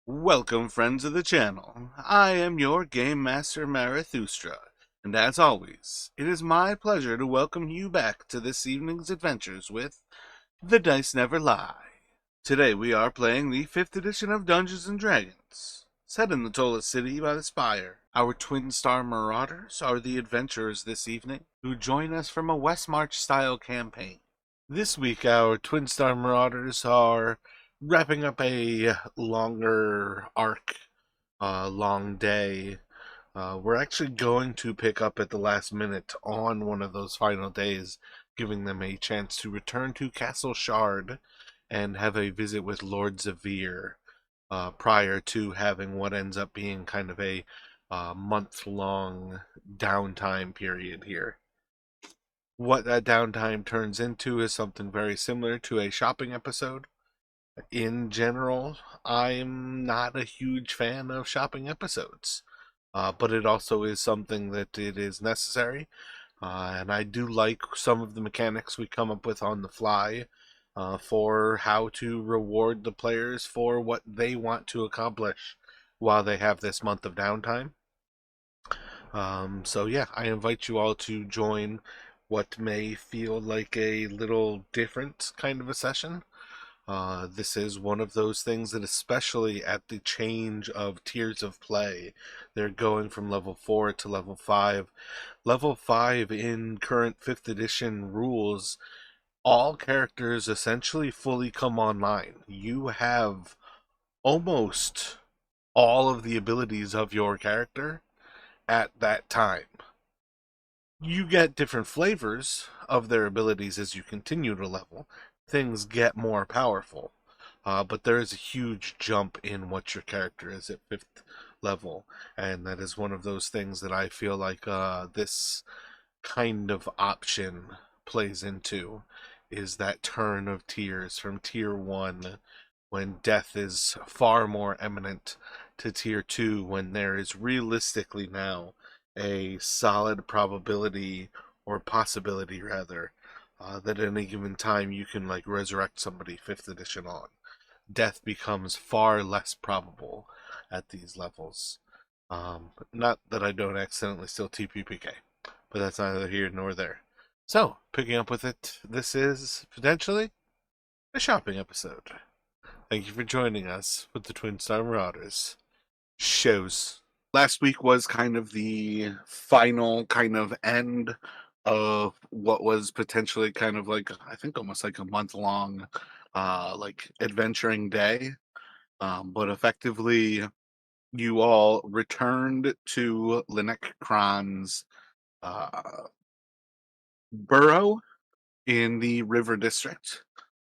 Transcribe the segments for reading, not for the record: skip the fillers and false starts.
Welcome, friends of the channel. I am your Game Master Marathustra, and as always, it is my pleasure to welcome you back to this evening's adventures with The Dice Never Lie. Today we are playing the 5th edition of Dungeons & Dragons, set in the Tola City by the Spire. Our Twin Star Marauders are the adventurers this evening, who join us from a Westmarch-style campaign. This week our Twin Star Marauders are wrapping up a longer arc, long day. We're actually going to pick up at the last minute on one of those final days, giving them a chance to return to Castle Shard and have a visit with Lord Zavir, prior to having what ends up being kind of a month-long downtime period here. What that downtime turns into is something very similar to a shopping episode. In general, I'm not a huge fan of shopping episodes, but it also is something that it is necessary, and I do like some of the mechanics we come up with on the fly for how to reward the players for what they want to accomplish while they have this month of downtime. So yeah, I invite you all to join what may feel like a little different kind of a session. This is one of those things that, especially at the change of tiers of play, they're going from level 4 to level 5. Level 5 in current 5th edition rules, all characters essentially fully come online. You have almost all of the abilities of your character at that time. You get different flavors of their abilities as you continue to level. Things get more powerful. But there is a huge jump in what your character is at 5th level, and that is one of those things that I feel like this kind of option plays into, is that turn of tiers from tier 1, when death is far more imminent, to tier 2, when there is realistically now a solid probability, or possibility rather, that at any given time you can like resurrect somebody 5th edition on. Death becomes far less probable at these levels. Not that I don't accidentally still TPPK, but that's neither here nor there. So, picking up with it, this is potentially a shopping episode. Thank you for joining us with the Twin Star Marauders shows. Last week was kind of the final kind of end of what was potentially kind of like, I think almost like a month long like adventuring day. But effectively you all returned to Linek Kron's uh, borough in the River District,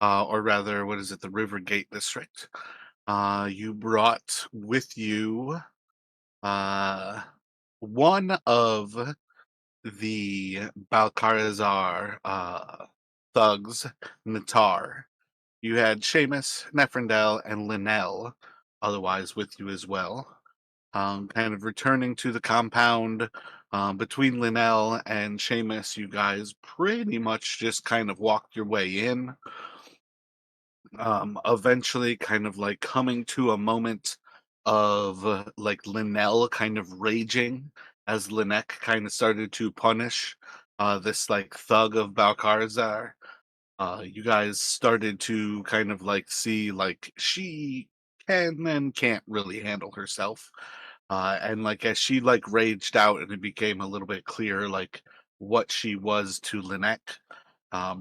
or rather, what is it, the River Gate District. You brought with you uh, one of the Balcarazar thugs, Natar. You had Seamus, Neferndel, and Linnell otherwise with you as well. Kind of returning to the compound. Between Linnell and Seamus, you guys pretty much just kind of walked your way in. Eventually kind of like coming to a moment of like Linnell kind of raging as Linek kind of started to punish this like thug of Balcarzar. You guys started to kind of like see like she can and can't really handle herself. And like as she like raged out and it became a little bit clear like what she was to Linek,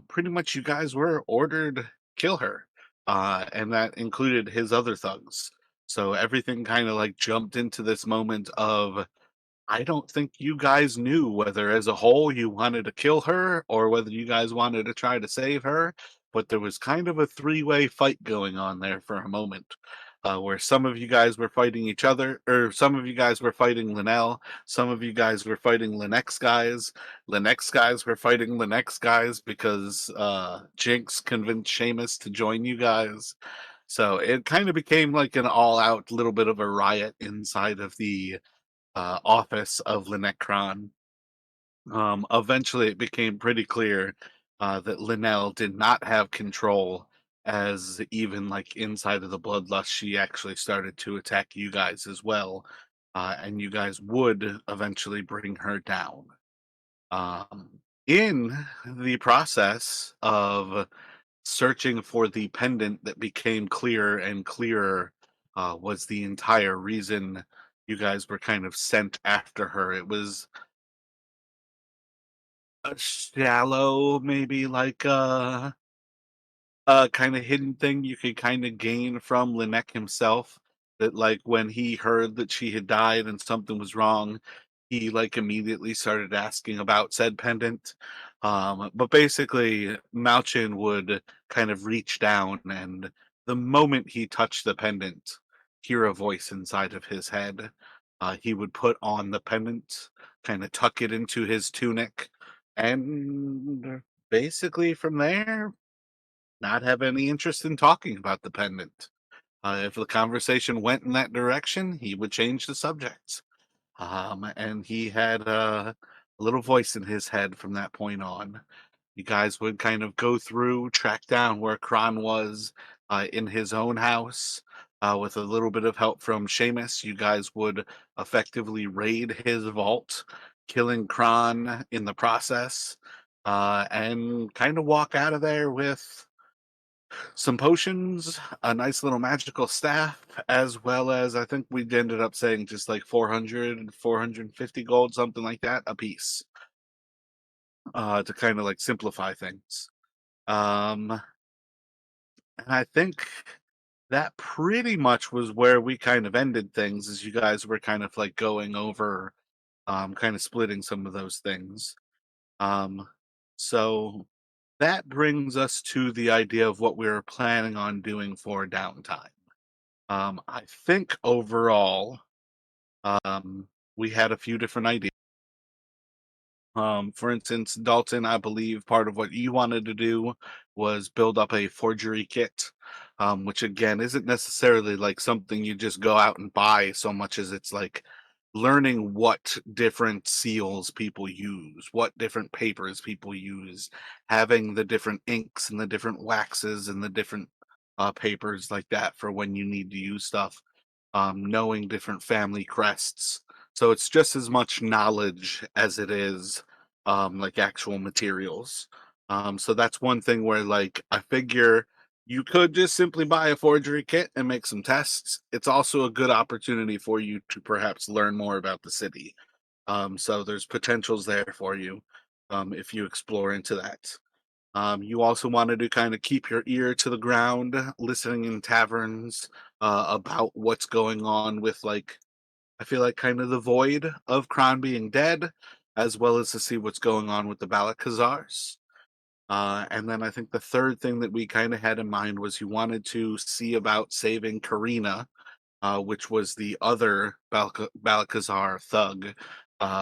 pretty much you guys were ordered kill her. And that included his other thugs. So everything kind of like jumped into this moment of, I don't think you guys knew whether as a whole you wanted to kill her or whether you guys wanted to try to save her, but there was kind of a three-way fight going on there for a moment. Where some of you guys were fighting each other, or some of you guys were fighting Linnell, some of you guys were fighting Linux guys, Linux guys were fighting Linux guys because Jinx convinced Seamus to join you guys. So it kind of became like an all-out little bit of a riot inside of the office of Linecron. Eventually, it became pretty clear that Linnell did not have control as even like inside of the bloodlust, she actually started to attack you guys as well, and you guys would eventually bring her down. In the process of searching for the pendant that became clearer and clearer, was the entire reason you guys were kind of sent after her. It was a shallow, maybe like a kind of hidden thing you could kind of gain from Lynette himself. That like when he heard that she had died and something was wrong, he like immediately started asking about said pendant. But basically, Malchin would kind of reach down, and the moment he touched the pendant, hear a voice inside of his head. He would put on the pendant, kind of tuck it into his tunic, and basically from there not have any interest in talking about the pendant. If the conversation went in that direction, he would change the subject. And he had a little voice in his head from that point on. You guys would kind of go through, track down where Kron was in his own house. With a little bit of help from Seamus, you guys would effectively raid his vault, killing Kron in the process, and kind of walk out of there with some potions, a nice little magical staff, as well as I think we ended up saying just like 400, 450 gold, something like that, a piece, to kind of like simplify things. And I think that pretty much was where we kind of ended things, as you guys were kind of like going over, kind of splitting some of those things. Um, so that brings us to the idea of what we were planning on doing for downtime. I think overall, um, we had a few different ideas. For instance, Dalton, I believe part of what you wanted to do was build up a forgery kit, which again isn't necessarily like something you just go out and buy so much as it's like learning what different seals people use, what different papers people use, having the different inks and the different waxes and the different papers like that for when you need to use stuff, knowing different family crests. So it's just as much knowledge as it is like actual materials. So that's one thing where like I figure you could just simply buy a forgery kit and make some tests. It's also a good opportunity for you to perhaps learn more about the city. So there's potentials there for you if you explore into that. You also wanted to kind of keep your ear to the ground, listening in taverns about what's going on with like I feel like kind of the void of Kron being dead, as well as to see what's going on with the Balakazars. And then I think the third thing that we kind of had in mind was you wanted to see about saving Karina, which was the other Balcazar thug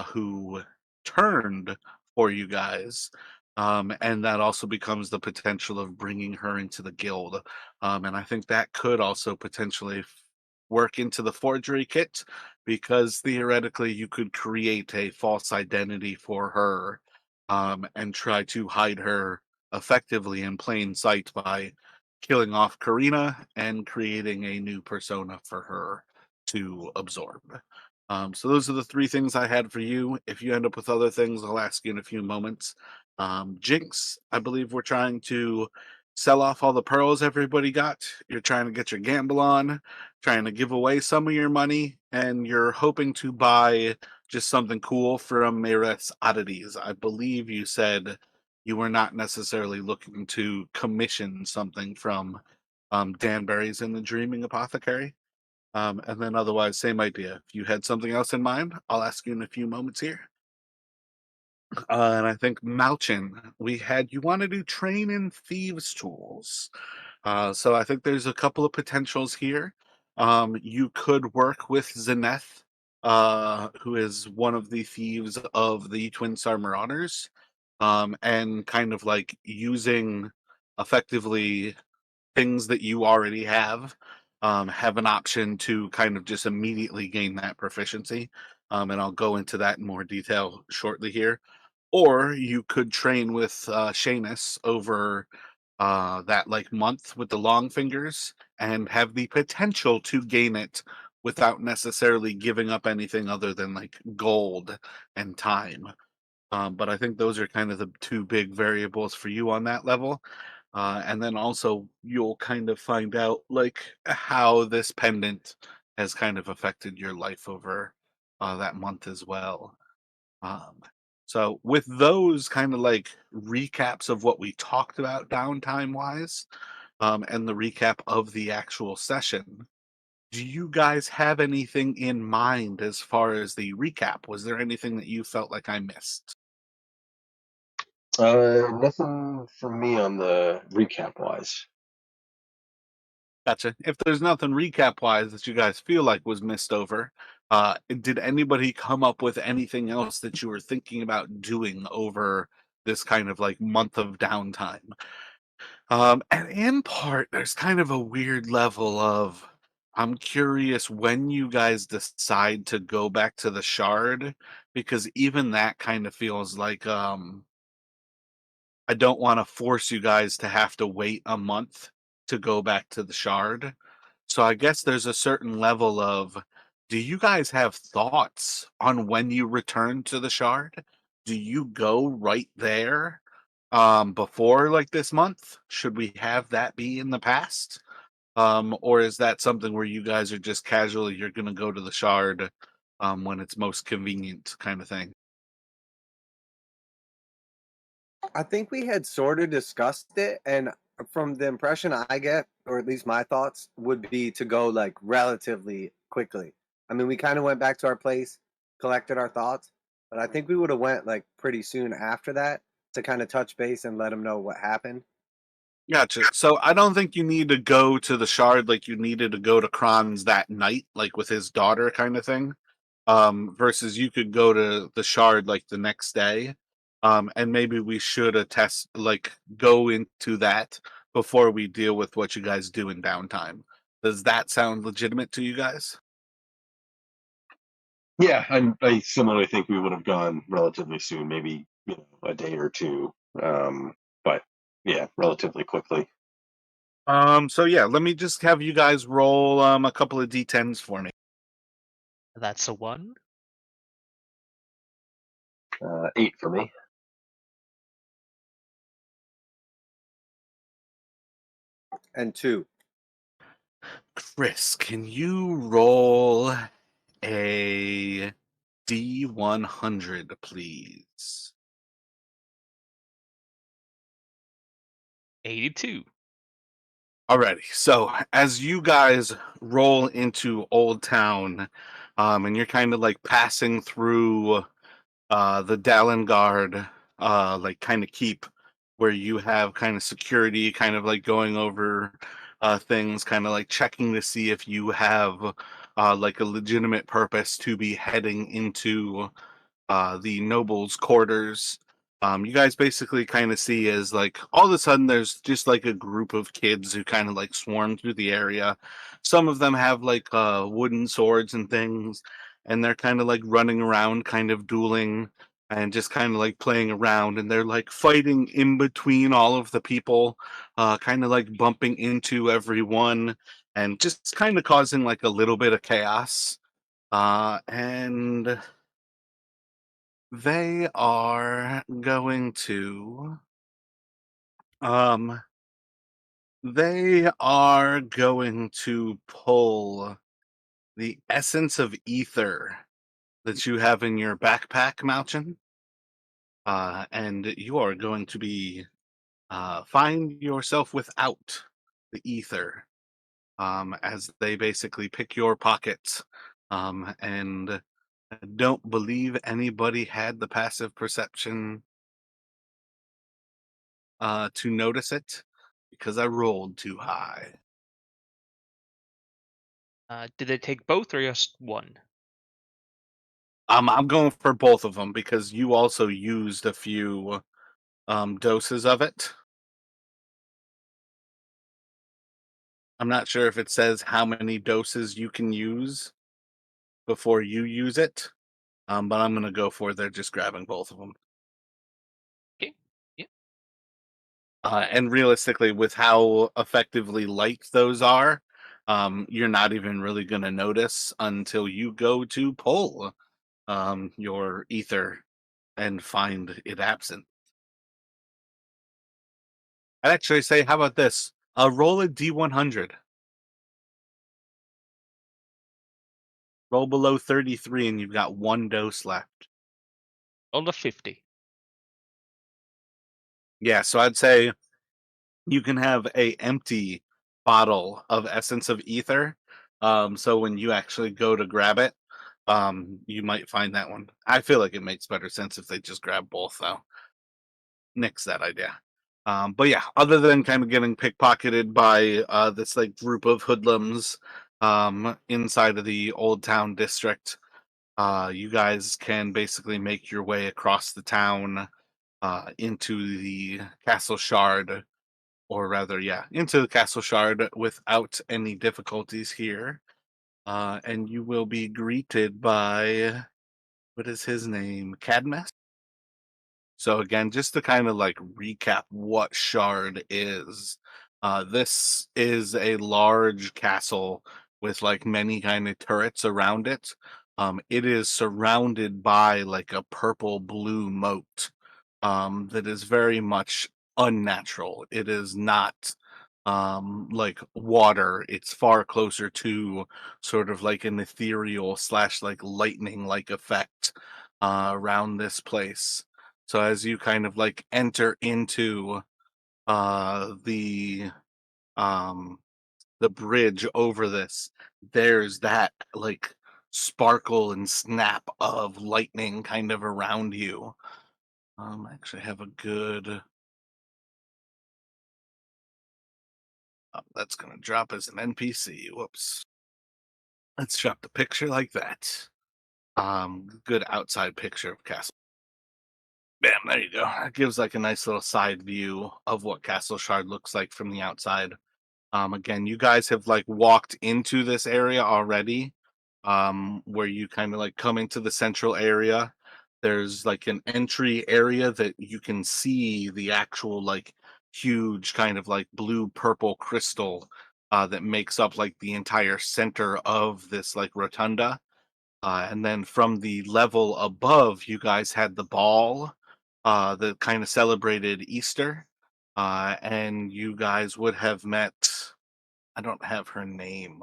who turned for you guys. And that also becomes the potential of bringing her into the guild. And I think that could also potentially work into the forgery kit because theoretically you could create a false identity for her and try to hide her effectively in plain sight by killing off Karina and creating a new persona for her to absorb. So those are the three things I had for you. If you end up with other things, I'll ask you in a few moments. Jinx, I believe we're trying to sell off all the pearls everybody got. You're trying to get your gamble on, trying to give away some of your money, and you're hoping to buy just something cool from Mayreth's Oddities. I believe you said you were not necessarily looking to commission something from Danbury's and the Dreaming Apothecary. And then otherwise, same idea. If you had something else in mind, I'll ask you in a few moments here. And I think Malchin, we had you want to do train in thieves' tools. So I think there's a couple of potentials here. You could work with Zeneth, who is one of the thieves of the Twin Star Marauders, and kind of like using effectively things that you already have an option to kind of just immediately gain that proficiency. And I'll go into that in more detail shortly here. Or you could train with Shanus over that like month with the long fingers and have the potential to gain it without necessarily giving up anything other than like gold and time. But I think those are kind of the two big variables for you on that level. And then also you'll kind of find out like how this pendant has kind of affected your life over that month as well. Um, so with those kind of like recaps of what we talked about downtime wise, and the recap of the actual session, do you guys have anything in mind as far as the recap? Was there anything that you felt like I missed? Nothing from me on the recap wise. Gotcha. If there's nothing recap wise that you guys feel like was missed over, did anybody come up with anything else that you were thinking about doing over this kind of like month of downtime? And in part, there's kind of a weird level of I'm curious when you guys decide to go back to the shard, because even that kind of feels like I don't want to force you guys to have to wait a month to go back to the shard. So I guess there's a certain level of do you guys have thoughts on when you return to the shard? Do you go right there before like this month? Should we have that be in the past? Or is that something where you guys are just casually you're gonna go to the shard when it's most convenient kind of thing? I think we had sort of discussed it, and from the impression I get, or at least my thoughts, would be to go like relatively quickly. I mean, we kind of went back to our place, collected our thoughts, but I think we would have went like pretty soon after that to kind of touch base and let them know what happened. Gotcha. So I don't think you need to go to the shard like you needed to go to Kron's that night, like with his daughter kind of thing. Versus you could go to the shard like the next day. And maybe we should attest like go into that before we deal with what you guys do in downtime. Does that sound legitimate to you guys? Yeah, I similarly think we would have gone relatively soon, maybe a day or two. But yeah, relatively quickly. So yeah, let me just have you guys roll a couple of d10s for me. That's a 1. 8 for me. And two, Chris, can you roll a D100, please? 82. Alrighty, so as you guys roll into Old Town, and you're kind of like passing through the Dallin Guard, like kind of keep where you have kind of security, kind of like going over things, kind of like checking to see if you have like a legitimate purpose to be heading into the nobles' quarters. You guys basically kind of see as like all of a sudden there's just like a group of kids who kind of like swarm through the area. Some of them have like wooden swords and things, and they're kind of like running around, kind of dueling and just kind of like playing around. And they're like fighting in between all of the people, kind of like bumping into everyone and just kind of causing like a little bit of chaos. And they are going to um pull the essence of ether that you have in your backpack, Malchin. And you are going to be find yourself without the ether. As they basically pick your pockets. And I don't believe anybody had the passive perception to notice it because I rolled too high. Did they take both or just one? I'm going for both of them because you also used a few doses of it. I'm not sure if it says how many doses you can use before you use it, but I'm going to go for they're just grabbing both of them. Okay. Yeah. And realistically, with how effectively light those are, you're not even really going to notice until you go to pull your ether and find it absent. I'd actually say, how about this? Roll a D100. Roll below 33 and you've got one dose left. Roll a 50. Yeah, so I'd say you can have a empty bottle of essence of ether. So when you actually go to grab it, you might find that one. I feel like it makes better sense if they just grab both, though. Nix that idea. But yeah, other than kind of getting pickpocketed by this like group of hoodlums inside of the Old Town district, you guys can basically make your way across the town into the Castle Shard, or rather, yeah, into the Castle Shard without any difficulties here. And you will be greeted by, what is his name? Cadmus? So again, just to kind of like recap what Shard is, this is a large castle with like many kind of turrets around it. It is surrounded by like a purple blue moat that is very much unnatural. It is not like water. It's far closer to sort of like an ethereal slash like lightning like effect around this place. So as you kind of like enter into uh the um the bridge over this, there's that like sparkle and snap of lightning kind of around you. I actually have a good that's gonna drop as an NPC. Whoops. Let's drop the picture like that. Good outside picture of Castle. Bam, there you go. It gives like a nice little side view of what Castle Shard looks like from the outside. Again, you guys have like walked into this area already, where you kind of like come into the central area. There's like an entry area that you can see the actual like huge kind of like blue purple crystal that makes up like the entire center of this like rotunda. And then from the level above, you guys had the ball that kind of celebrated Easter. And you guys would have met, I don't have her name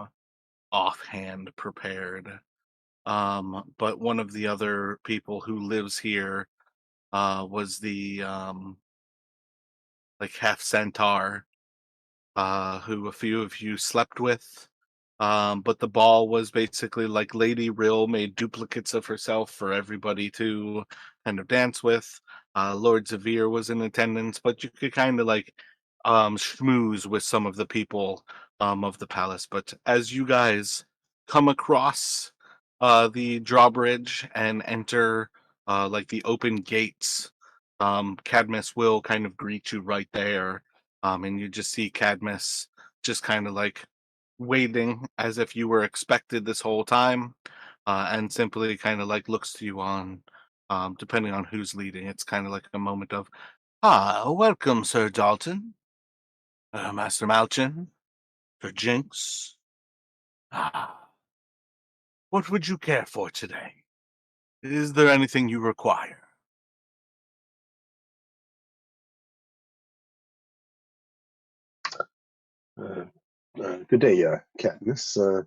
offhand prepared, but one of the other people who lives here was the like half centaur who a few of you slept with. But the ball was basically like Lady Rill made duplicates of herself for everybody to kind of dance with. Lord Zavir was in attendance, but you could kind of like schmooze with some of the people of the palace. But as you guys come across the drawbridge and enter like the open gates, Cadmus will kind of greet you right there. And you just see Cadmus just kind of like waiting as if you were expected this whole time, and simply kind of like looks to you on, depending on who's leading. It's kind of like a moment of, welcome, Sir Dalton, Master Malchin, Sir Jinx. Ah, what would you care for today? Is there anything you require? Uh, Good day, Katniss.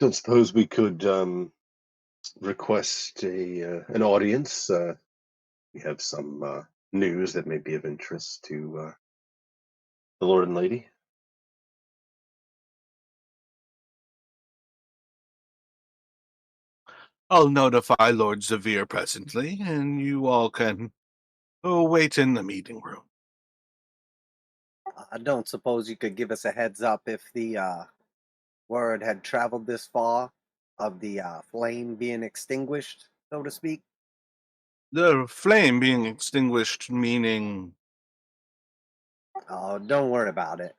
Don't suppose we could request a an audience. We have some news that may be of interest to the Lord and Lady. I'll notify Lord Zavir presently, and you all can wait in the meeting room. I don't suppose you could give us a heads up if the word had traveled this far of the flame being extinguished, so to speak. The flame being extinguished, meaning Oh, don't worry about it.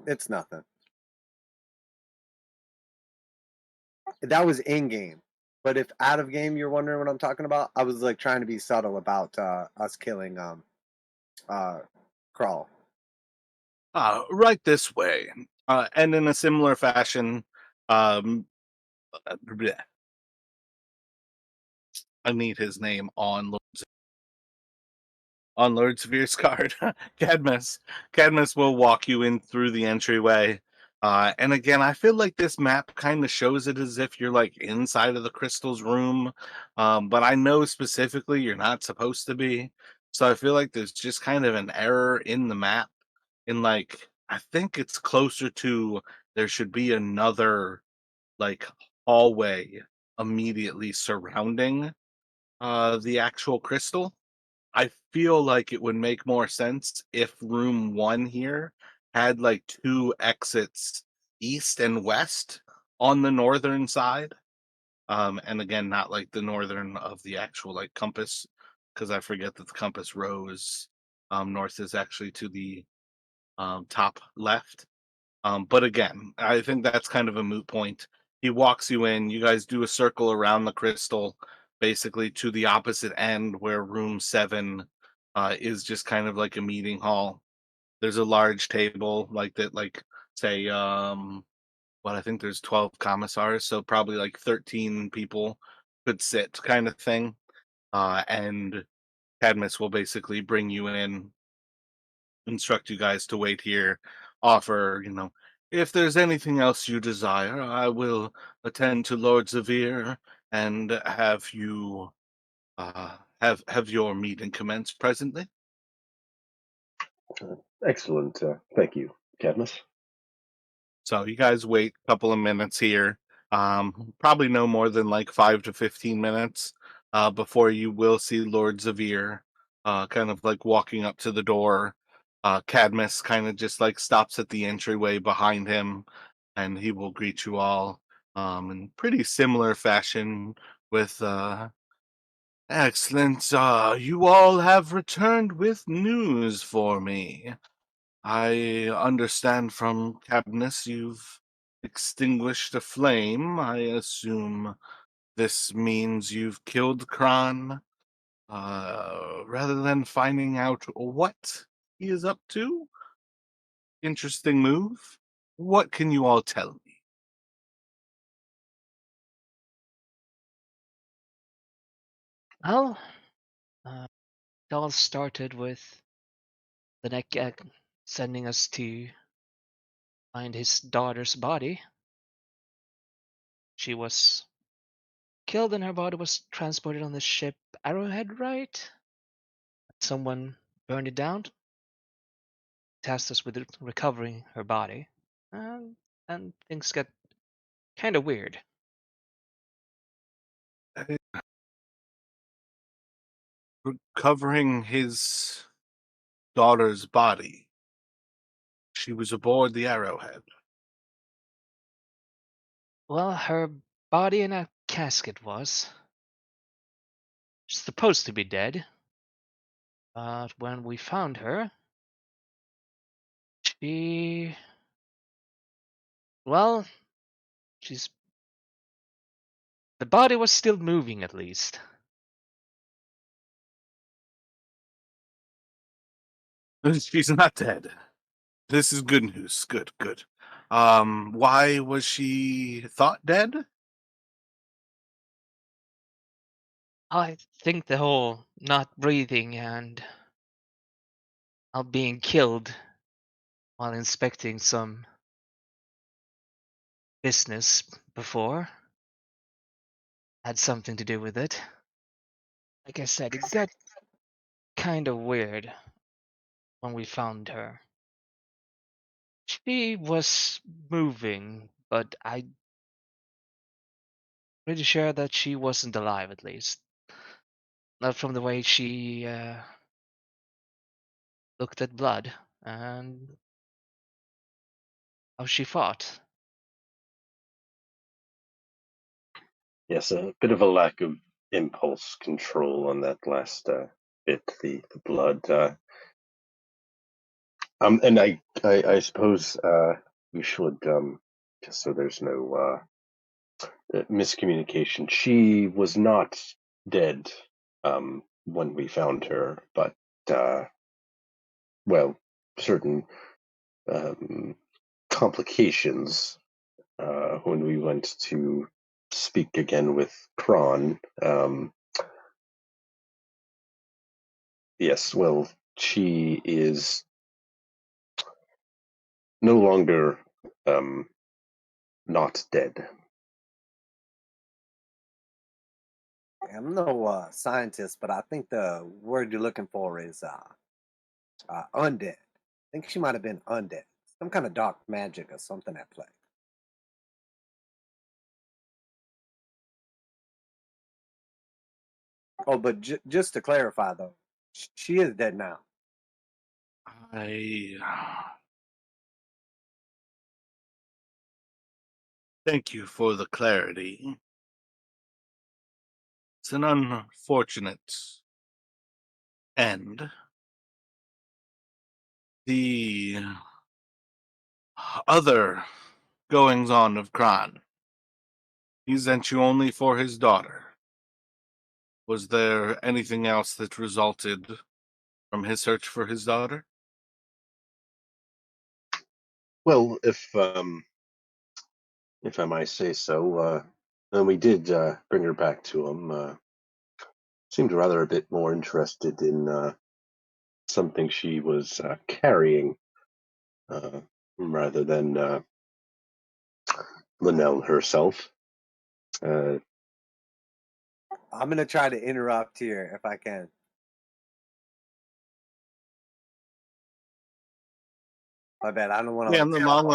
It's nothing. That was in game. But if out of game you're wondering what I'm talking about, I was like trying to be subtle about us killing crawl? Right this way. And in a similar fashion, um, bleh, I need his name on Lord Severe's card. Cadmus. Cadmus will walk you in through the entryway. And again, I feel like this map kind of shows it as if you're like inside of the crystal's room. But I know specifically you're not supposed to be. So I feel like there's just kind of an error in the map. In like, I think it's closer to there should be another like hallway immediately surrounding the actual crystal. I feel like it would make more sense if room 1 here had, like, 2 exits east and west on the northern side. And again, not, like, the northern of the actual, like, compass, because I forget that the compass rose, north is actually to the, top left. But again, I think that's kind of a moot point. He walks you in, you guys do a circle around the crystal, basically to the opposite end where room 7 is just kind of like a meeting hall. There's a large table like that, like say, what I think there's 12 commissars, so probably like 13 people could sit kind of thing. And Cadmus will basically bring you in, instruct you guys to wait here, offer, if there's anything else you desire, I will attend to Lord Zavir and have you have your meeting commence presently. Excellent. Thank you, Cadmus. So you guys wait a couple of minutes here. Probably no more than like 5 to 15 minutes before you will see Lord Zavir kind of like walking up to the door. Cadmus kind of just like stops at the entryway behind him and he will greet you all in pretty similar fashion with excellent. You all have returned with news for me. I understand from Cadmus you've extinguished a flame. I assume this means you've killed Kran. Rather than finding out what he is up to, interesting move. What can you all tell me? Well, it all started with the neck sending us to find his daughter's body. She was killed and her body was transported on the ship Arrowhead, right? Someone burned it down, tasked us with recovering her body, and things got kind of weird. Recovering his daughter's body. She was aboard the Arrowhead. Well, her body in a casket was. She's supposed to be dead, but when we found her, she. Well, she's. The body was still moving at least. She's not dead. This is good news. Good, good. Why was she thought dead? I think the whole not breathing and being killed while inspecting some business before had something to do with it. Like I said, it got kind of weird when we found her. She was moving, but I'm pretty sure that she wasn't alive at least. Not from the way she looked at blood and how she fought. Yes, a bit of a lack of impulse control on that last bit, the blood. And I suppose we should, just so there's no miscommunication. She was not dead when we found her, but well, certain complications when we went to speak again with Kron. Yes, well, she is no longer um, not dead. I'm no scientist, but I think the word you're looking for is undead. I think she might have been undead. Some kind of dark magic or something at play. Oh, but just to clarify, though, she is dead now. I thank you for the clarity. It's an unfortunate end. The other goings on of Kron. He sent you only for his daughter. Was there anything else that resulted from his search for his daughter? Well, if I might say so, then we did bring her back to him. Seemed rather a bit more interested in something she was carrying uh, rather than Linnell herself. Uh, I'm gonna try to interrupt here if I can. My bad. I don't want to Yeah, like in the step long on.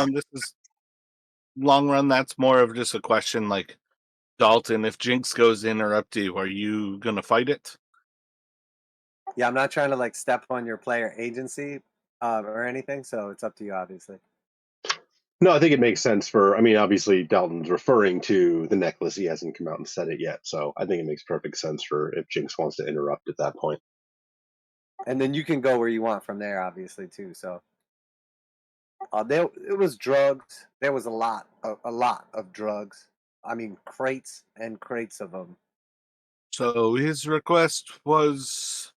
run, that's more of just a question like Dalton, if Jinx goes in or up to you, are you gonna fight it? Yeah, I'm not trying to like step on your player agency or anything, so it's up to you, obviously. no, I think it makes sense for. I mean, obviously, Dalton's referring to the necklace. He hasn't come out and said it yet, so I think it makes perfect sense for if Jinx wants to interrupt at that point. And then you can go where you want from there, obviously, too. So there it was drugs. There was a lot of drugs. I mean, crates and crates of them. So his request was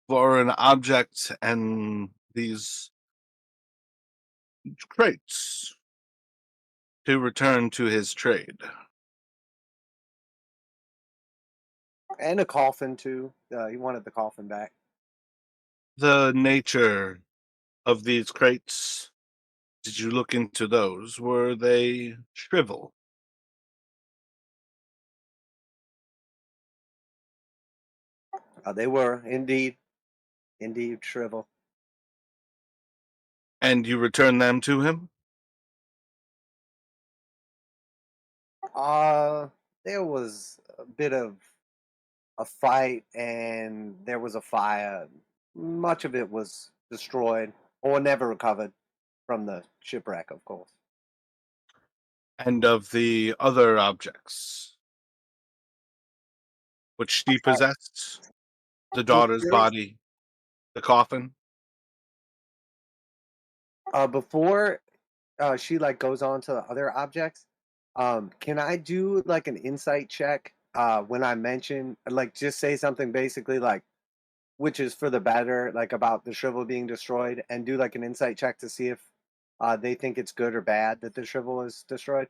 for an object and these crates to return to his trade. And a coffin too. He wanted the coffin back. The nature of these crates, did you look into those? Were they shrivel? They were indeed shrivel. And you returned them to him? Uh, there was a bit of a fight, and there was a fire. Much of it was destroyed or never recovered from the shipwreck, of course. And of the other objects which she Uh, possessed? The I'm daughter's curious. body, the coffin? Before she like goes on to the other objects, can I do like an insight check when I mention like just say something basically like which is for the better, like about the shrivel being destroyed, and do like an insight check to see if they think it's good or bad that the shrivel is destroyed?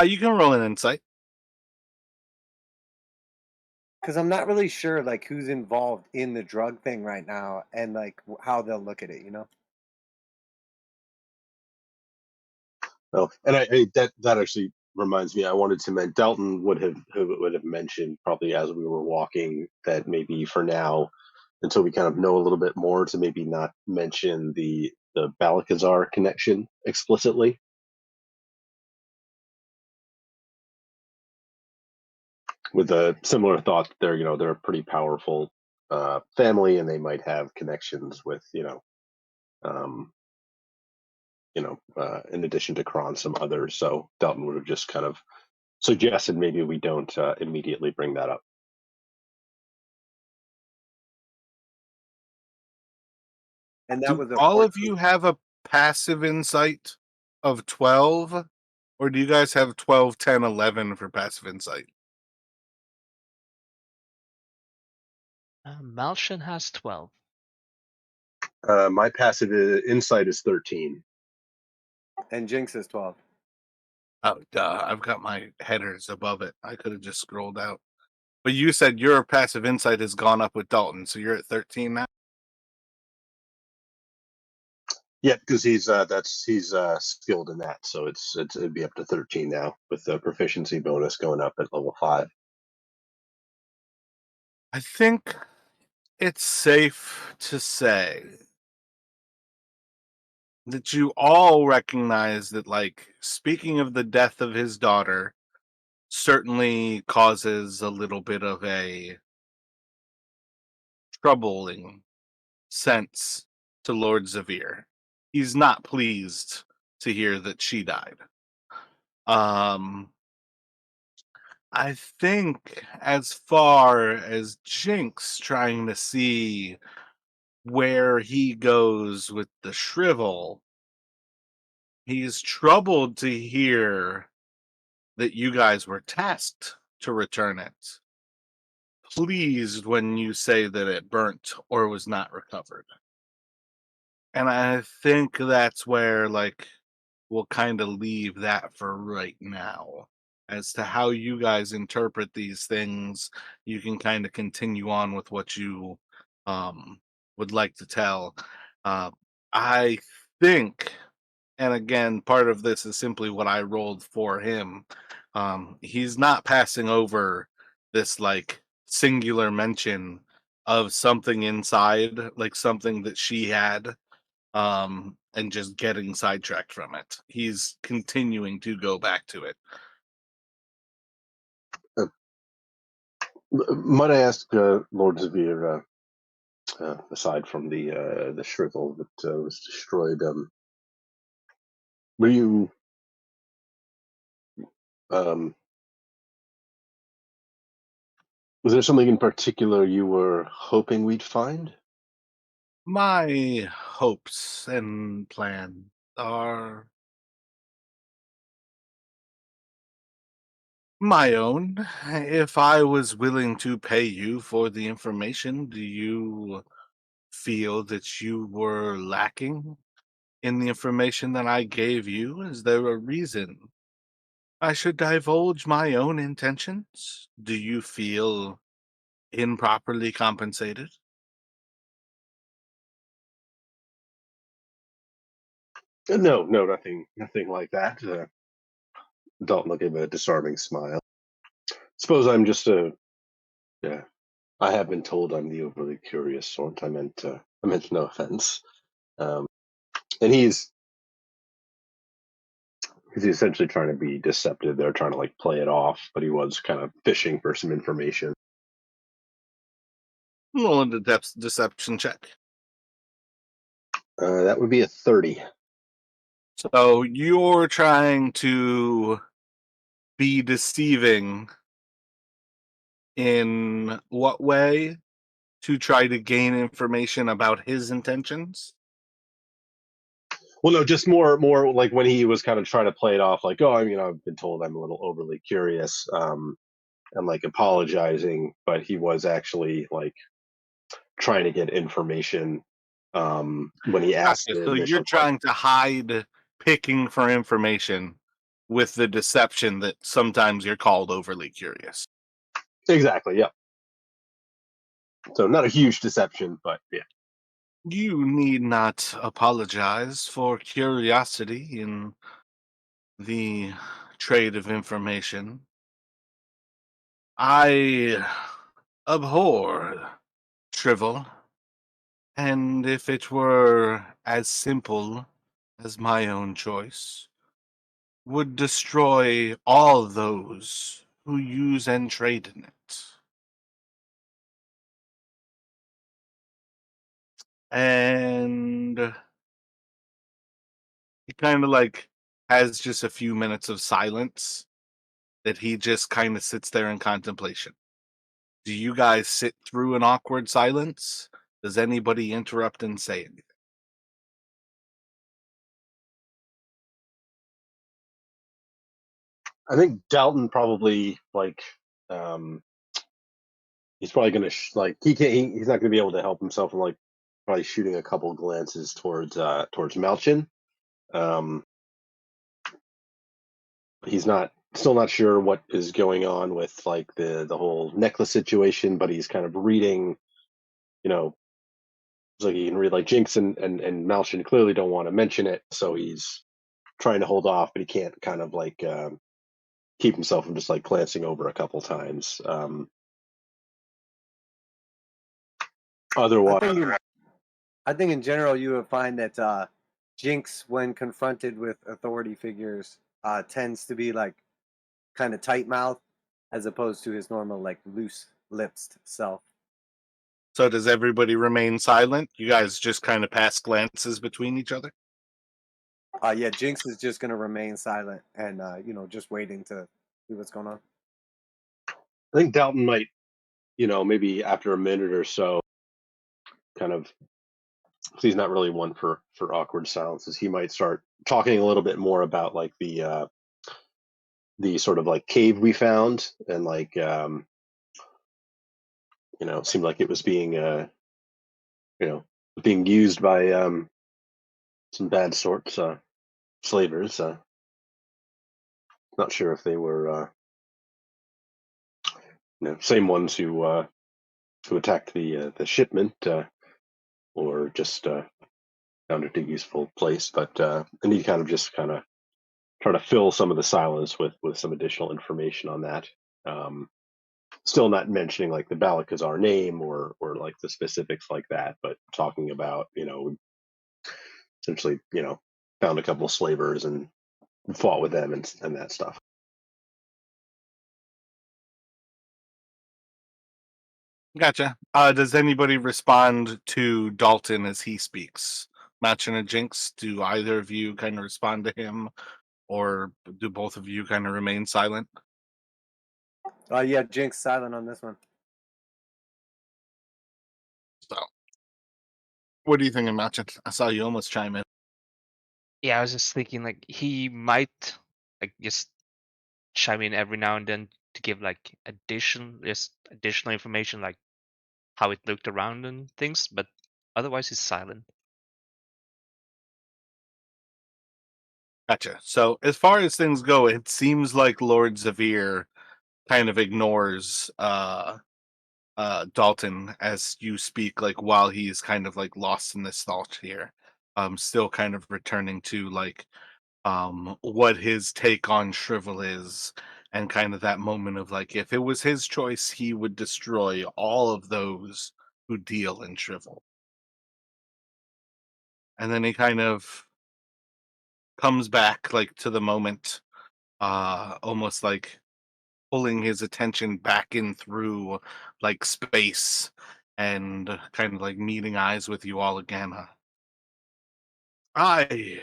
You can roll an insight. Because I'm not really sure like who's involved in the drug thing right now and like how they'll look at it, you know? Oh, and that actually reminds me. I wanted to mention Dalton would have mentioned probably as we were walking that maybe for now, until we kind of know a little bit more, to maybe not mention the Balakazar connection explicitly. With a similar thought, that they're a pretty powerful family, and they might have connections with um, in addition to Kron, some others. So Dalton would have just kind of suggested maybe we don't immediately bring that up. And that Do was a all of 14. you have a passive insight of 12? Or do you guys have 12, 10, 11 for passive insight? Malshin has 12. My passive insight is 13. And Jinx is 12. Oh, duh. I've got my headers above it. I could have just scrolled out. But you said your passive insight has gone up with Dalton, so you're at 13 now? Yeah, because he's skilled in that, so it'd be up to 13 now with the proficiency bonus going up at level 5. I think it's safe to say that you all recognize that, like, speaking of the death of his daughter certainly causes a little bit of a troubling sense to Lord Zavir. He's not pleased to hear that she died. Um, I think as far as Jinx trying to see where he goes with the shrivel, he's troubled to hear that you guys were tasked to return it. Pleased when you say that it burnt or was not recovered. And I think that's where, like, we'll kind of leave that for right now. As to how you guys interpret these things, you can kind of continue on with what you um, would like to tell. Uh, I think, and again, part of this is simply what I rolled for him. He's not passing over this, like, singular mention of something inside, like something that she had, and just getting sidetracked from it. He's continuing to go back to it. Might I ask, Lord Zavir, aside from the shrivel that was destroyed, were you was there something in particular you were hoping we'd find? My hopes and plans are my own. If I was willing to pay you for the information, do you feel that you were lacking in the information that I gave you? Is there a reason I should divulge my own intentions? Do you feel improperly compensated? No, no, nothing like that. Dalton will give a disarming smile. Suppose I'm just a. Yeah, I have been told I'm the overly curious sort. I meant no offense. Um, and he's essentially trying to be deceptive. They're trying to like play it off, but he was kind of fishing for some information. Roll a deception check. That would be a 30. So you're trying to be deceiving in what way to try to gain information about his intentions? Well, no, just more like when he was kind of trying to play it off, like, oh, I've been told I'm a little overly curious, and like apologizing, but he was actually like trying to get information when he asked Gotcha. the So you're initial question. trying to hide picking for information with the deception that sometimes you're called overly curious. Exactly, yeah. So not a huge deception, but yeah. You need not apologize for curiosity in the trade of information. I abhor shrivel, and if it were as simple as my own choice, would destroy all those who use and trade in it. And he kind of like has just a few minutes of silence that he just kind of sits there in contemplation. Do you guys sit through an awkward silence? Does anybody interrupt and say anything? I think Dalton probably like um he's probably gonna like he can't. He's not gonna be able to help himself from like probably shooting a couple glances towards Malchin. Um, he's not still not sure what is going on with like the whole necklace situation, but he's kind of reading. You know, it's like he can read like Jinx and Malchin clearly don't want to mention it, so he's trying to hold off, but he can't kind of like keep himself from just like glancing over a couple times. I Otherwise, think I think in general you would find that Jinx, when confronted with authority figures, tends to be like kind of tight mouthed as opposed to his normal like loose lipped self. So does everybody remain silent? You guys just kind of pass glances between each other? Yeah, Jinx is just gonna remain silent and just waiting to see what's going on. I think Dalton might, maybe after a minute or so, kind of, 'cause he's not really one for awkward silences. He might start talking a little bit more about like the sort of like cave we found, and like it seemed like it was being you know being used by some bad sorts, slavers. Not sure if they were same ones who attacked the shipment, or just found it a useful place. But and he kind of just kind of try to fill some of the silence with some additional information on that. Um, Still not mentioning like the Balakazar name or like the specifics like that, but talking about essentially found a couple of slavers and fought with them and that stuff. Gotcha. Does anybody respond to Dalton as he speaks? Matchin and Jinx, do either of you kind of respond to him, or do both of you kind of remain silent? Yeah, Jinx silent on this one. So, what do you think of Matchin? I saw you almost chime in. Yeah, I was just thinking like he might like just chime in every now and then to give like additional information like how it looked around and things, but otherwise he's silent. Gotcha. So, as far as things go, it seems like Lord Zavir kind of ignores Dalton as you speak, like while he's kind of like lost in this thought here. Still kind of returning to like what his take on Shrivel is, and kind of that moment of like if it was his choice, he would destroy all of those who deal in Shrivel. And then he kind of comes back like to the moment, almost like pulling his attention back in through like space, and kind of like meeting eyes with you all again. I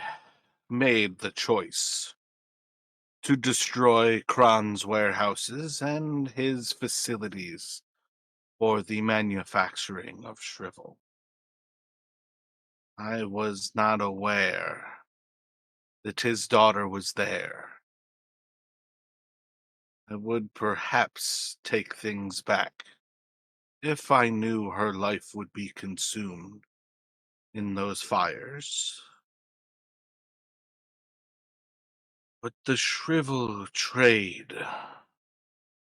made the choice to destroy Kron's warehouses and his facilities for the manufacturing of Shrivel. I was not aware that his daughter was there. I would perhaps take things back if I knew her life would be consumed in those fires. But the Shrivel trade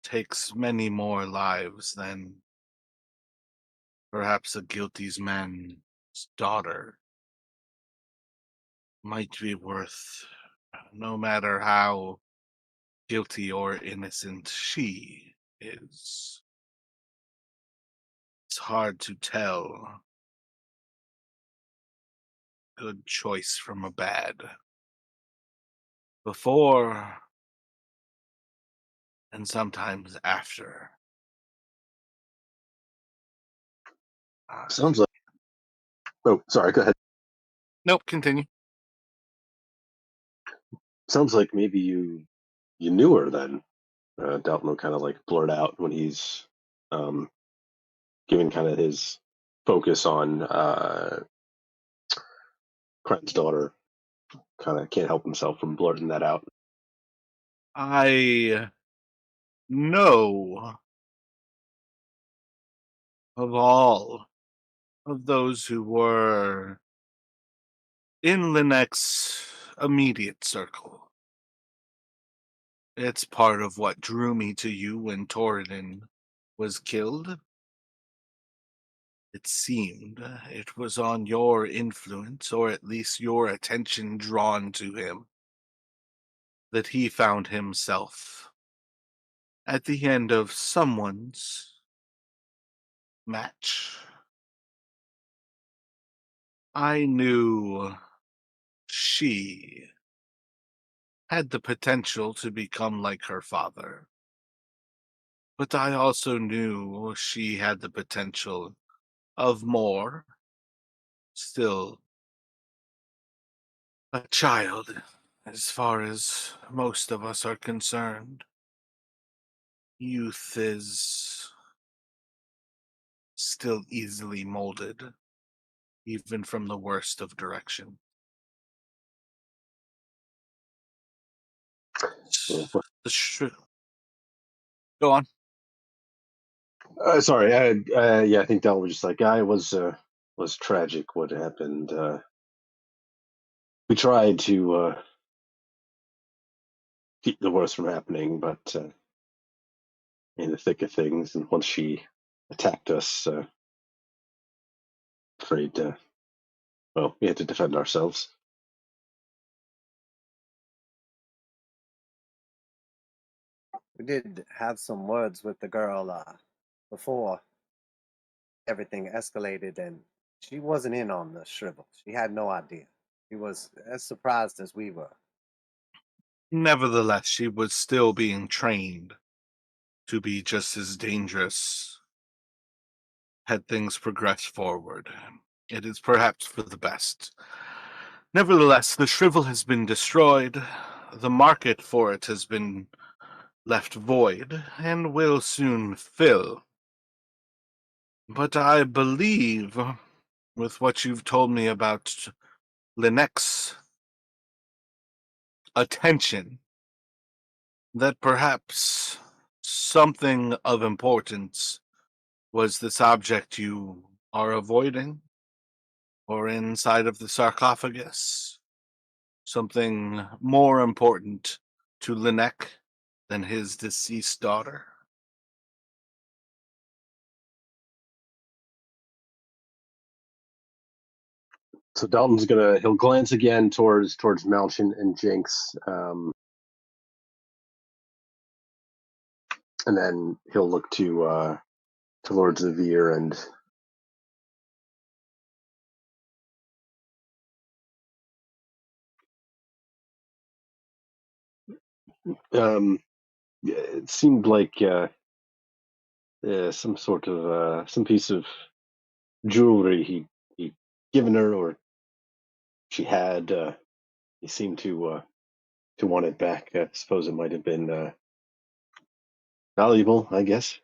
takes many more lives than perhaps a guilty man's daughter might be worth, no matter how guilty or innocent she is. It's hard to tell good choice from a bad before and sometimes after. Uh, Sounds like. Oh, sorry. Go ahead. nope, continue. Sounds like maybe you knew her then. Dalton will kind of like blurt out when he's um, giving kind of his focus on Kren's daughter. Kind of can't help himself from blurting that out. I know of all of those who were in Linnec's immediate circle. It's part of what drew me to you when Torridon was killed. It seemed it was on your influence, or at least your attention drawn to him, that he found himself at the end of someone's match. I knew she had the potential to become like her father, but I also knew she had the potential of more, still a child as far as most of us are concerned. Youth is still easily molded, even from the worst of direction. Yeah. The Go on. Sorry, yeah, I think Del was just like, "I was tragic what happened. We tried to keep the worst from happening, but in the thick of things, and once she attacked us, afraid, well, we had to defend ourselves." We did have some words with the girl before everything escalated, and she wasn't in on the shrivel. She had no idea. She was as surprised as we were. Nevertheless, she was still being trained to be just as dangerous had things progressed forward. It is perhaps for the best. Nevertheless, the shrivel has been destroyed. The market for it has been left void and will soon fill. But I believe, with what you've told me about Linnec's attention, that perhaps something of importance was this object you are avoiding, or inside of the sarcophagus. Something more important to Linnec than his deceased daughter. So Dalton's he'll glance again towards Malchin and Jinx, and then he'll look to Lord Zavir and yeah, it seemed like some sort of some piece of jewelry he given her, or she had. He seemed to want it back. I suppose it might have been valuable, I guess.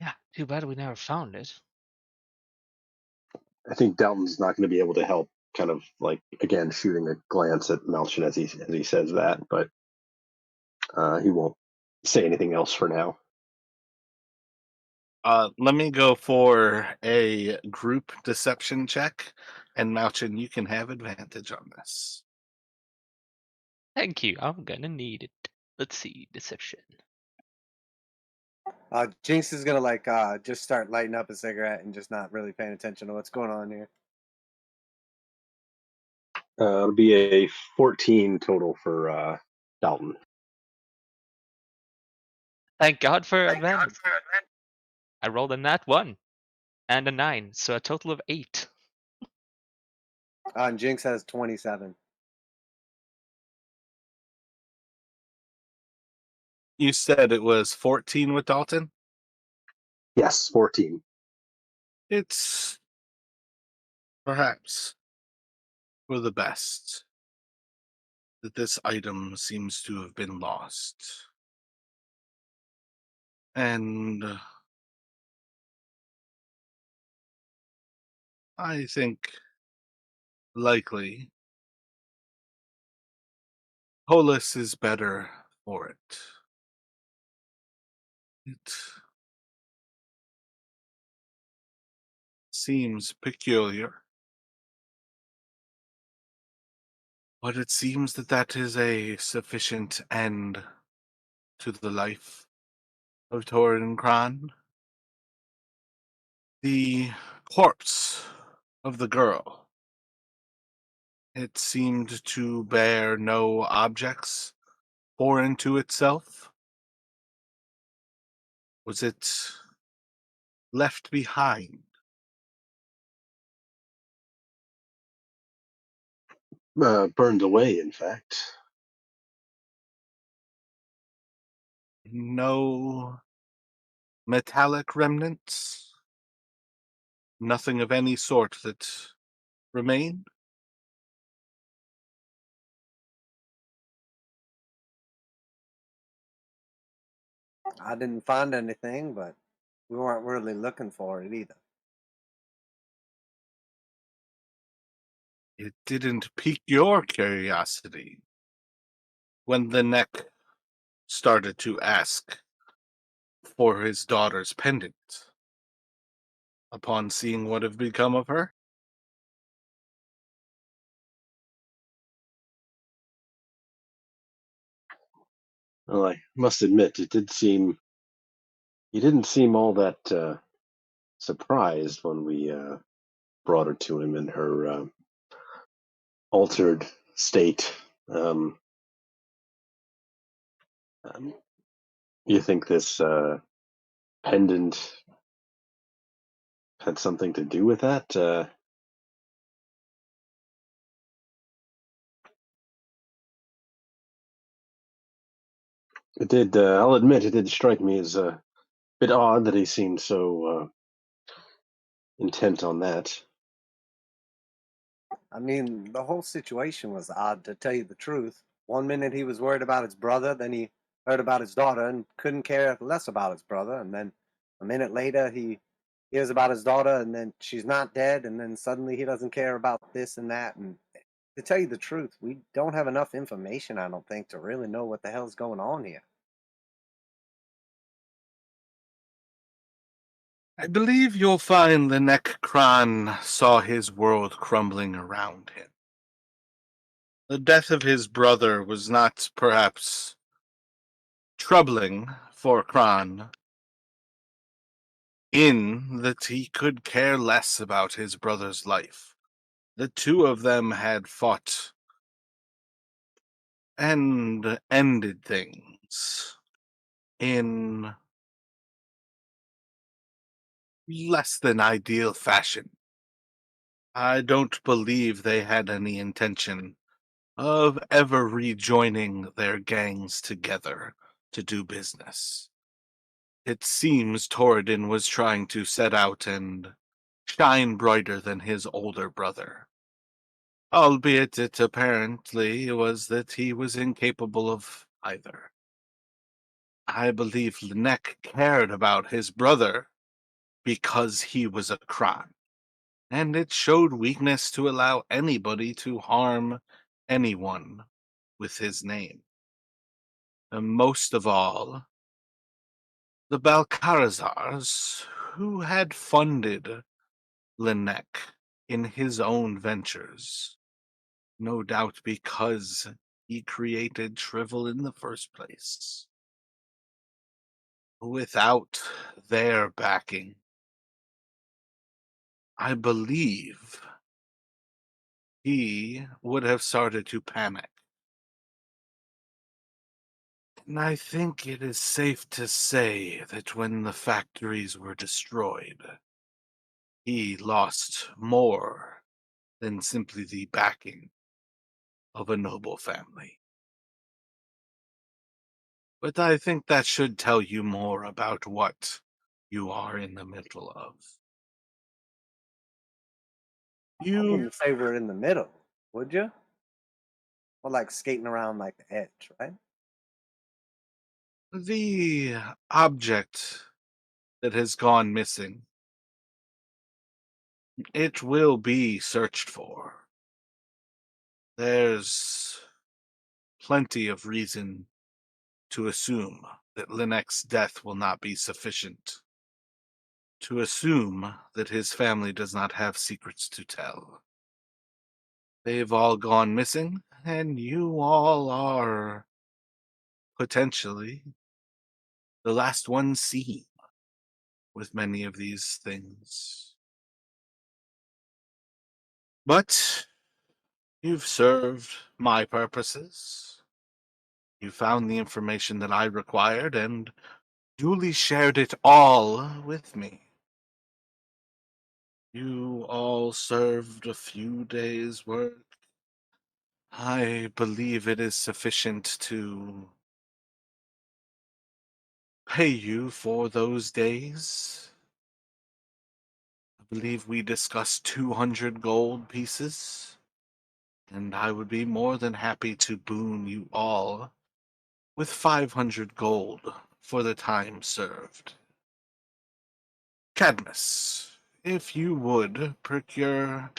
Yeah, too bad we never found it. I think Dalton's not going to be able to help. Kind of like again shooting a glance at Malchin as he says that, but he won't say anything else for now. Let me go for a group deception check, and Malchin, you can have advantage on this. Thank you. I'm gonna need it. Let's see, deception. Jinx is gonna just start lighting up a cigarette and just not really paying attention to what's going on here. It'll be a 14 total for Dalton. Thank God for advantage. I rolled a nat 1 and a 9, so a total of 8. And Jinx has 27. You said it was 14 with Dalton? Yes, 14. It's perhaps for the best that this item seems to have been lost. And I think likely Polis is better for it. It seems peculiar, but it seems that that is a sufficient end to the life of Torin Kran. The corpse of the girl, it seemed to bear no objects foreign to itself. Was it left behind? Burned away, in fact. No metallic remnants? Nothing of any sort that remained? I didn't find anything, but we weren't really looking for it either. It didn't pique your curiosity when the neck started to ask for his daughter's pendant upon seeing what had become of her? Well, I must admit, it did seem he didn't seem all that surprised when we brought her to him in her altered state. Um, um, you think this pendant had something to do with that? It did. I'll admit, it did strike me as a bit odd that he seemed so intent on that. I mean, the whole situation was odd, to tell you the truth. One minute he was worried about his brother, then he heard about his daughter and couldn't care less about his brother. And then a minute later, he hears about his daughter, and then she's not dead. And then suddenly he doesn't care about this and that. And to tell you the truth, we don't have enough information, I don't think, to really know what the hell's going on here. I believe you'll find the Neck Kran saw his world crumbling around him. The death of his brother was not perhaps troubling for Kran, in that he could care less about his brother's life. The two of them had fought and ended things in less than ideal fashion. I don't believe they had any intention of ever rejoining their gangs together to do business. It seems Torridon was trying to set out and shine brighter than his older brother, albeit it apparently was that he was incapable of either. I believe Linek cared about his brother because he was a Kran, and it showed weakness to allow anybody to harm anyone with his name. And most of all, the Balcarazars, who had funded Linek in his own ventures, no doubt because he created Shrivel in the first place. Without their backing, I believe he would have started to panic. And I think it is safe to say that when the factories were destroyed, he lost more than simply the backing of a noble family. But I think that should tell you more about what you are in the middle of. I You, wouldn't say we're in the middle, would you? Or like skating around like the edge, right? the object that has gone missing, it will be searched for. There's plenty of reason to assume that Linex's death will not be sufficient to assume that his family does not have secrets to tell. They've all gone missing, and you all are potentially the last ones seen with many of these things. But you've served my purposes. You found the information that I required and duly shared it all with me. You all served a few days' work. I believe it is sufficient to pay you for those days. I believe we discussed 200 gold pieces, and I would be more than happy to boon you all with 500 gold for the time served. Cadmus, if you would procure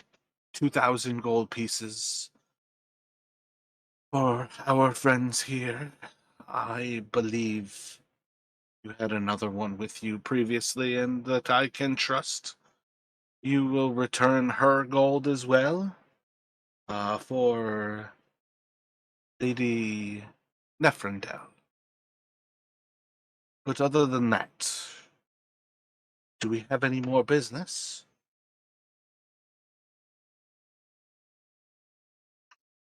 2,000 gold pieces for our friends here. I believe you had another one with you previously and that I can trust. You will return her gold as well for Lady Neferndel. But other than that, do we have any more business?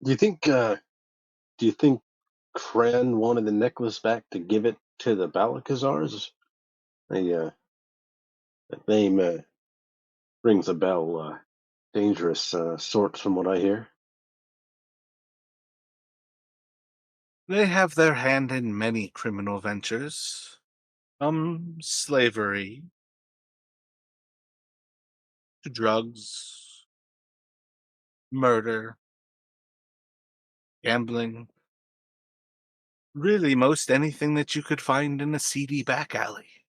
Do you think? Do you think Kren wanted the necklace back to give it to the Balakazars? That name rings a bell. Dangerous sorts, from what I hear. They have their hand in many criminal ventures, slavery to drugs, murder, gambling, really most anything that you could find in a seedy back alley.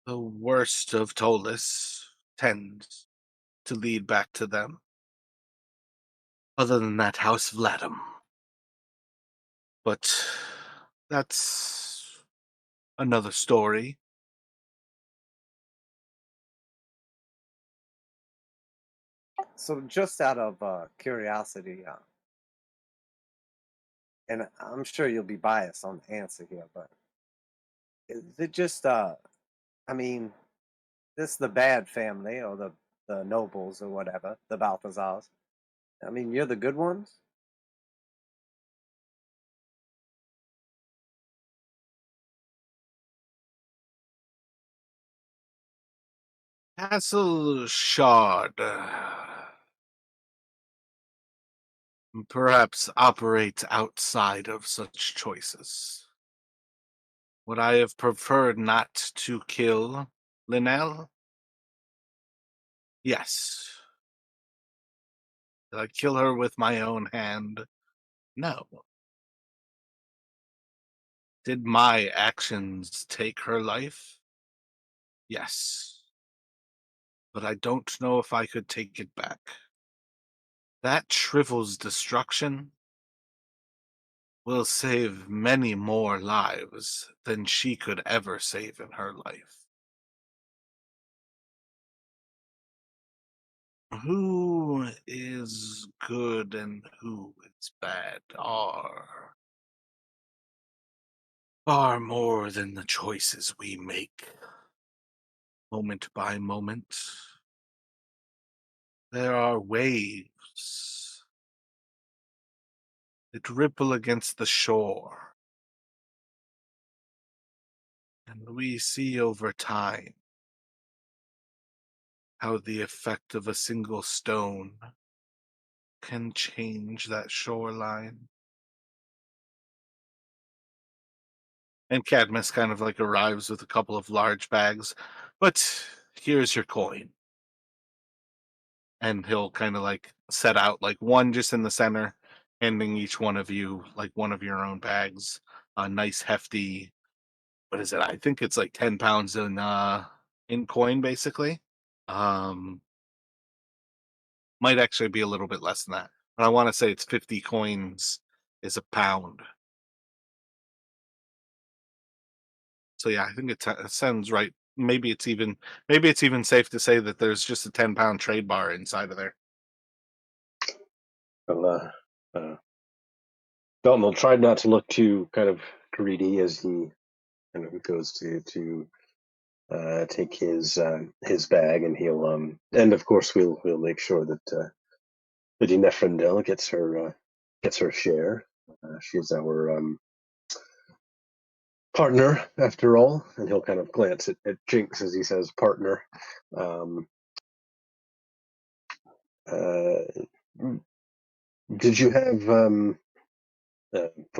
The worst of Tolis tends to lead back to them. Other than that, House Vladim. But that's another story. So, just out of curiosity, and I'm sure you'll be biased on the answer here, but is it just, I mean, this the bad family or the nobles or whatever, the Balthazars? I mean, you're the good ones? Castle Shard perhaps operates outside of such choices. Would I have preferred not to kill Linnell? Yes. Did I kill her with my own hand? No. Did my actions take her life? Yes. But I don't know if I could take it back. That Shrivel's destruction will save many more lives than she could ever save in her life. Who is good and who is bad are far more than the choices we make moment by moment. There are waves that ripple against the shore, and we see over time how the effect of a single stone can change that shoreline. And Cadmus kind of like arrives with a couple of large bags. But here's your coin. And he'll kind of like set out like one just in the center, handing each one of you like one of your own bags. A nice hefty, what is it? I think it's like 10 pounds in coin basically. Um might actually be a little bit less than that. But I want to say it's 50 coins is a pound. So yeah, I think it sounds right. Maybe it's even safe to say that there's just a 10-pound trade bar inside of there. Well, Dalton will try not to look too kind of greedy as he kind of goes to take his bag, and he'll and of course we'll make sure that Lady Nefrendel gets her share. She's our partner after all, and he'll kind of glance at Jinx as he says partner. Um, uh, did you have for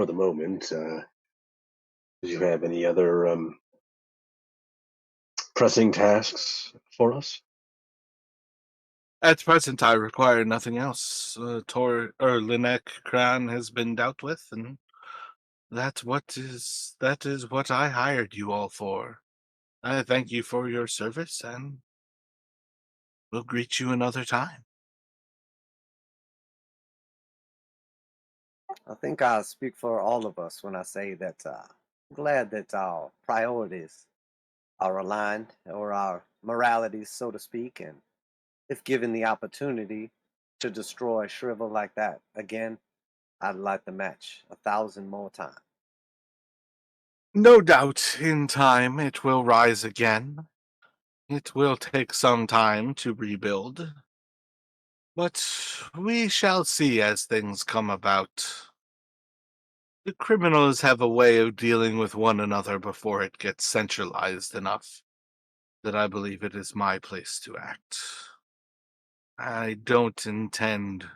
the moment? Did you have any other pressing tasks for us? At present, I require nothing else. Tor or Linek Kran has been dealt with, and that is what I hired you all for. I thank you for your service, and we'll greet you another time. I think I speak for all of us when I say that I'm glad that our priorities are aligned, or our moralities, so to speak, and if given the opportunity to destroy Shrivel like that again, I'd like the match 1,000 more times. No doubt, in time, it will rise again. It will take some time to rebuild, but we shall see as things come about. The criminals have a way of dealing with one another before it gets centralized enough that I believe it is my place to act. I don't intend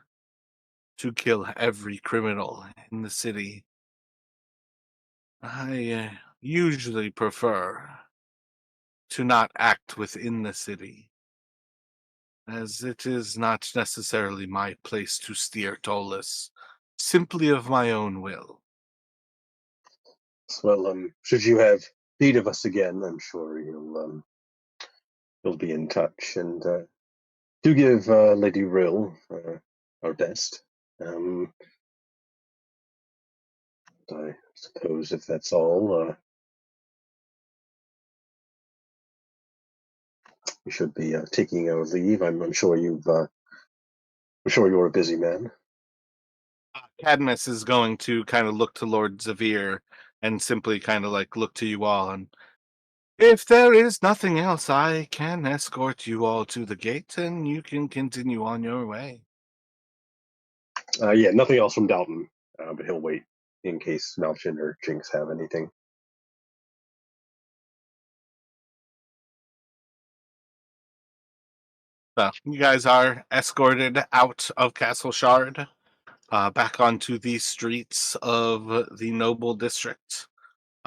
to kill every criminal in the city. I usually prefer to not act within the city, as it is not necessarily my place to steer Tollus, simply of my own will. Well, should you have need of us again, I'm sure you'll be in touch, and do give Lady Rill our best. Um, I suppose if that's all, we should be taking our leave. I'm sure I'm sure you're a busy man. Cadmus is going to kind of look to Lord Zavir and simply kind of like look to you all, and if there is nothing else, I can escort you all to the gate and you can continue on your way. Yeah, nothing else from Dalton, but he'll wait in case Malchin or Jinx have anything. So you guys are escorted out of Castle Shard, back onto the streets of the Noble District.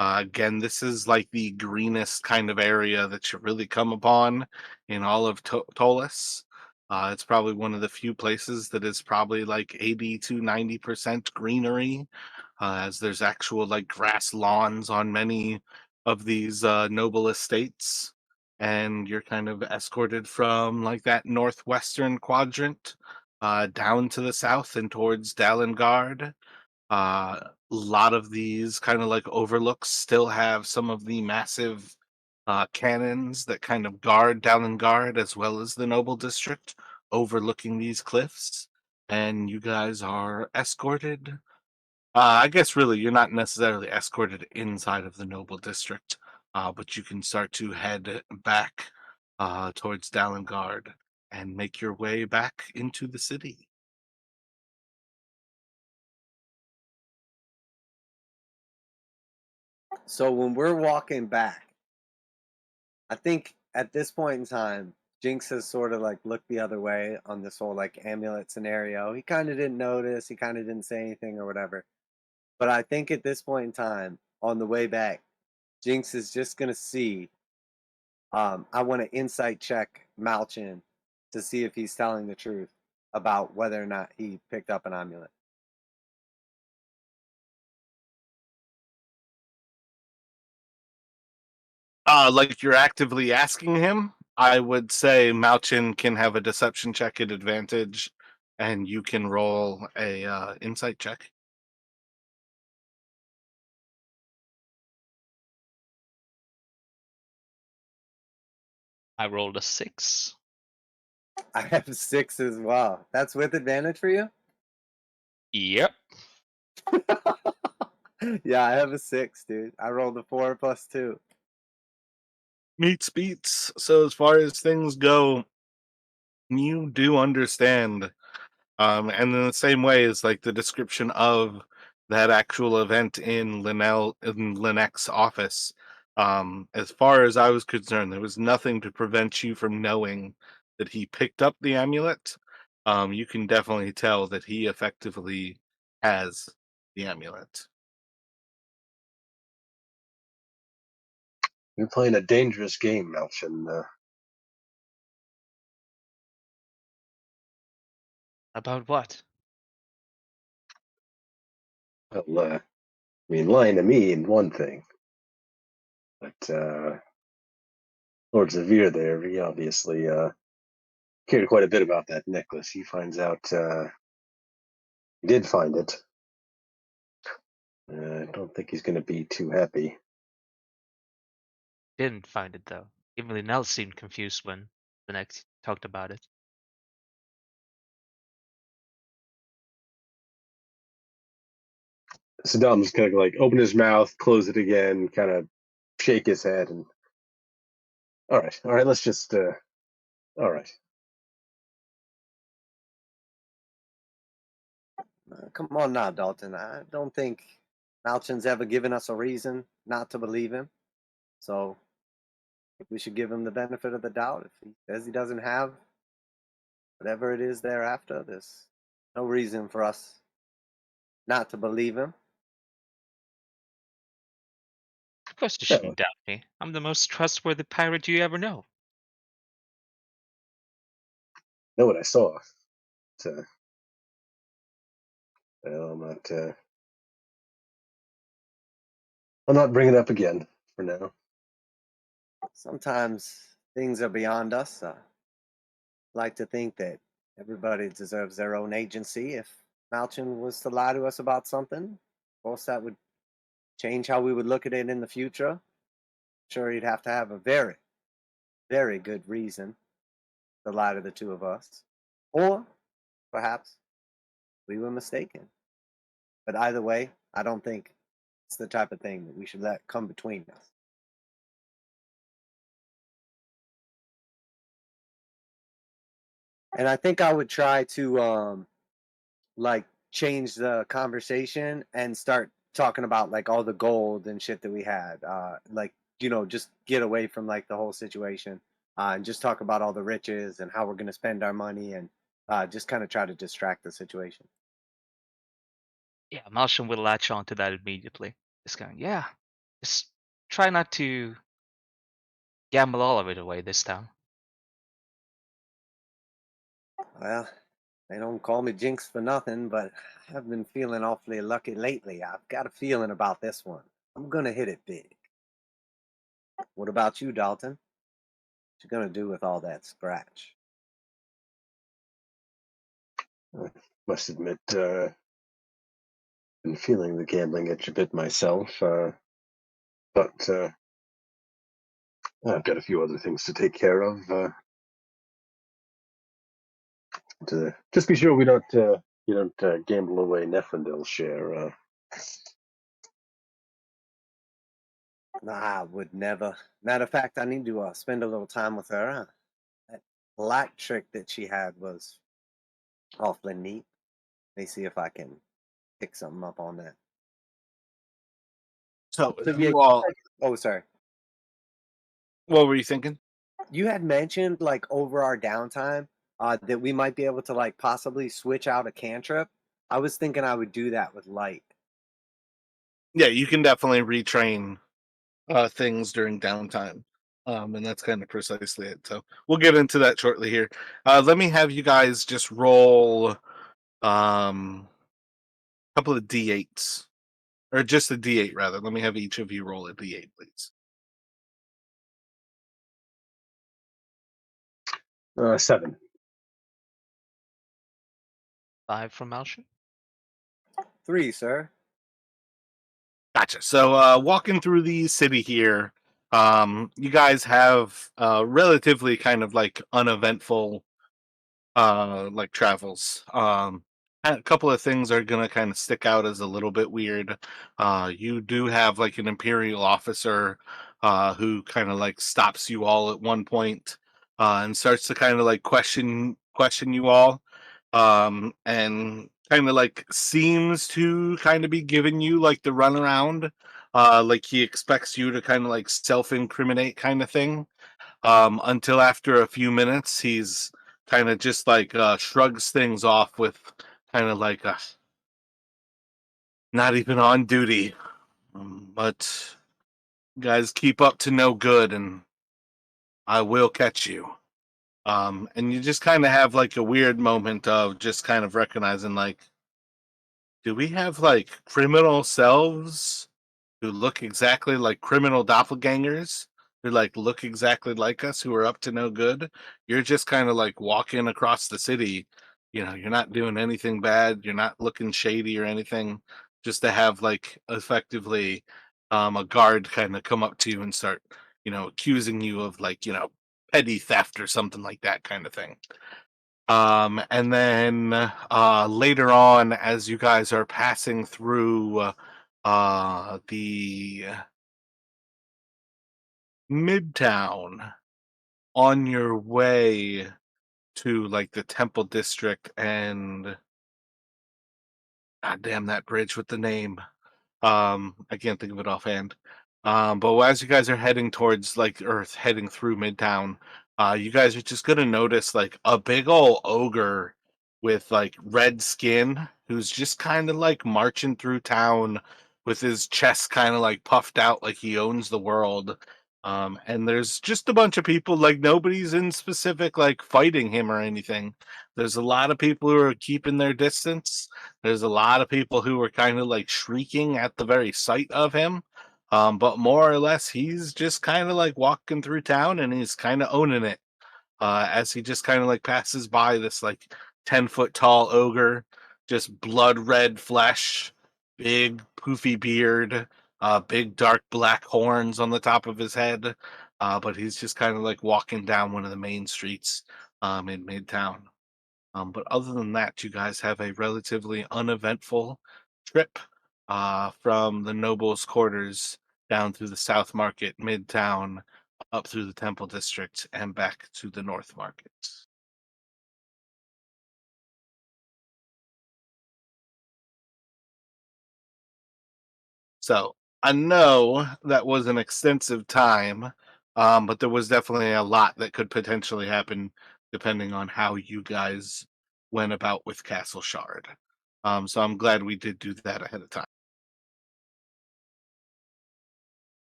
Again, this is like the greenest kind of area that you really come upon in all of Tolis. It's probably one of the few places that is probably like 80 to 90% greenery, as there's actual like grass lawns on many of these noble estates. And you're kind of escorted from like that northwestern quadrant down to the south and towards Dalengard. A lot of these kind of like overlooks still have some of the massive cannons that kind of guard Dalengard as well as the Noble District overlooking these cliffs. And you guys are escorted. I guess really you're not necessarily escorted inside of the Noble District, but you can start to head back towards Dalengard and make your way back into the city. So when we're walking back, I think at this point in time, Jinx has sort of like looked the other way on this whole like amulet scenario. He kind of didn't notice, he kind of didn't say anything or whatever. But I think at this point in time, on the way back, Jinx is just gonna see. I want to insight check Malchin to see if he's telling the truth about whether or not he picked up an amulet. Like you're actively asking him, I would say Malchin can have a deception check at advantage, and you can roll a insight check. I rolled a 6. I have 6 as well. That's with advantage for you? Yep. Yeah, I have a 6, dude. I rolled a 4 plus 2. Meets beats. So as far as things go, you do understand. And in the same way as like the description of that actual event in Lynette's office, as far as I was concerned, there was nothing to prevent you from knowing that he picked up the amulet. You can definitely tell that he effectively has the amulet. You're playing a dangerous game, Malchin. About what? Well, I mean, lying to me in one thing, but Lord Zavir there, he obviously cared quite a bit about that necklace. He finds out he did find it. I don't think he's going to be too happy. Didn't find it though. Even Linnell seemed confused when the next talked about it. Saddam's kind of like open his mouth, close it again, kind of shake his head, and all right, let's just all right. Come on now, Dalton. I don't think Malchin's ever given us a reason not to believe him. So we should give him the benefit of the doubt. If he says he doesn't have whatever it is thereafter, there's no reason for us not to believe him. Of course you Yeah, shouldn't doubt me. I'm the most trustworthy pirate you ever know. know what I saw. But, well, I'll not bring it up again for now. Sometimes things are beyond us. I like to think that everybody deserves their own agency. If Malchin was to lie to us about something, of course that would change how we would look at it in the future. Sure, he'd have to have a very, very good reason to lie to the two of us. Or perhaps we were mistaken. But either way, I don't think it's the type of thing that we should let come between us. And I think I would try to like change the conversation and start talking about like all the gold and shit that we had. Like, just get away from like the whole situation and just talk about all the riches and how we're going to spend our money and just kind of try to distract the situation. Yeah, Malsham will latch on to that immediately. Just going, yeah, just try not to gamble all of it away this time. Well, they don't call me Jinx for nothing, but I've been feeling awfully lucky lately. I've got a feeling about this one. I'm going to hit it big. What about you, Dalton? What you going to do with all that scratch? I must admit, been feeling the gambling itch a bit myself, but I've got a few other things to take care of. To just be sure we don't you don't gamble away Nephrindil's share. Nah, I would never. Matter of fact, I need to spend a little time with her. That black trick that she had was awfully neat. Let me see if I can pick something up on that. So So yeah, you all, oh, sorry. what were you thinking? You had mentioned like over our downtime that we might be able to like possibly switch out a cantrip. I was thinking I would do that with light. Yeah, you can definitely retrain things during downtime. And that's kind of precisely it. So we'll get into that shortly here. Let me have you guys just roll a couple of d8s, or just a d8 rather. Let me have each of you roll a d8, please. 7. 5 from Malsham. 3, sir. Gotcha. So walking through the city here, You guys have relatively kind of like uneventful like travels. A couple of things are gonna kind of stick out as a little bit weird. You do have like an imperial officer who kind of like stops you all at one point and starts to kind of like question you all, and kind of like seems to kind of be giving you like the runaround, like he expects you to kind of like self-incriminate kind of thing, until after a few minutes he's kind of just like shrugs things off with kind of like not even on duty, but guys keep up to no good and I will catch you. And you just kind of have like a weird moment of just kind of recognizing like, do we have like criminal selves who look exactly like criminal doppelgangers who like look exactly like us who are up to no good? You're just kind of like walking across the city. You know, you're not doing anything bad. You're not looking shady or anything. Just to have like effectively a guard kind of come up to you and start, accusing you of like, petty theft or something like that kind of thing. And then later on, as you guys are passing through the Midtown on your way to like the Temple District and God damn that bridge with the name. I can't think of it offhand. But as you guys are heading towards like Earth, heading through Midtown, you guys are just gonna notice like a big old ogre with like red skin who's just kind of like marching through town with his chest kind of like puffed out like he owns the world. And there's just a bunch of people, like nobody's in specific like fighting him or anything. There's a lot of people who are keeping their distance. There's a lot of people who were kind of like shrieking at the very sight of him. But more or less, he's just kind of like walking through town and he's kind of owning it, as he just kind of like passes by this like 10-foot tall ogre, just blood red flesh, big poofy beard, big dark black horns on the top of his head. But he's just kind of like walking down one of the main streets in Midtown. But other than that, you guys have a relatively uneventful trip from the nobles' quarters down through the South Market, Midtown, up through the Temple District, and back to the North Market. So I know that was an extensive time, but there was definitely a lot that could potentially happen depending on how you guys went about with Castle Shard. So I'm glad we did do that ahead of time.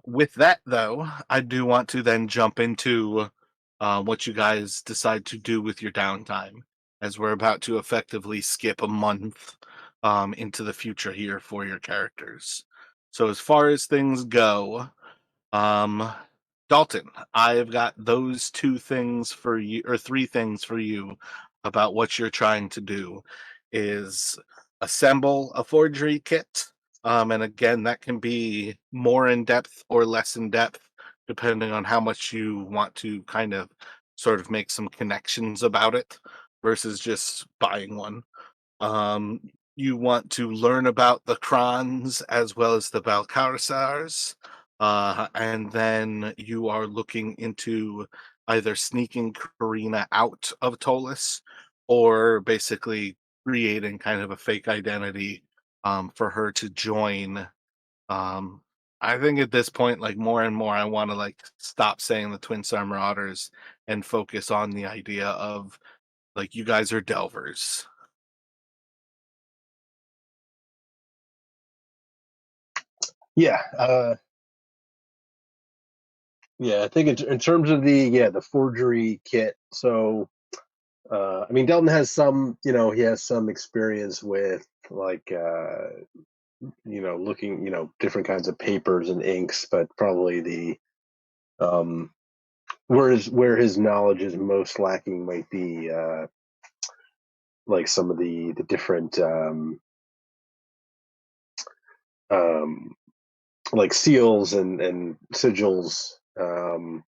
With that, though, I do want to then jump into what you guys decide to do with your downtime, as we're about to effectively skip a month into the future here for your characters. So, as far as things go, um, Dalton, I've got those two things for you, or three things for you about what you're trying to do is assemble a forgery kit. And again, that can be more in depth or less in depth, depending on how much you want to kind of sort of make some connections about it versus just buying one. Um, you want to learn about the Krans as well as the Balcarsars, and then you are looking into either sneaking Karina out of Tolis or basically creating kind of a fake identity for her to join. Um, I think at this point, like more and more, I want to like stop saying the Twin Star Marauders and focus on the idea of like you guys are Delvers. Yeah, yeah. I think in terms of the forgery kit. So I mean, Delton has some, he has some experience with like looking, different kinds of papers and inks, but probably the um, where his knowledge is most lacking might be like some of the different um, like seals and sigils, and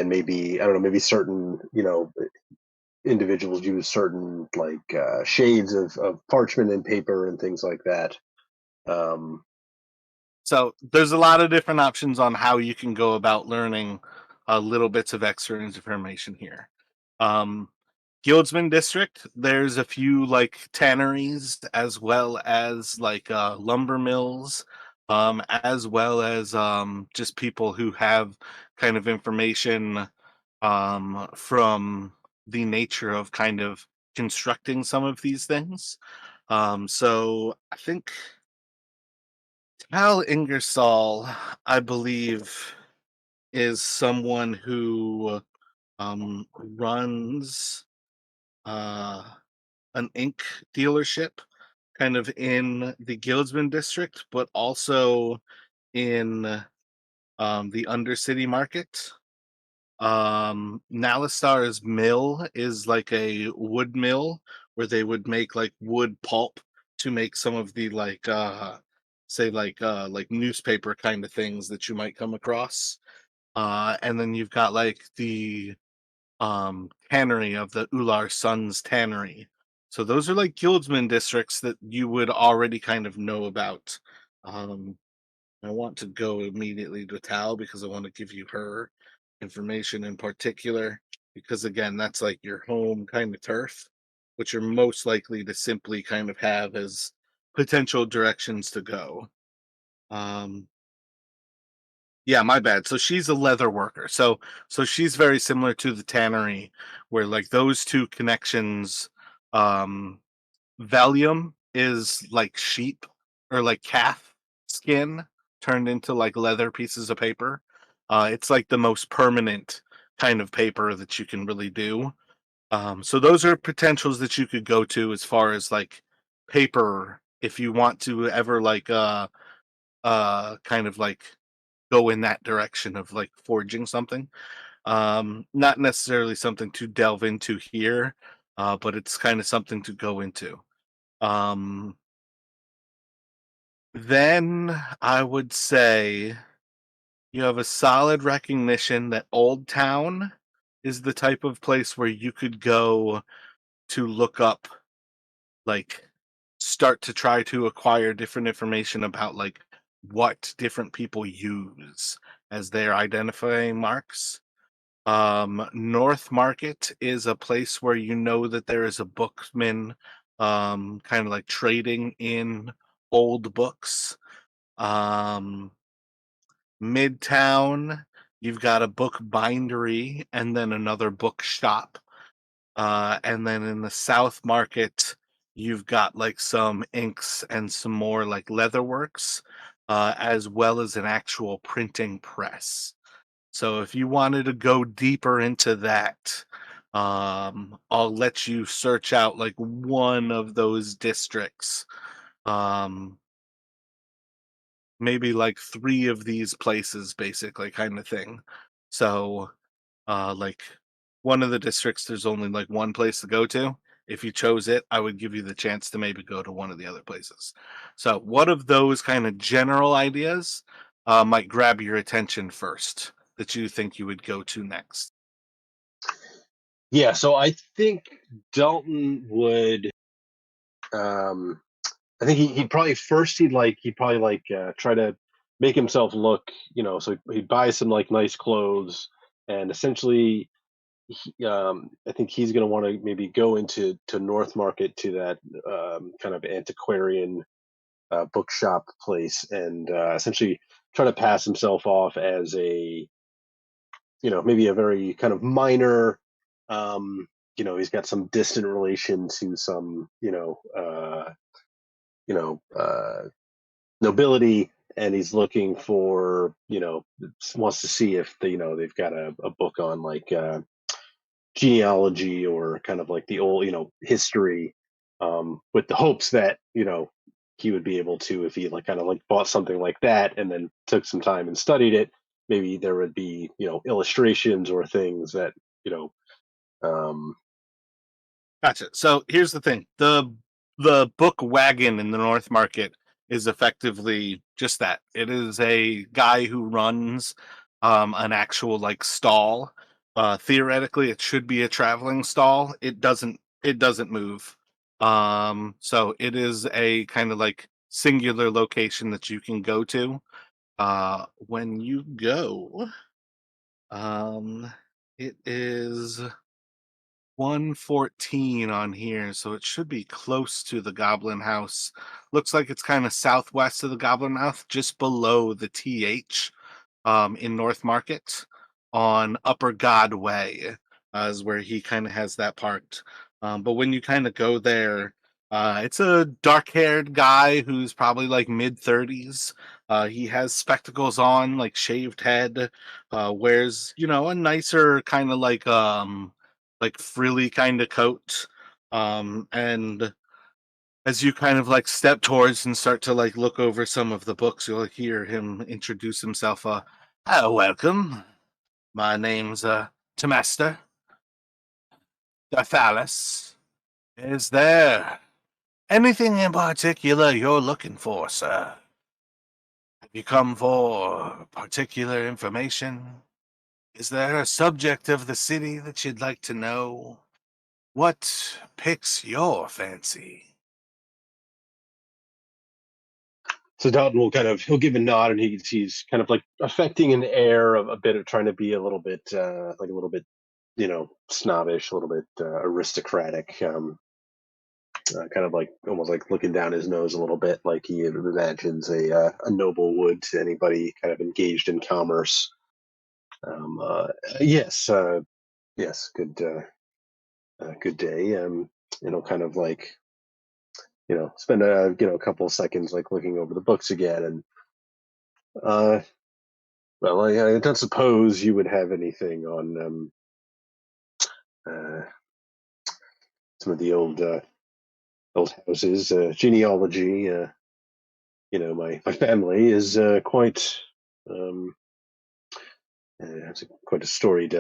maybe I don't know, maybe certain individuals use certain like shades of parchment and paper and things like that. Um, So there's a lot of different options on how you can go about learning little bits of extra information here. Um, Guildsman District, there's a few like tanneries as well as like lumber mills, as well as just people who have kind of information from the nature of kind of constructing some of these things. So I think Tal Ingersoll, I believe, is someone who runs uh, an ink dealership kind of in the Guildsman district, but also in the Undercity market. Nalistar's mill is like a wood mill where they would make like wood pulp to make some of the like say like newspaper kind of things that you might come across. And then you've got like the tannery of the Ular Sons tannery. So those are like guildsman districts that you would already kind of know about. Um, I want to go immediately to Tal because I want to give you her information in particular because again, that's like your home kind of turf, which you're most likely to simply kind of have as potential directions to go. Um, yeah, my bad. So she's a leather worker. So she's very similar to the tannery, where like those two connections, um, Valium is like sheep or like calf skin turned into like leather pieces of paper. It's like the most permanent kind of paper that you can really do. So those are potentials that you could go to as far as like paper if you want to ever like kind of like go in that direction of like forging something. Not necessarily something to delve into here, but it's kind of something to go into. Um, then I would say you have a solid recognition that Old Town is the type of place where you could go to look up, like, start to try to acquire different information about, like, what different people use as their identifying marks. North Market is a place where you know that there is a bookman, kind of like trading in old books. Um, Midtown, you've got a book bindery and then another bookshop. And then in the South Market, you've got like some inks and some more like leather works, as well as an actual printing press. So if you wanted to go deeper into that, I'll let you search out like one of those districts. Um, Maybe like three of these places, basically, kind of thing. So, like one of the districts, there's only like one place to go to. If you chose it, I would give you the chance to maybe go to one of the other places. So, what of those kind of general ideas might grab your attention first that you think you would go to next? yeah, so I think Dalton would. Um, I think he'd probably first he'd probably like try to make himself look, so he'd buy some like nice clothes, and essentially I think he's going to want to maybe go into to North Market to that kind of antiquarian bookshop place, and essentially try to pass himself off as a maybe a very kind of minor. Um, he's got some distant relation to some you know uh, nobility, and he's looking for wants to see if they've got a book on like genealogy or kind of like the old history, with the hopes that he would be able to, if he like kind of like bought something like that and then took some time and studied it, maybe there would be illustrations or things that you know um Gotcha. So here's the thing: the book wagon in the North Market is effectively just that. It is a guy who runs an actual like stall. Theoretically, it should be a traveling stall. It doesn't move. So it is a kind of like singular location that you can go to. When you go, um, it is 114 on here, so it should be close to the Goblin House. Looks like it's kind of southwest of the Goblin House, just below the TH in North Market on Upper God Way, is where he kind of has that parked. But when you kind of go there, it's a dark haired guy who's probably like mid 30s. He has spectacles on, like shaved head, wears, a nicer kind of like frilly kind of coat. And as you kind of like step towards and start to like look over some of the books, you'll hear him introduce himself. Oh, welcome. My name's Temaster Darthalis. Is there anything in particular you're looking for, sir? Have you come for particular information? Is there a subject of the city that you'd like to know? What piques your fancy? So Dalton will he'll give a nod, and he's kind of like affecting an air of a bit of trying to be a little bit like a little bit snobbish, a little bit aristocratic, kind of like almost like looking down his nose a little bit, like he imagines a noble would to anybody kind of engaged in commerce. Um, uh, yes, yes, good day. Kind of like spend a couple of seconds like looking over the books again, and uh, well, I don't suppose you would have anything on uh, some of the old houses, genealogy. My family is quite has quite a storied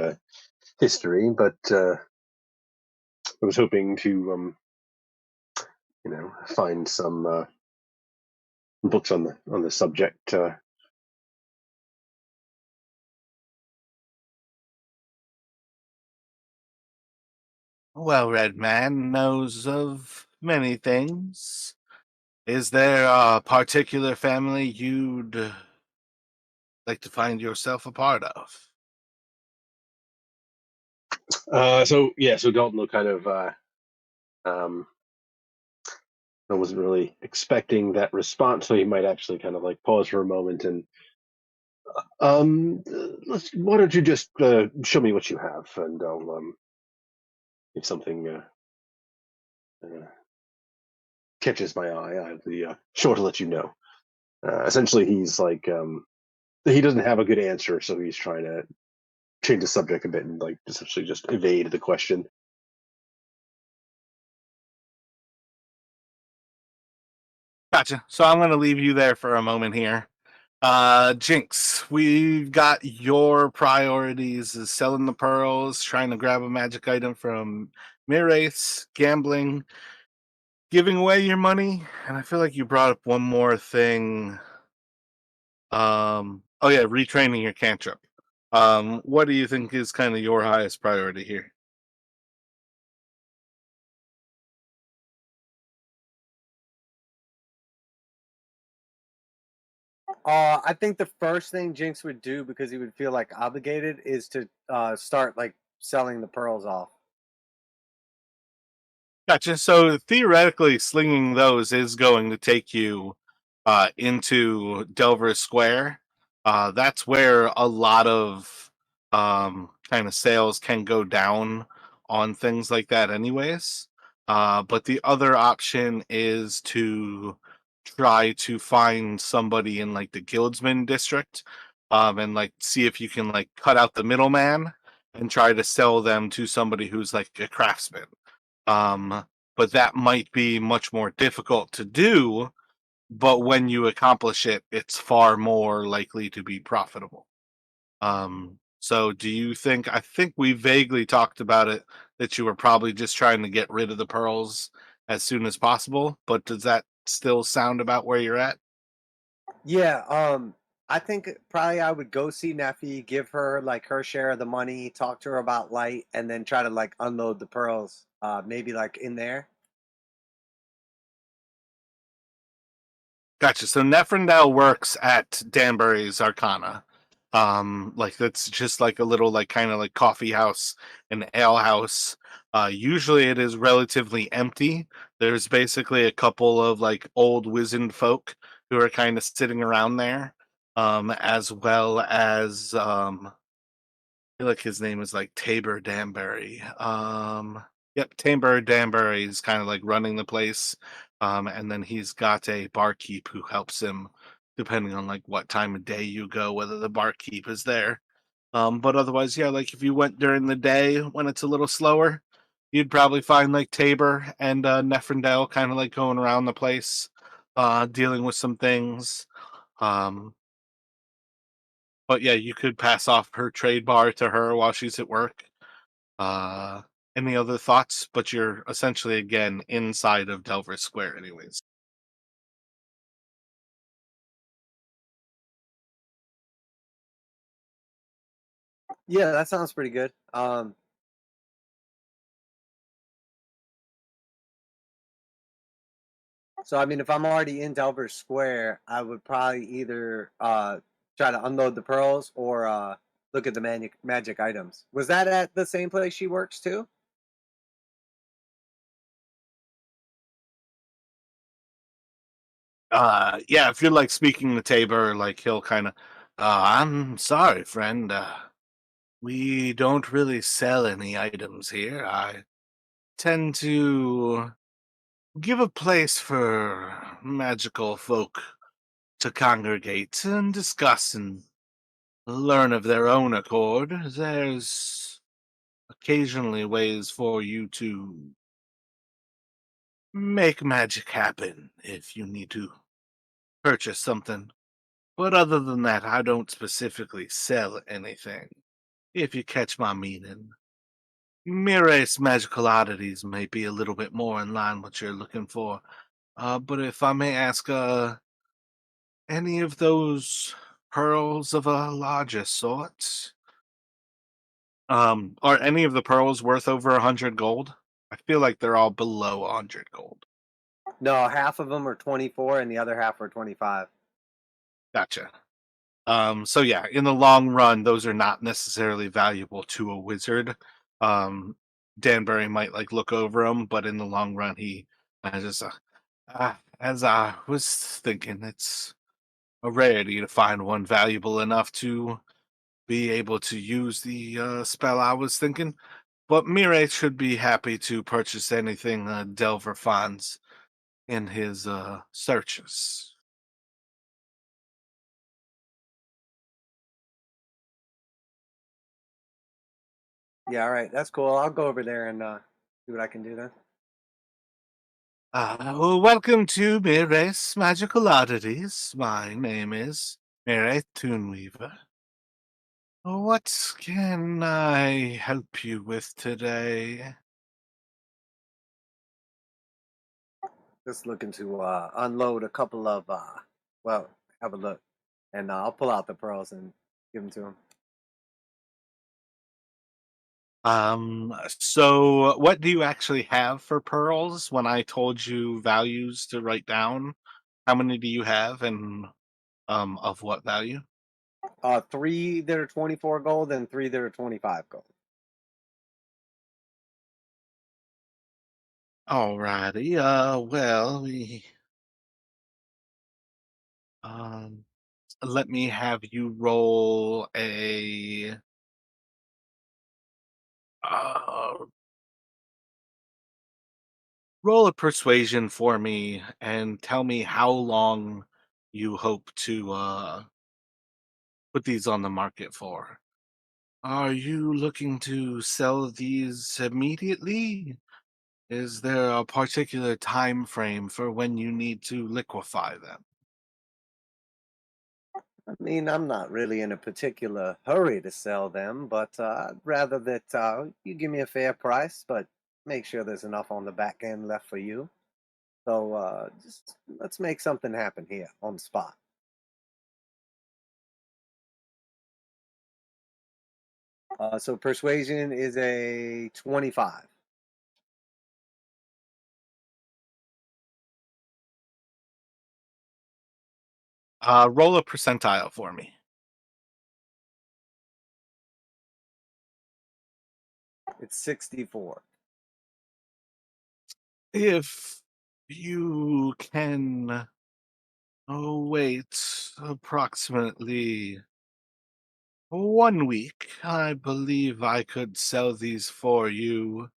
history, but I was hoping to find some books on the subject. A well-read man knows of many things. Is there a particular family you'd like to find yourself a part of? So Dalton will kind of um, I wasn't really expecting that response, so he might actually kind of like pause for a moment and why don't you just show me what you have, and I'll if something uh, catches my eye, I'll be sure to let you know. Essentially, he's like he doesn't have a good answer, so he's trying to change the subject a bit and like essentially just evade the question. Gotcha. So I'm going to leave you there for a moment here. Jinx, we've got your priorities is selling the pearls, trying to grab a magic item from Mirace, gambling, giving away your money, and I feel like you brought up one more thing. Oh yeah, retraining your cantrip. What do you think is kind of your highest priority here? I think the first thing Jinx would do, because he would feel like obligated, is to start like selling the pearls off. Gotcha. So theoretically, slinging those is going to take you into Delver Square. That's where a lot of kind of sales can go down on things like that, anyways. But the other option is to try to find somebody in like the Guildsman district, and like see if you can like cut out the middleman and try to sell them to somebody who's like a craftsman. Um, but that might be much more difficult to do. But when you accomplish it, it's far more likely to be profitable. So do you think, I think we vaguely talked about it, that you were probably just trying to get rid of the pearls as soon as possible, but does that still sound about where you're at? Yeah, I think probably I would go see Neffy, give her like her share of the money, talk to her about light, and then try to like unload the pearls. Maybe like in there. Gotcha. So Neferndel works at Danbury's Arcana. Like that's just like a little like kind of like coffee house and ale house. Usually it is relatively empty. There's basically a couple of like old wizened folk who are kind of sitting around there. As well as feel like his name is like Tabor Danbury. Yep, Tabor Danbury is kind of like running the place. And then he's got a barkeep who helps him depending on like what time of day you go, whether the barkeep is there. But otherwise, yeah, like if you went during the day when it's a little slower, you'd probably find like Tabor and Neferndel kind of like going around the place, dealing with some things. Um, but yeah, you could pass off her trade bar to her while she's at work. Uh, any other thoughts? But you're essentially again inside of Delver Square, anyways. Yeah, that sounds pretty good. So I mean, if I'm already in Delver Square, I would probably either try to unload the pearls or look at the magic items. Was that at the same place she works too? Yeah, if you're like speaking to Tabor, like he'll kind of, I'm sorry, friend. We don't really sell any items here. I tend to give a place for magical folk to congregate and discuss and learn of their own accord. There's occasionally ways for you to make magic happen if you need to purchase something. But other than that, I don't specifically sell anything, if you catch my meaning. Mirace magical oddities may be a little bit more in line what you're looking for. But if I may ask, any of those pearls of a larger sort? Are any of the pearls worth over 100 gold? I feel like they're all below 100 gold. No, half of them are 24 and the other half are 25. Gotcha. So yeah, in the long run, those are not necessarily valuable to a wizard. Um, Danbury might like look over them, but in the long run, he just as I was thinking, it's a rarity to find one valuable enough to be able to use the spell I was thinking. But Mire should be happy to purchase anything Delver finds in his searches. Yeah, all right, that's cool. I'll go over there and see what I can do then. Well, welcome to Mire's Magical Oddities. My name is Mire Toonweaver. What can I help you with today? Just looking to unload a couple of well, have a look, and I'll pull out the pearls and give them to him. So what do you actually have for pearls? When I told you values to write down, how many do you have and of what value? Three that are 24 gold and three that are 25 gold. Alrighty. Well, we um let me have you uh roll a persuasion for me and tell me how long you hope to put these on the market for. Are you looking to sell these immediately? Is there a particular time frame for when you need to liquefy them? I mean, I'm not really in a particular hurry to sell them, but I'd rather that you give me a fair price, but make sure there's enough on the back end left for you. So just let's make something happen here on the spot. So persuasion is a 25. Roll a percentile for me. It's 64. If you can wait approximately 1 week, I believe I could sell these for you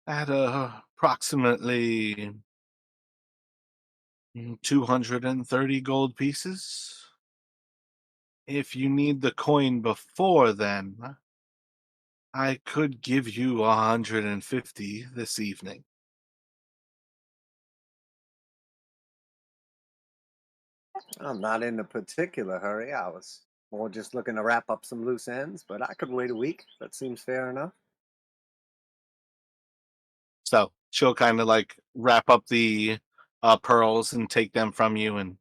at approximately 230 gold pieces. If you need the coin before then, I could give you 150 this evening. I'm not in a particular hurry. I was more just looking to wrap up some loose ends, but I could wait a week. That seems fair enough. So she'll kind of like wrap up the pearls and take them from you, and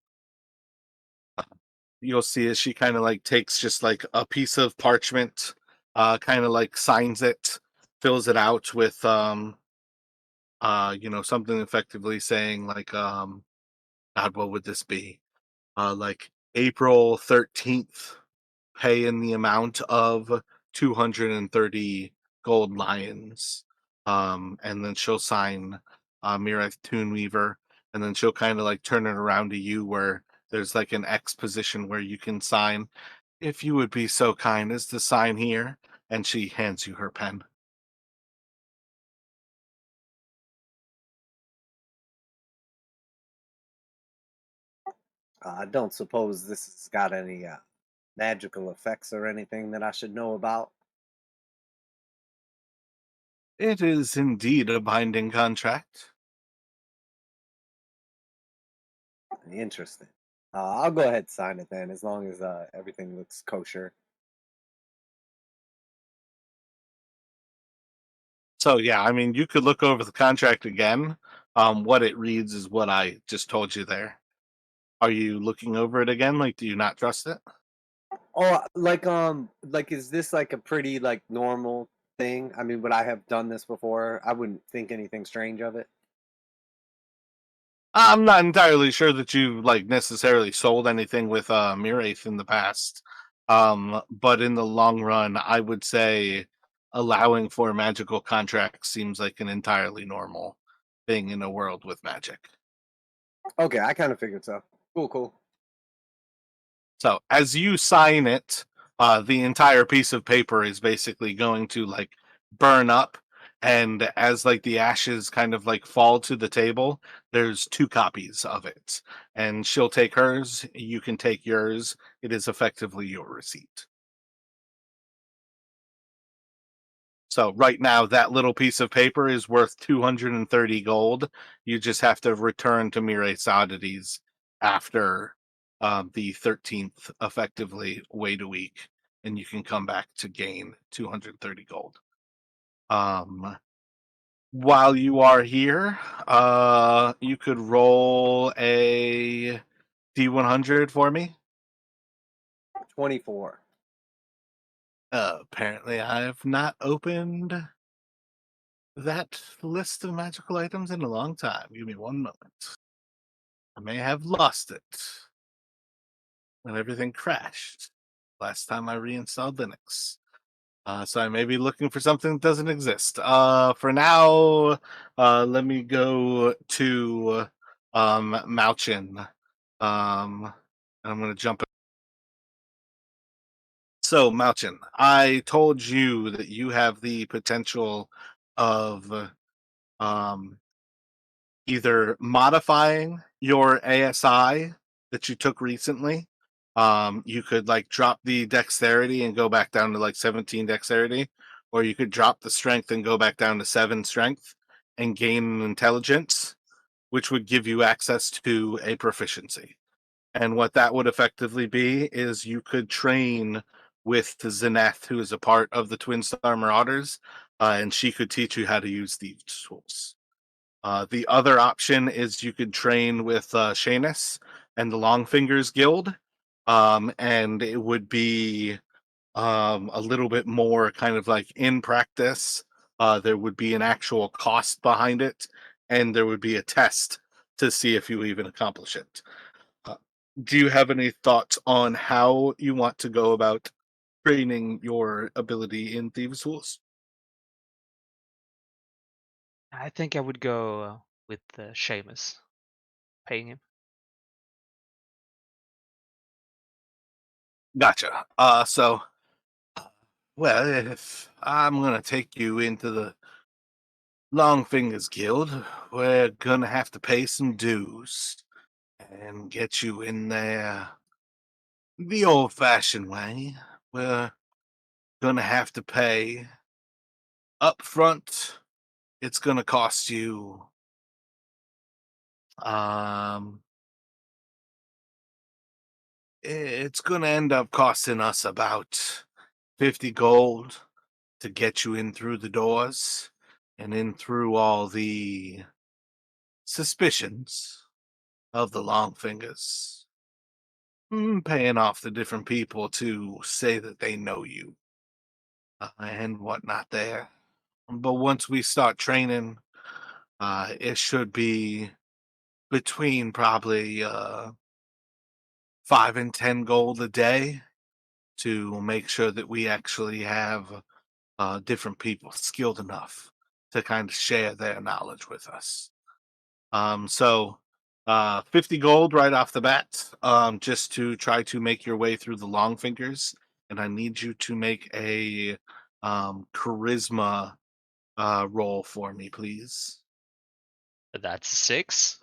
you'll see as she kind of like takes just like a piece of parchment, kind of like signs it, fills it out with something effectively saying like God, what would this be? Like April 13th, pay in the amount of 230 gold lions. And then she'll sign Mireth Toonweaver, and then she'll kind of like turn it around to you where there's like an X position where you can sign. If you would be so kind as to sign here, and she hands you her pen. I don't suppose this has got any magical effects or anything that I should know about. It is indeed a binding contract. Interesting. I'll go ahead and sign it then, as long as everything looks kosher. So yeah, I mean, you could look over the contract again. What it reads is what I just told you there. Are you looking over it again? Like, do you not trust it? Oh, like is this like a pretty like normal thing? I mean, would I have done this before? I wouldn't think anything strange of it. I'm not entirely sure that you like necessarily sold anything with Miraith in the past. But in the long run, I would say allowing for magical contracts seems like an entirely normal thing in a world with magic. Okay, I kind of figured so. Cool, cool. So as you sign it, the entire piece of paper is basically going to like burn up, and as like the ashes kind of like fall to the table, there's two copies of it, and she'll take hers. You can take yours. It is effectively your receipt. So right now, that little piece of paper is worth 230 gold. You just have to return to Mirate's oddities after the 13th, effectively wait a week, and you can come back to gain 230 gold. Um, while you are here, you could roll a D100 for me. 24. Apparently, I have not opened that list of magical items in a long time. Give me one moment. I may have lost it when everything crashed last time I reinstalled Linux. So I may be looking for something that doesn't exist. For now, let me go to Mauchin. I'm going to jump. So, Mauchin, I told you that you have the potential of um, either modifying your ASI that you took recently. You could like drop the dexterity and go back down to like 17 dexterity, or you could drop the strength and go back down to 7 strength and gain intelligence, which would give you access to a proficiency. And what that would effectively be is you could train with Zeneth, who is a part of the Twin Star Marauders, and she could teach you how to use these tools. The other option is you could train with Shanus and the Longfingers Guild, and it would be a little bit more kind of like in practice. There would be an actual cost behind it, and there would be a test to see if you even accomplish it. Uh, do you have any thoughts on how you want to go about training your ability in Thieves' Tools? I think I would go with Seamus, paying him. Gotcha. Well, if I'm gonna take you into the Longfingers Guild, we're gonna have to pay some dues and get you in there the old-fashioned way. We're gonna have to pay up front. It's gonna cost you um it's gonna end up costing us about 50 gold to get you in through the doors and in through all the suspicions of the Longfingers. Paying off the different people to say that they know you and whatnot there. But once we start training, it should be between probably 5 and 10 gold a day to make sure that we actually have different people skilled enough to kind of share their knowledge with us. So 50 gold right off the bat, just to try to make your way through the long fingers. And I need you to make a charisma roll for me, please. That's 6.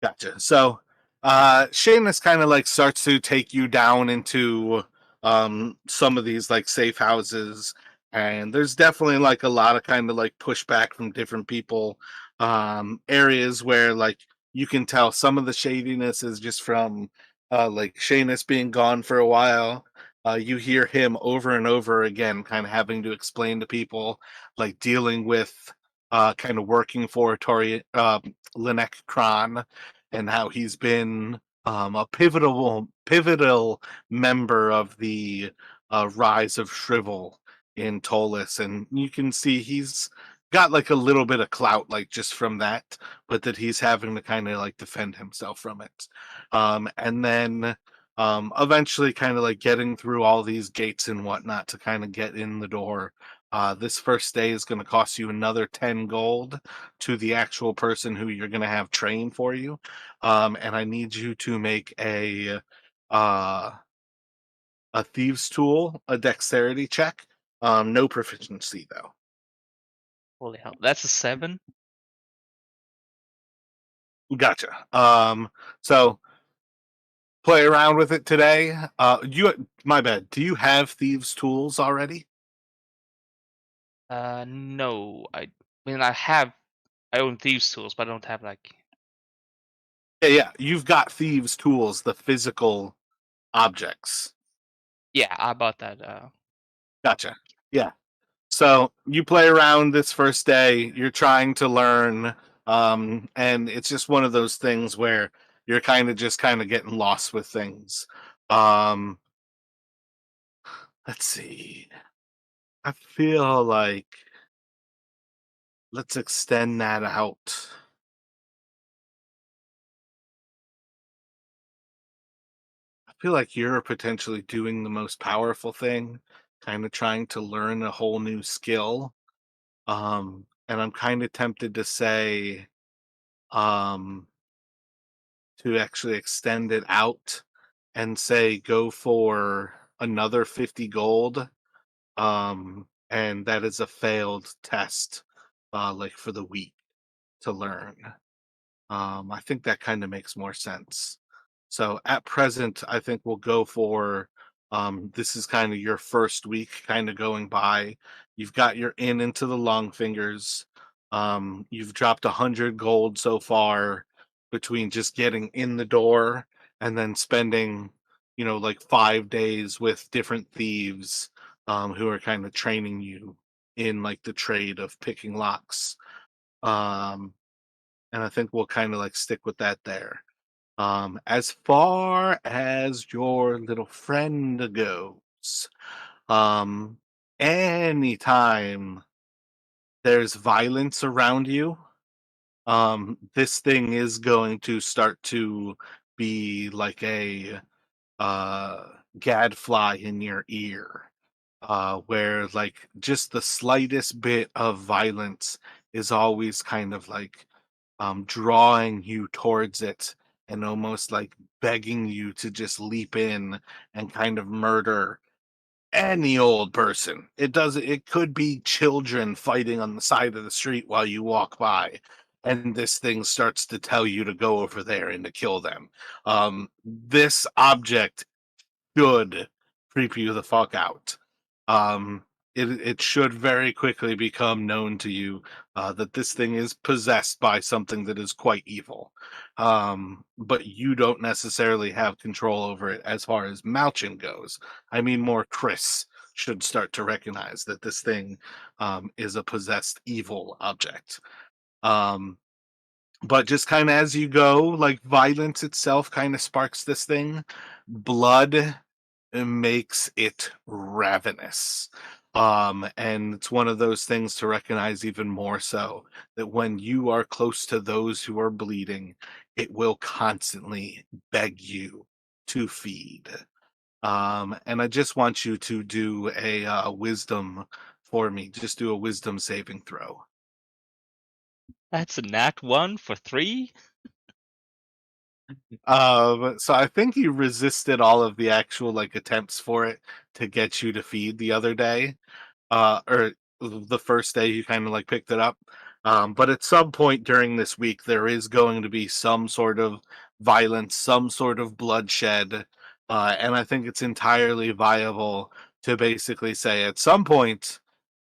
Gotcha. So, Seamus kind of like starts to take you down into some of these like safe houses, and there's definitely like a lot of kind of like pushback from different people. Areas where like you can tell some of the shadiness is just from like Seamus being gone for a while. You hear him over and over again, kind of having to explain to people, like dealing with kind of working for Tori Linek Kron and how he's been a pivotal member of the rise of Shrivel in Tolis, and you can see he's got like a little bit of clout, like just from that, but that he's having to kind of like defend himself from it, and then eventually kind of like getting through all these gates and whatnot to kind of get in the door. This first day is going to cost you another 10 gold to the actual person who you're going to have train for you. And I need you to make uh, a thieves tool, a dexterity check. No proficiency though. Holy hell. That's a 7. Gotcha. So play around with it today. My bad. Do you have thieves tools already? No. I own thieves tools, but I don't have like. Yeah. You've got thieves tools, the physical objects. Yeah, I bought that. Gotcha. Yeah. So you play around this first day, you're trying to learn, and it's just one of those things where you're kind of getting lost with things. Um, let's see. I feel like let's extend that out. I feel like you're potentially doing the most powerful thing, kind of trying to learn a whole new skill. And I'm kind of tempted to say, um, to actually extend it out and say go for another 50 gold, and that is a failed test, like for the week to learn. I think that kind of makes more sense. So at present, I think we'll go for this is kind of your first week kind of going by. You've got your into the long fingers. You've dropped 100 gold so far between just getting in the door and then spending, like 5 days with different thieves who are kind of training you in like the trade of picking locks. Um, and I think we'll kind of like stick with that there. As far as your little friend goes, um, anytime there's violence around you, this thing is going to start to be like a uh gadfly in your ear, where like just the slightest bit of violence is always kind of like drawing you towards it and almost like begging you to just leap in and kind of murder any old person. It could be children fighting on the side of the street while you walk by. And this thing starts to tell you to go over there and to kill them. This object should creep you the fuck out. Um, it should very quickly become known to you that this thing is possessed by something that is quite evil. But you don't necessarily have control over it as far as Malchin goes. I mean, more Chris should start to recognize that this thing is a possessed evil object. Um, but just kind of as you go, like violence itself kind of sparks this thing. Blood makes it ravenous. And it's one of those things to recognize even more so that when you are close to those who are bleeding, it will constantly beg you to feed. And I just want you to do a wisdom for me. Just do a wisdom saving throw. That's a nat 1 for 3? So I think you resisted all of the actual like attempts for it to get you to feed the other day. Or the first day you kind of like picked it up. But at some point during this week, there is going to be some sort of violence, some sort of bloodshed. And I think it's entirely viable to basically say at some point,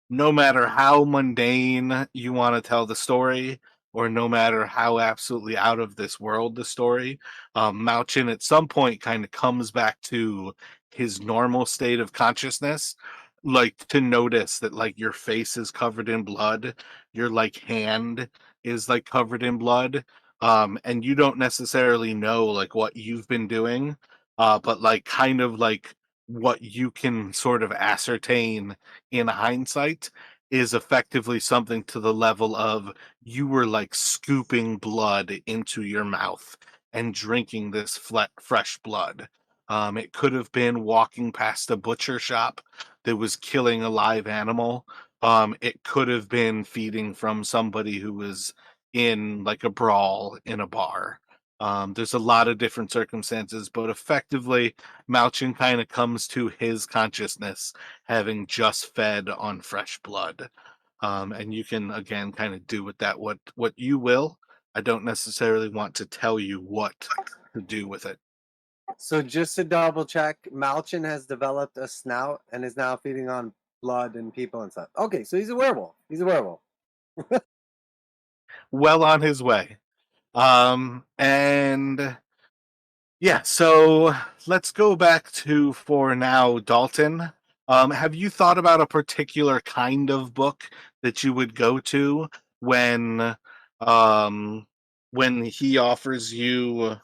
no matter how mundane you want to tell the story, or no matter how absolutely out of this world the story, Malchin at some point kind of comes back to his normal state of consciousness, like to notice that like your face is covered in blood, your like hand is like covered in blood, and you don't necessarily know like what you've been doing, but like kind of like what you can sort of ascertain in hindsight is effectively something to the level of you were like scooping blood into your mouth and drinking this fresh blood. It could have been walking past a butcher shop that was killing a live animal. It could have been feeding from somebody who was in like a brawl in a bar. There's a lot of different circumstances, but effectively, Malchin kind of comes to his consciousness having just fed on fresh blood. And you can again kind of do with that what you will. I don't necessarily want to tell you what to do with it. So just to double check, Malchin has developed a snout and is now feeding on blood and people and stuff. Okay, so he's a werewolf. He's a werewolf. Well on his way. And yeah, so let's go back to for now, Dalton. Have you thought about a particular kind of book that you would go to when um when he offers you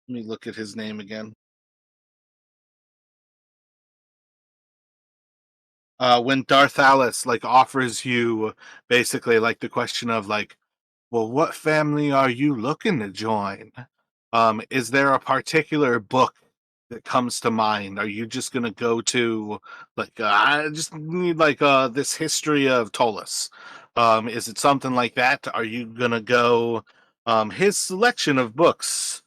let me look at his name again. When Darth Alice like offers you basically like the question of like, well, what family are you looking to join? Is there a particular book that comes to mind? Are you just gonna go to like I just need like this history of Tollus? Is it something like that? Are you gonna go his selection of books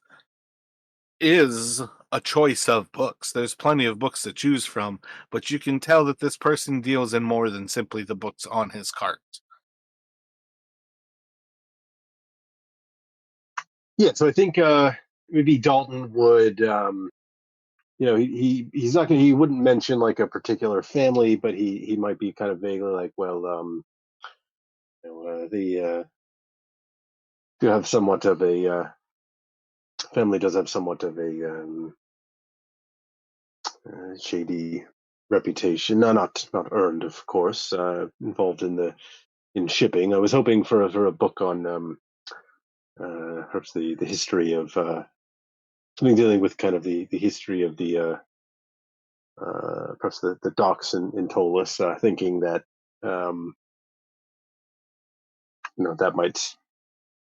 is a choice of books. There's plenty of books to choose from, but you can tell that this person deals in more than simply the books on his cart. Yeah, so I think maybe Dalton would, he's not going, he wouldn't mention like a particular family, but he might be kind of vaguely like, well, the do have somewhat of a family does have somewhat of a shady reputation. No, not earned, of course. Involved in shipping. I was hoping for a book on perhaps the history of something dealing with kind of the history of the perhaps the docks in Tolus, thinking that um, that might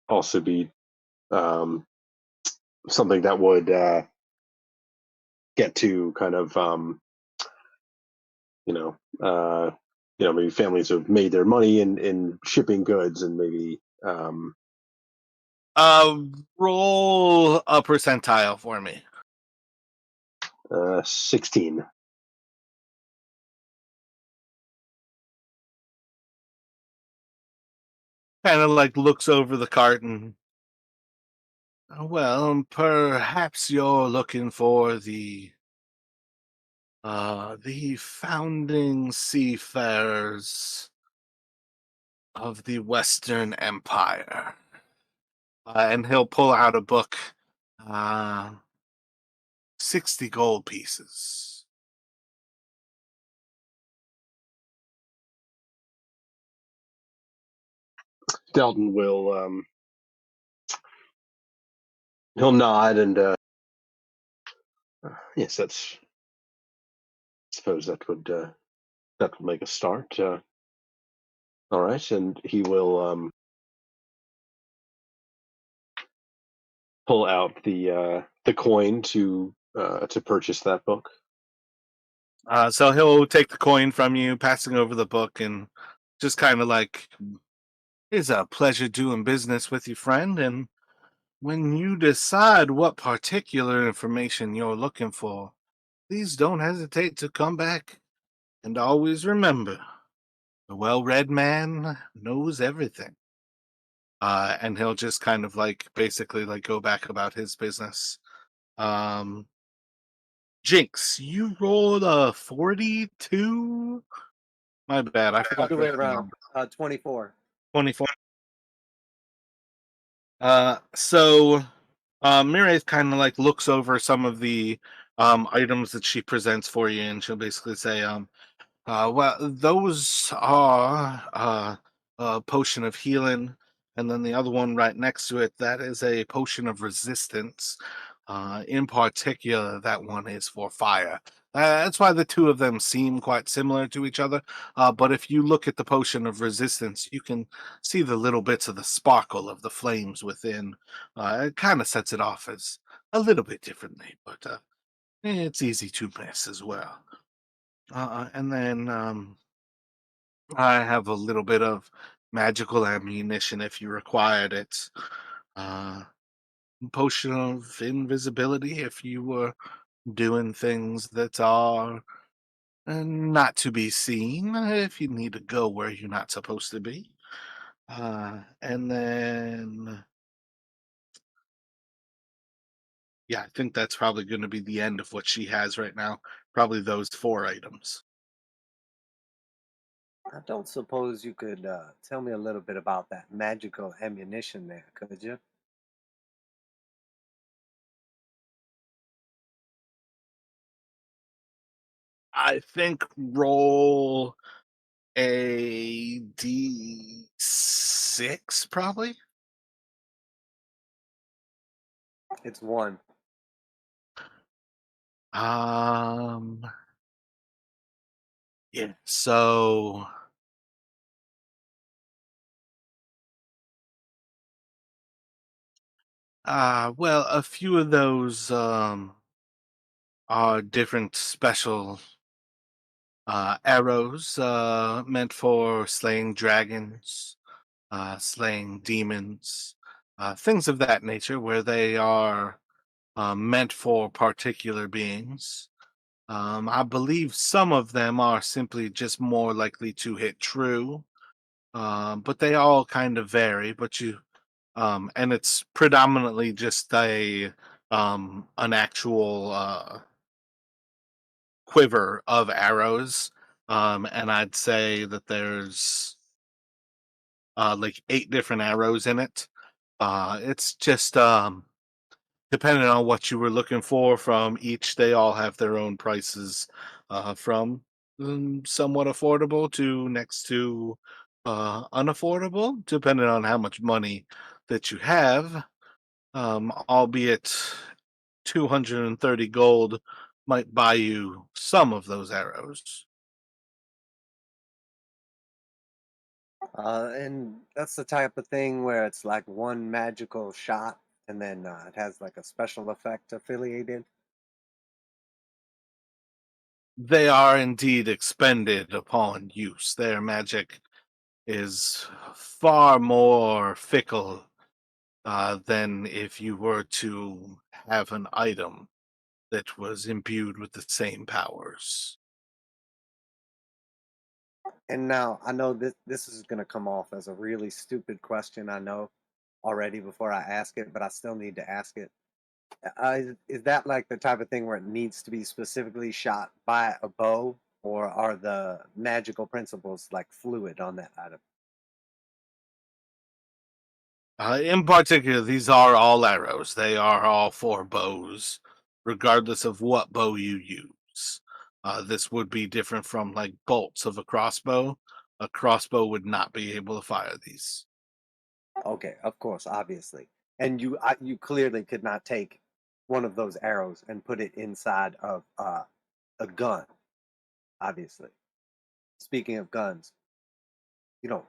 also be um, something that would get to kind of you know maybe families who've made their money in shipping goods and maybe Roll a percentile for me. 16. Kind of like looks over the cart and, well, perhaps you're looking for the founding seafarers of the Western Empire. And he'll pull out a book. 60 gold pieces. Dalton will he'll nod and yes, that's. I suppose that would make a start. All right, and he will pull out the coin to purchase that book. So he'll take the coin from you, passing over the book, and just kind of like, it's a pleasure doing business with you, friend. And when you decide what particular information you're looking for, please don't hesitate to come back. And always remember, the well-read man knows everything. And he'll just kind of like basically like go back about his business. Jinx, you rolled a 42. My bad, I forgot. Other way around. 24. 24. So Miriam kind of like looks over some of the items that she presents for you, and she'll basically say, well, those are a potion of healing, and then the other one right next to it, that is a potion of resistance. In particular, that one is for fire. That's why the two of them seem quite similar to each other. But if you look at the potion of resistance, you can see the little bits of the sparkle of the flames within. It kind of sets it off as a little bit differently, but it's easy to miss as well. And then I have a little bit of magical ammunition if you required it. Uh, Potion of invisibility if you were doing things that are not to be seen, if you need to go where you're not supposed to be. And then, yeah, I think that's probably going to be the end of what she has right now. Probably those 4 items. I don't suppose you could tell me a little bit about that magical ammunition there, could you? I think roll a d6 probably. It's 1. Um yeah, so well, a few of those are different special arrows meant for slaying dragons, slaying demons, things of that nature, where they are meant for particular beings. I believe some of them are simply just more likely to hit true, but they all kind of vary. But and it's predominantly just an actual quiver of arrows. And I'd say that there's like 8 different arrows in it. It's just depending on what you were looking for from each, they all have their own prices from. somewhat affordable to next to unaffordable, depending on how much money that you have. Albeit 230 gold might buy you some of those arrows. And that's the type of thing where it's like one magical shot, and then it has like a special effect affiliated. They are indeed expended upon use. Their magic is far more fickle than if you were to have an item that was imbued with the same powers. And now I know this is gonna come off as a really stupid question. I know already before I ask it, but I still need to ask it. Is that like the type of thing where it needs to be specifically shot by a bow, or are the magical principles like fluid on that item? In particular, these are all arrows. They are all four bows, regardless of what bow you use. This would be different from like bolts of a crossbow. A crossbow would not be able to fire these. Okay, of course, obviously. And you clearly could not take one of those arrows and put it inside of a gun. Obviously. Speaking of guns, you know,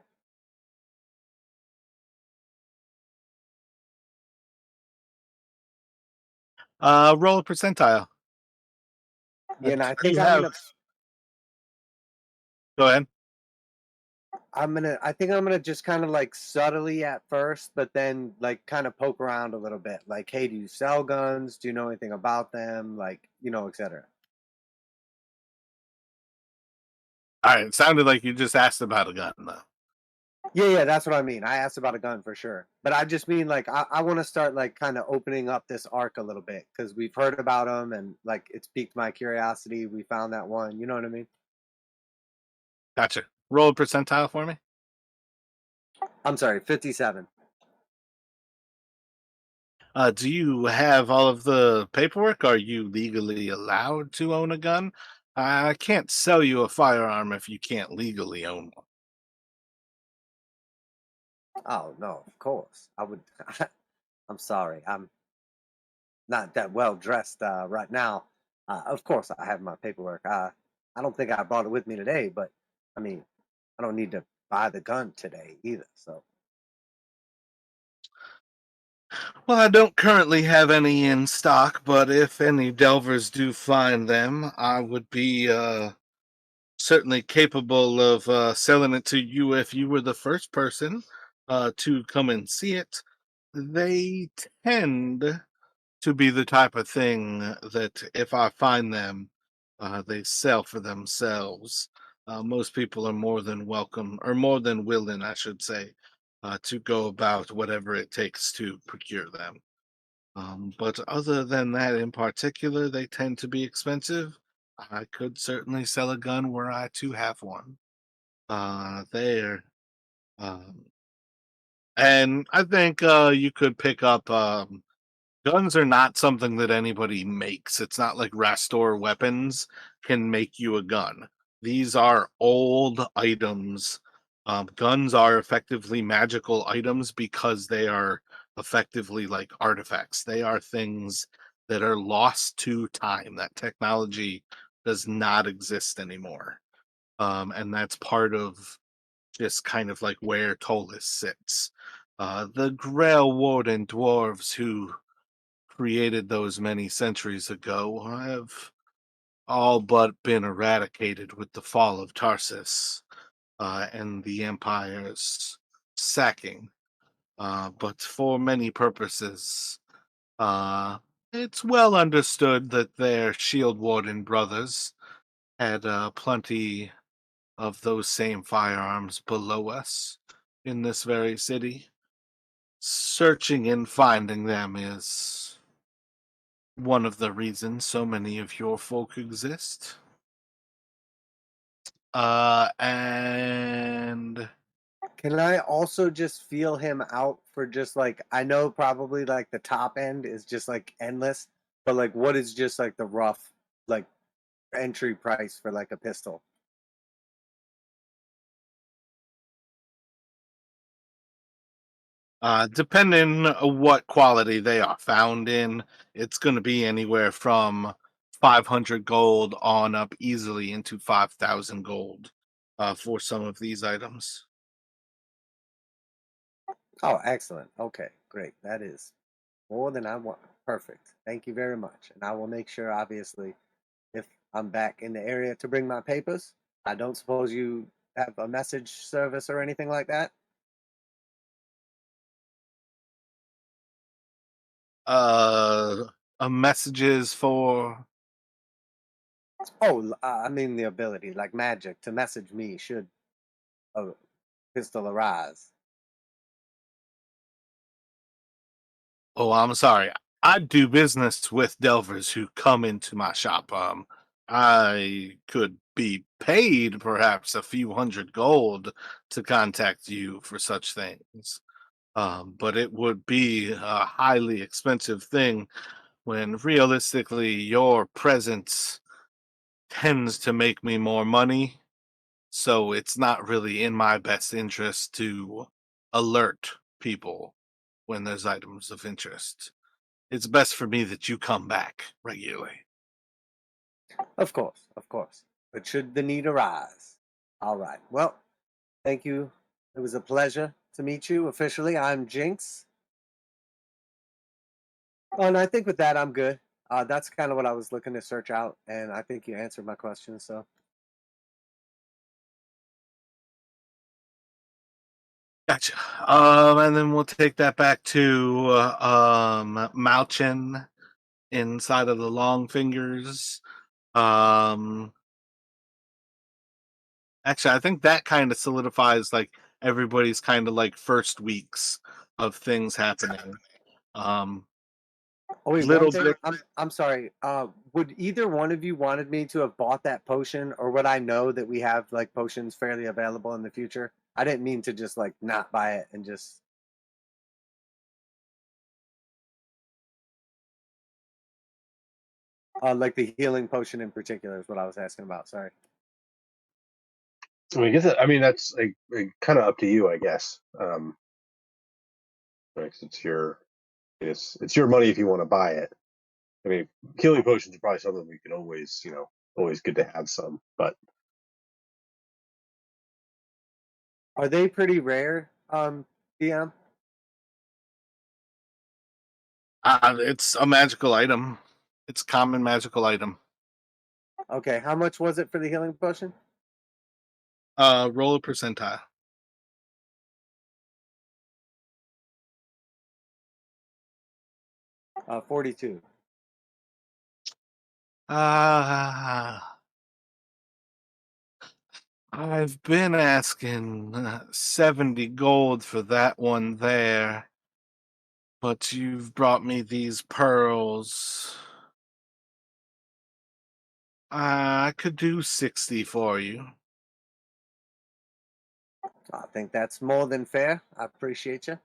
Roll a percentile. yeah, and I You think have. Go ahead. I think I'm gonna just kind of like subtly at first, but then like kind of poke around a little bit. Like, hey, do you sell guns? Do you know anything about them? Like, etc. All right. It sounded like you just asked about a gun, though. Yeah, that's what I mean. I asked about a gun for sure, but I just mean like I want to start like kind of opening up this arc a little bit because we've heard about them and like it's piqued my curiosity. We found that one. You know what I mean? Gotcha. Roll a percentile for me. I'm sorry, 57. Do you have all of the paperwork? Are you legally allowed to own a gun? I can't sell you a firearm if you can't legally own one. Oh no, of course I would. I'm sorry, I'm not that well dressed right now. Of course, I have my paperwork. I don't think I brought it with me today, but I mean, I don't need to buy the gun today either. So, Well, I don't currently have any in stock, but if any delvers do find them, I would be certainly capable of selling it to you if you were the first person to come and see it. They tend to be the type of thing that if I find them, they sell for themselves. Most people are more than welcome, or more than willing, I should say, to go about whatever it takes to procure them. But other than that, in particular, they tend to be expensive. I could certainly sell a gun where I too have one. There, um, and I think you could pick up. Guns are not something that anybody makes. It's not like Restore weapons can make you a gun. These are old items. Guns are effectively magical items because they are effectively like artifacts. They are things that are lost to time. That technology does not exist anymore. And that's part of just kind of like where Tolis sits. The Grail Warden dwarves who created those many centuries ago have all but been eradicated with the fall of Tarsus and the Empire's sacking. But for many purposes, uh, it's well understood that their Shield Warden brothers had plenty of those same firearms below us in this very city. Searching and finding them is one of the reasons so many of your folk exist. And can I also just feel him out for just like I know probably like the top end is just like endless, but like what is just like the rough like entry price for like a pistol? Depending on what quality they are found in, it's going to be anywhere from 500 gold on up easily into 5,000 gold for some of these items. Oh, excellent. Okay, great. That is more than I want. Perfect. Thank you very much. And I will make sure, obviously, if I'm back in the area to bring my papers. I don't suppose you have a message service or anything like that? Uh, Messages for. Oh, I mean the ability, like magic, to message me should a pistol arise. Oh, I'm sorry. I do business with delvers who come into my shop. I could be paid perhaps a few hundred gold to contact you for such things. But it would be a highly expensive thing when realistically your presence tends to make me more money. So it's not really in my best interest to alert people when there's items of interest. It's best for me that you come back regularly. Of course, of course. But should the need arise. All right. Well, thank you. It was a pleasure to meet you officially. I'm Jinx. Oh, and I think with that, I'm good. That's kind of what I was looking to search out, and I think you answered my question. So, Gotcha. And then we'll take that back to Malchin inside of the long fingers. Um, Actually, I think that kind of solidifies like everybody's kind of like first weeks of things happening. Um, oh wait, one Little thing. bit. I'm sorry. Would either one of you wanted me to have bought that potion, or would I know that we have like potions fairly available in the future? I didn't mean to just like not buy it and just like the healing potion in particular is what I was asking about. Sorry. I mean, I mean that's like kind of up to you, I guess. Like, it's your money if you want to buy it. I mean, healing potions are probably something we can always, always good to have some. But Are they pretty rare, DM? It's a magical item. It's a common magical item. Okay, how much was it for the healing potion? Roll a percentile. 42. Uh, I've been asking 70 gold for that one there, but you've brought me these pearls. I could do 60 for you. I think that's more than fair. I appreciate you.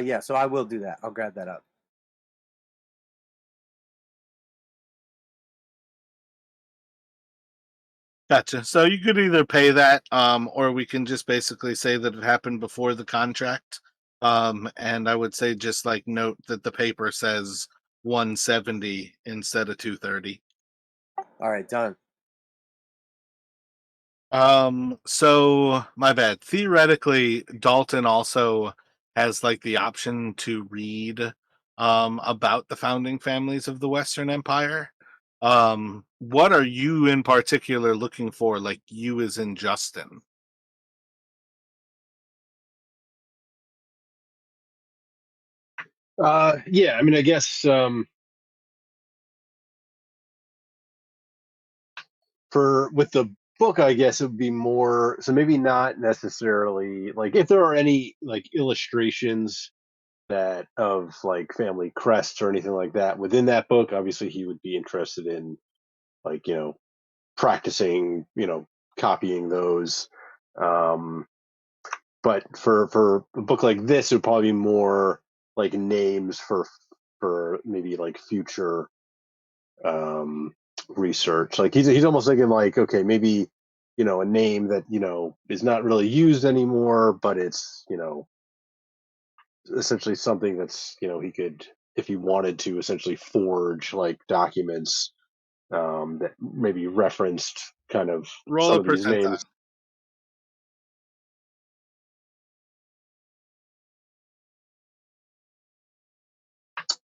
Yeah, so I will do that. I'll grab that up. Gotcha. So you could either pay that, or we can just basically say that it happened before the contract. And I would say just like note that the paper says 170 instead of 230. All right, done. So my bad. Theoretically, Dalton also has like the option to read about the founding families of the Western Empire. What are you in particular looking for, like you as in Justin? yeah, I mean, I guess for with the book, I guess it would be more. So maybe not necessarily like if there are any like illustrations that of like family crests or anything like that within that book. Obviously, he would be interested in like practicing, copying those. Um, but for a book like this, it would probably be more like names for maybe like future research. Like he's almost thinking like, okay, maybe a name that is not really used anymore, but it's essentially something that's he could, if he wanted to, essentially forge like documents that maybe referenced kind of Roll some a of these names.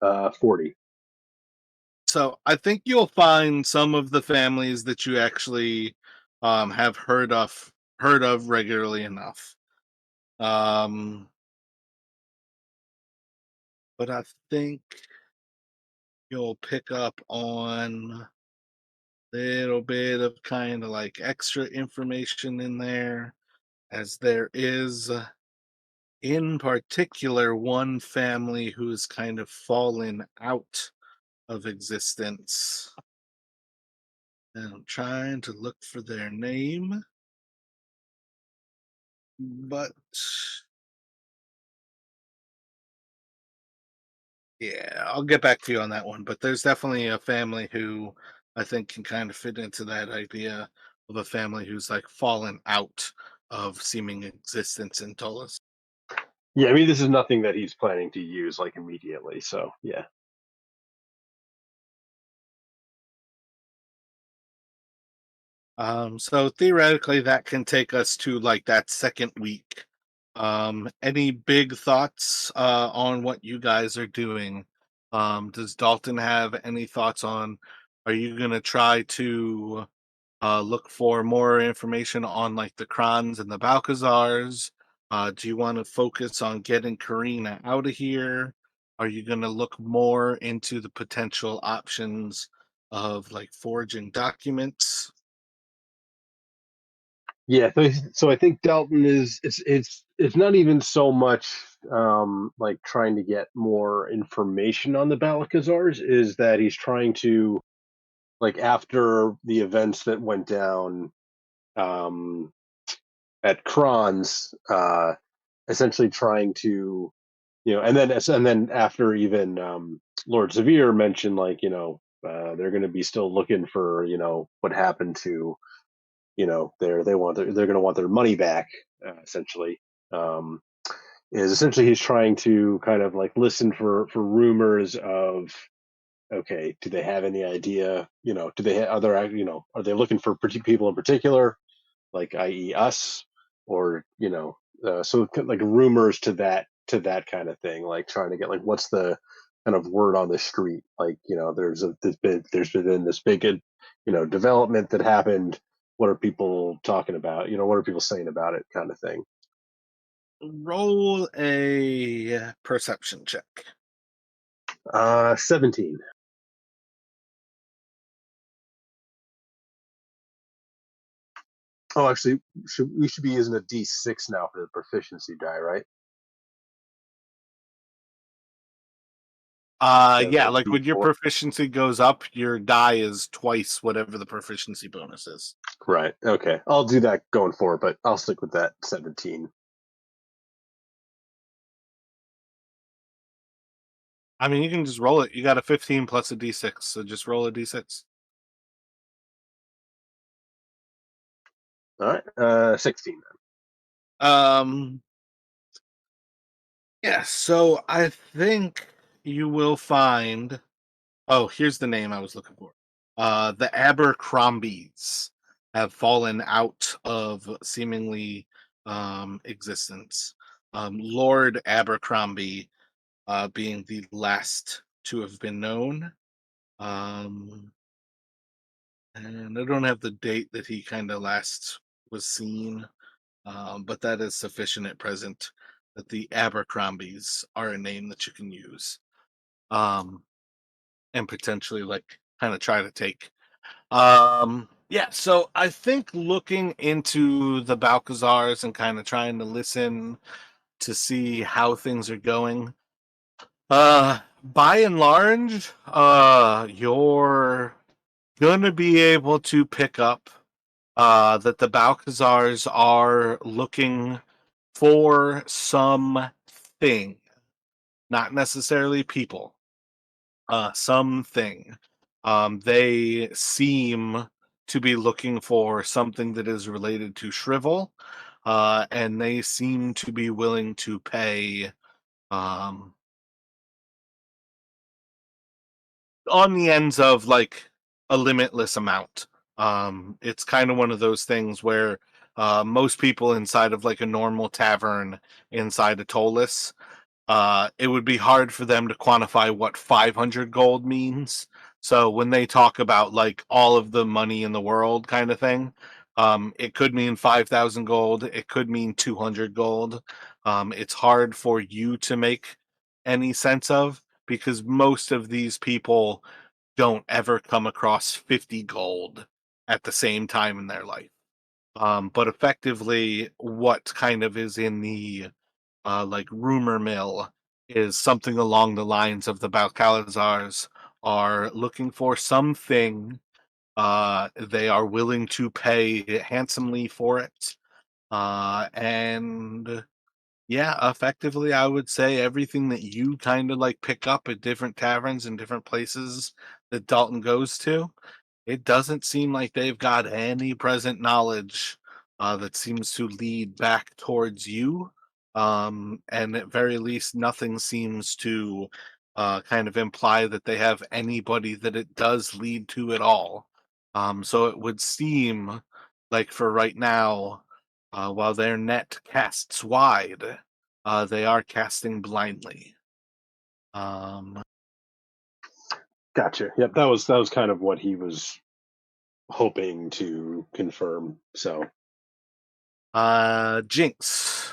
percentile. 40. So I think you'll find some of the families that you actually have heard of regularly enough. But I think you'll pick up on a little bit of kind of like extra information in there, as there is, in particular, one family who's kind of fallen out of existence. And I'm trying to look for their name, but yeah, I'll get back to you on that one. But there's definitely a family who I think can kind of fit into that idea of a family who's like fallen out of seeming existence in Tullus. Yeah, I mean, this is nothing that he's planning to use like immediately. So yeah. So theoretically, that can take us to like that second week. Any big thoughts on what you guys are doing? Does Dalton have any thoughts on? Are you gonna try to look for more information on like the Krans and the Balcazars? Do you want to focus on getting Karina out of here? Are you going to look more into the potential options of like forging documents? Yeah, so I think Dalton is it's not even so much like trying to get more information on the Balcazars, is that he's trying to, like, after the events that went down um at Kron's, essentially trying to, and then after even Lord Severe mentioned, like, they're going to be still looking for, what happened to, they're going to want their money back, essentially. Um, is essentially he's trying to kind of like listen for rumors of, okay, do they have any idea, do they are there, are they looking for people in particular, like, i.e. us, or so like rumors to that kind of thing, like trying to get like what's the kind of word on the street, like, there's been this big development that happened. What are people talking about? What are people saying about it, kind of thing. Roll a perception check. 17. Oh, actually, we should be using a D6 now for the proficiency die, right? Instead of Yeah, a like when your D4. proficiency goes up, your die is twice whatever the proficiency bonus is. Right. Okay. I'll do that going forward, but I'll stick with that 17. I mean, you can just roll it. You got a 15 plus a d6, so just roll a d6. All right. 16 Um, yeah, so I think you will find. Oh, here's the name I was looking for. The Abercrombies have fallen out of seemingly existence. Lord Abercrombie being the last to have been known. Um, and I don't have the date that he kind of last was seen, but that is sufficient at present that the Abercrombies are a name that you can use, and potentially like kind of try to take. Yeah, so I think looking into the Balcazars and kind of trying to listen to see how things are going. By and large, you're gonna be able to pick up that the Balcazars are looking for something, not necessarily people, something. They seem to be looking for something that is related to Shrivel, and they seem to be willing to pay um, on the ends of like a limitless amount. It's kind of one of those things where most people inside of like a normal tavern inside a Tolus, it would be hard for them to quantify what 500 gold means. So when they talk about like all of the money in the world kind of thing, it could mean 5,000 gold. It could mean 200 gold. It's hard for you to make any sense of because most of these people don't ever come across 50 gold at the same time in their life. But effectively, what kind of is in the like rumor mill is something along the lines of the Balcalizars are looking for something. They are willing to pay handsomely for it. And yeah, effectively, I would say everything that you kind of like pick up at different taverns and different places that Dalton goes to, it doesn't seem like they've got any present knowledge that seems to lead back towards you. And at very least, nothing seems to kind of imply that they have anybody that it does lead to at all. So it would seem like for right now, while their net casts wide, they are casting blindly. Gotcha. Yep, that was kind of what he was hoping to confirm. So Jinx.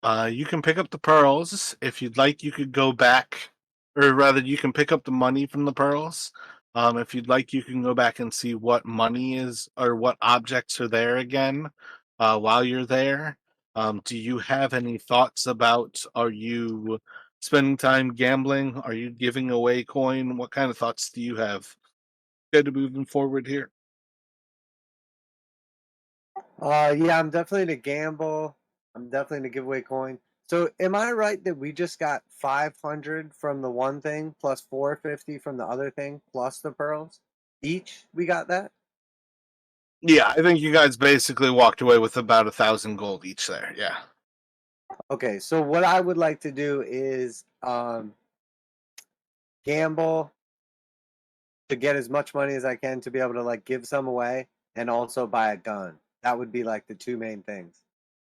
You can pick up the pearls. If you'd like, you could go back, or rather, you can pick up the money from the pearls. If you'd like, you can go back and see what money is or what objects are there again while you're there. Do you have any thoughts about are you spending time gambling? Are you giving away coin? What kind of thoughts do you have? Good moving forward here. Yeah, I'm definitely to gamble. I'm definitely to give away coin. So, am I right that we just got 500 from the one thing plus 450 from the other thing plus the pearls? Each we got that? Yeah, I think you guys basically walked away with about 1,000 gold each there. Yeah. Okay, so what I would like to do is gamble to get as much money as I can to be able to like give some away and also buy a gun. That would be like the two main things.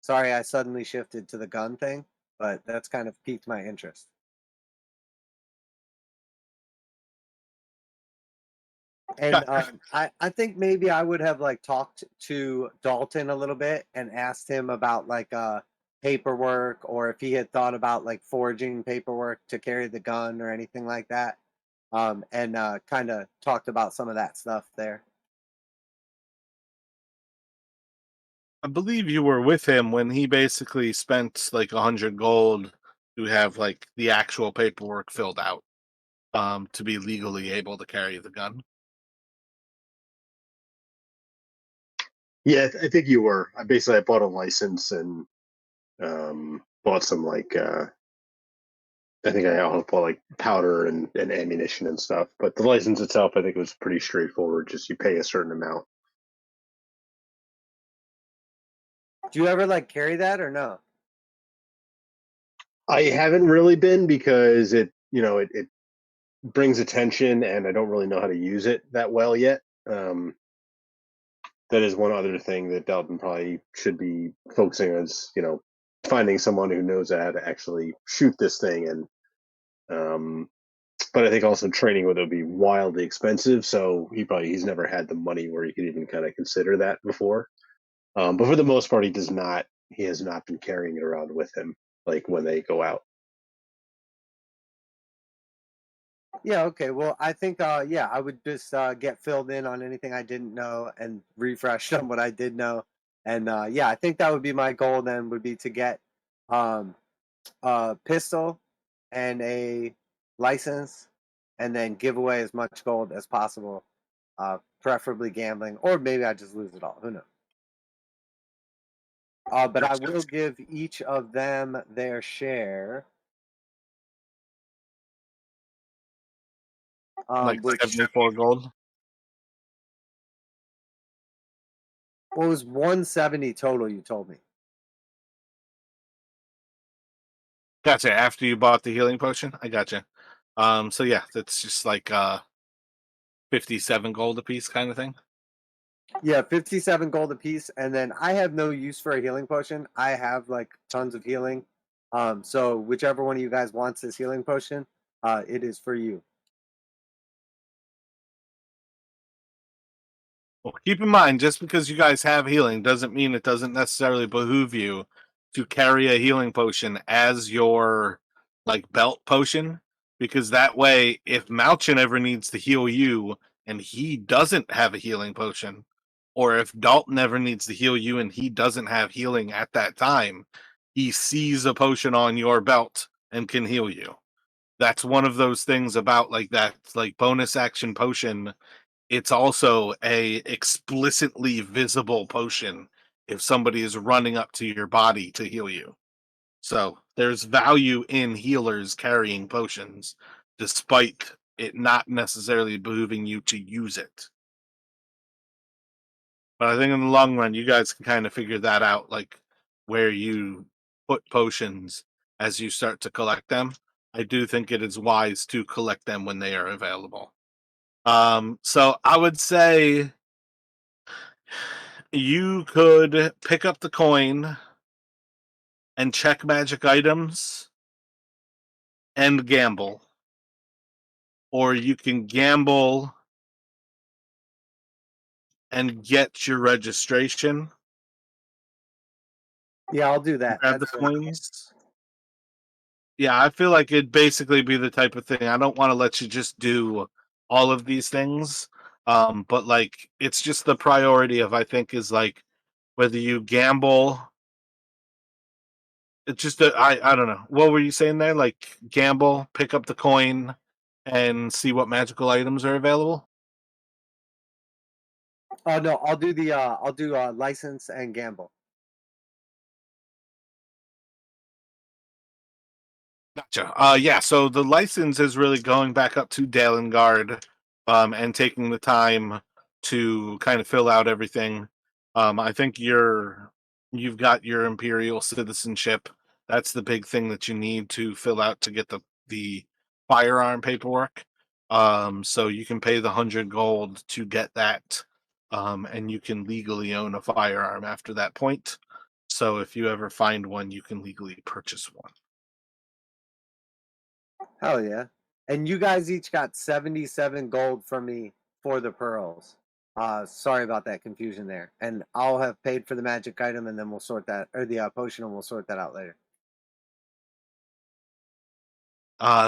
Sorry, I suddenly shifted to the gun thing, but that's kind of piqued my interest. And Got I think maybe I would have like talked to Dalton a little bit and asked him about like paperwork or if he had thought about like forging paperwork to carry the gun or anything like that. And kind of talked about some of that stuff there. I believe you were with him when he basically spent like 100 gold to have like the actual paperwork filled out to be legally able to carry the gun. yeah, I think you were. I bought a license and bought some like I think I also bought like powder and ammunition and stuff. But the license itself, I think, was pretty straightforward. Just you pay a certain amount. Do you ever like carry that or no? I haven't really been because it brings attention and I don't really know how to use it that well yet. That is one other thing that Dalton probably should be focusing on is finding someone who knows how to actually shoot this thing and but I think also training with it would be wildly expensive. So he's never had the money where he could even kind of consider that before. But for the most part, he does not. He has not been carrying it around with him, like when they go out. Yeah, okay. Well, I think yeah, I would just get filled in on anything I didn't know and refresh on what I did know. And yeah, I think that would be my goal then would be to get um a pistol and a license and then give away as much gold as possible. Preferably gambling or maybe I just lose it all. Who knows? But I will give each of them their share. Like Which 74 gold. what was 170 total you told me. Gotcha. After you bought the healing potion, I gotcha. So yeah, that's just like 57 gold a piece kind of thing. Yeah, 57 gold apiece, and then I have no use for a healing potion. I have like tons of healing. So whichever one of you guys wants this healing potion, it is for you. Well, keep in mind, just because you guys have healing doesn't mean it doesn't necessarily behoove you to carry a healing potion as your like belt potion, because that way, if Malchin ever needs to heal you and he doesn't have a healing potion, or if Dalton ever needs to heal you and he doesn't have healing at that time, he sees a potion on your belt and can heal you. That's one of those things about like that like bonus action potion. It's also a explicitly visible potion if somebody is running up to your body to heal you. So there's value in healers carrying potions, despite it not necessarily behooving you to use it. But I think in the long run, you guys can kind of figure that out, like where you put potions as you start to collect them. I do think it is wise to collect them when they are available. So I would say you could pick up the coin and check magic items and gamble. Or you can gamble and get your registration. Yeah, I'll do that. Grab the That's fair. coins. Yeah, I feel like it'd basically be the type of thing. I don't want to let you just do all of these things. But like it's just the priority of I think is like whether you gamble. It's just I don't know. What were you saying there? Like gamble, pick up the coin, and see what magical items are available. Oh no, I'll do license and gamble. Gotcha. Yeah. So the license is really going back up to Dalengard, and taking the time to kind of fill out everything. I think you've got your imperial citizenship. That's the big thing that you need to fill out to get the firearm paperwork. So you can pay the 100 gold to get that, and you can legally own a firearm after that point. So if you ever find one, you can legally purchase one. Hell yeah. And you guys each got 77 gold from me for the pearls. Sorry about that confusion there. And I'll have paid for the magic item and then we'll sort that, or the potion, and we'll sort that out later.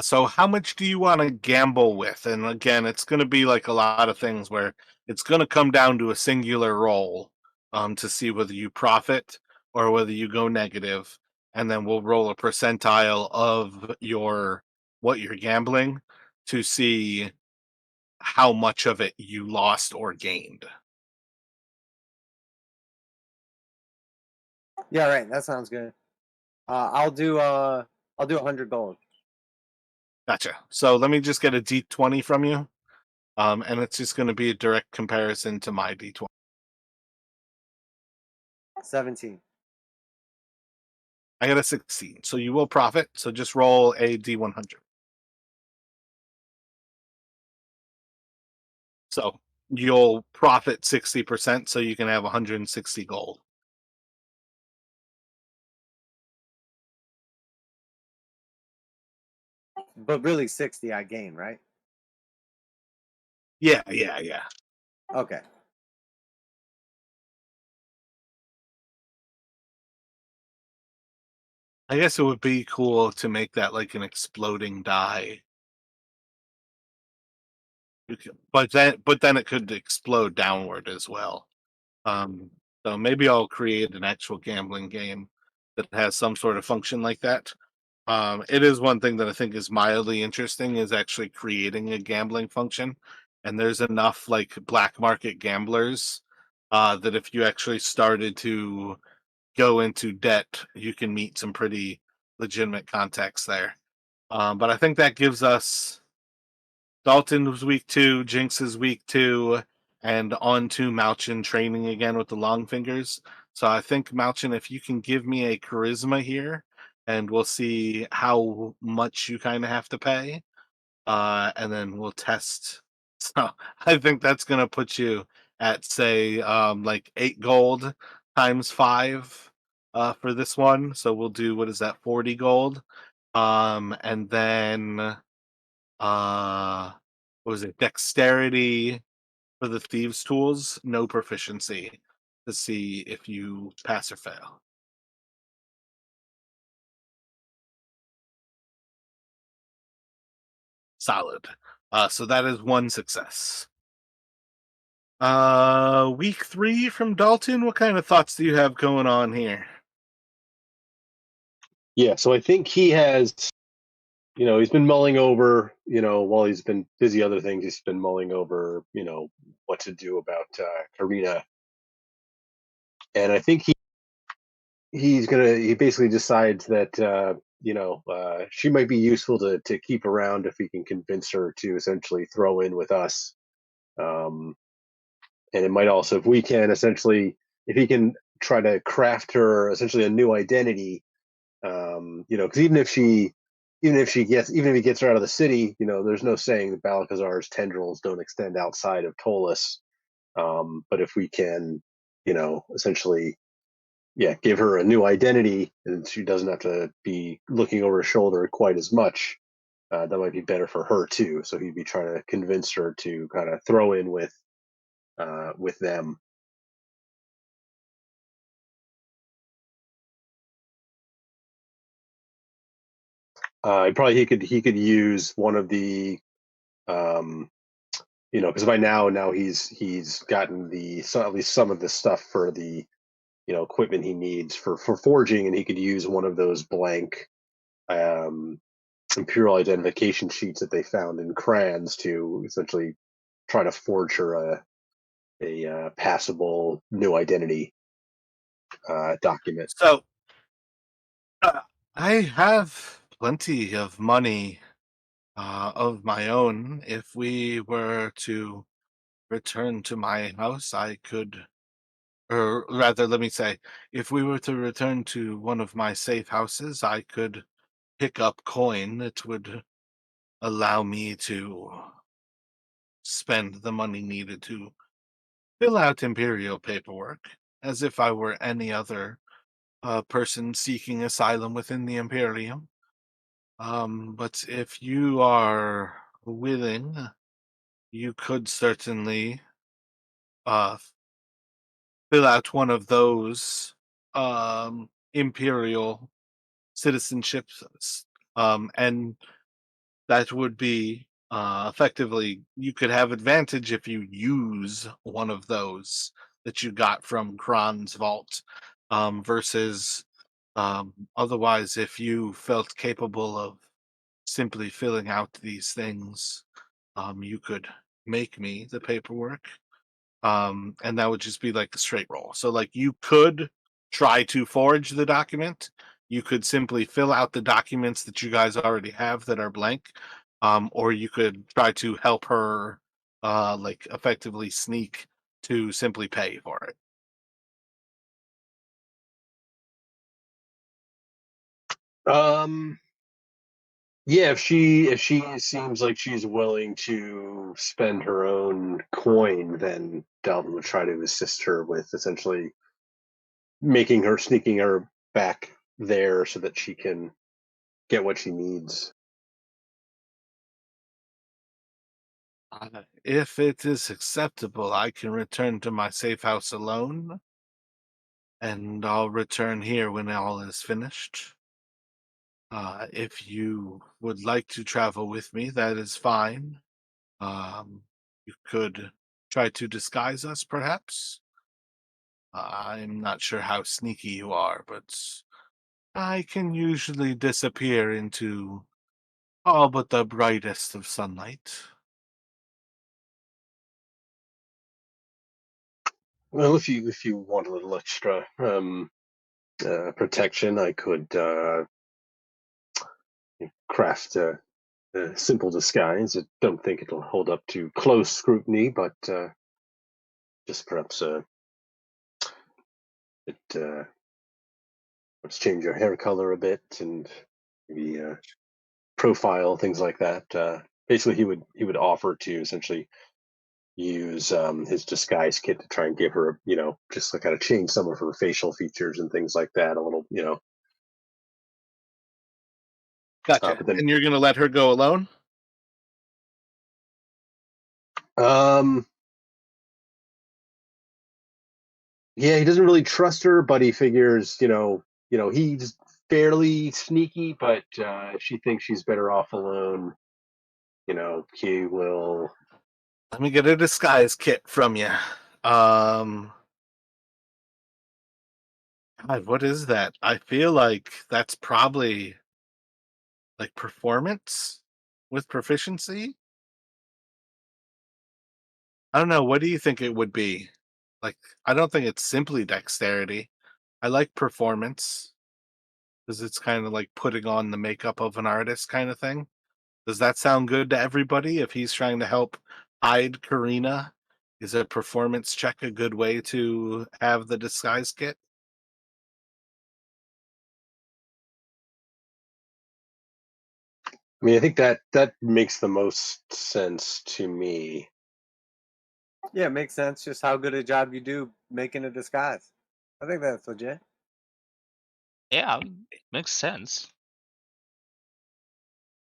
So how much do you want to gamble with? And again, it's going to be like a lot of things where it's going to come down to a singular roll, to see whether you profit or whether you go negative, and then we'll roll a percentile of your what you're gambling to see how much of it you lost or gained. Yeah, right. That sounds good. I'll do 100 gold. Gotcha. So let me just get a D20 from you, and it's just going to be a direct comparison to my D20. 17. I got a 16, so you will profit. So just roll a D100. So you'll profit 60%, so you can have 160 gold. But really 60 I gain, right? Yeah, yeah, yeah. Okay. I guess it would be cool to make that like an exploding die. But then it could explode downward as well. Um, so maybe I'll create an actual gambling game that has some sort of function like that. It is one thing that I think is mildly interesting is actually creating a gambling function. And there's enough like black market gamblers that if you actually started to go into debt, you can meet some pretty legitimate contacts there. But I think that gives us Dalton was week 2, Jinx is week 2, and on to Malchin training again with the long fingers. So I think Malchin, if you can give me a charisma here, and we'll see how much you kind of have to pay, and then we'll test. So I think that's gonna put you at, say, like 8 gold times 5 for this one. So we'll do, what is that, 40 gold, and then what was it, dexterity for the thieves tools, no proficiency, to see if you pass or fail. Solid. So that is one success. Week 3 from Dalton. What kind of thoughts do you have going on here? Yeah, so I think he has, he's been mulling over, while he's been busy other things, he's been mulling over, what to do about Karina. And I think he basically decides that, she might be useful to keep around if he can convince her to essentially throw in with us. Um, and it might also, if we can essentially, if he can try to craft her essentially a new identity, because even if he gets her out of the city, there's no saying that Balakazar's tendrils don't extend outside of Tolus. But if we can, essentially, yeah, give her a new identity, and she doesn't have to be looking over her shoulder quite as much. That might be better for her too. So he'd be trying to convince her to kind of throw in with them. Probably he could use one of the, um, because by now he's gotten at least some of the stuff for the, equipment he needs for forging, and he could use one of those blank, um, imperial identification sheets that they found in Crans to essentially try to forge her a passable new identity document. So, I have plenty of money of my own. If we were to return to my house, I could, or rather, let me say, if we were to return to one of my safe houses, I could pick up coin that would allow me to spend the money needed to fill out imperial paperwork as if I were any other person seeking asylum within the Imperium. But if you are willing, you could certainly uh, fill out one of those imperial citizenships, and that would be effectively, you could have advantage if you use one of those that you got from Kron's vault, versus otherwise, if you felt capable of simply filling out these things, you could make me the paperwork, and that would just be like the straight roll. So, like, you could try to forge the document. You could simply fill out the documents that you guys already have that are blank, or you could try to help her, like, effectively sneak to simply pay for it. Um, yeah, if she seems like she's willing to spend her own coin, then Dalton would try to assist her with essentially sneaking her back there so that she can get what she needs. If it is acceptable, I can return to my safe house alone, and I'll return here when all is finished. If you would like to travel with me, that is fine. You could try to disguise us, perhaps. I'm not sure how sneaky you are, but I can usually disappear into all but the brightest of sunlight. Well, if you want a little extra protection, I could craft a simple disguise. I don't think it'll hold up to close scrutiny, but just perhaps it let's change your hair color a bit and maybe profile things like that. Basically, he would offer to essentially use his disguise kit to try and give her, just to kind of change some of her facial features and things like that a little, Gotcha. but then, And you're gonna let her go alone? um, yeah, he doesn't really trust her, but he figures, he's fairly sneaky, but if she thinks she's better off alone, he will. Let me get a disguise kit from you. Um, God, what is that? I feel like that's probably like performance with proficiency. I don't know. What do you think it would be? Like, I don't think it's simply dexterity. I like performance because it's kind of like putting on the makeup of an artist kind of thing. Does that sound good to everybody? If he's trying to help hide Karina, is a performance check a good way to have the disguise kit? I mean, I think that makes the most sense to me. Yeah, it makes sense. Just how good a job you do making a disguise. I think that's legit. Yeah, makes sense.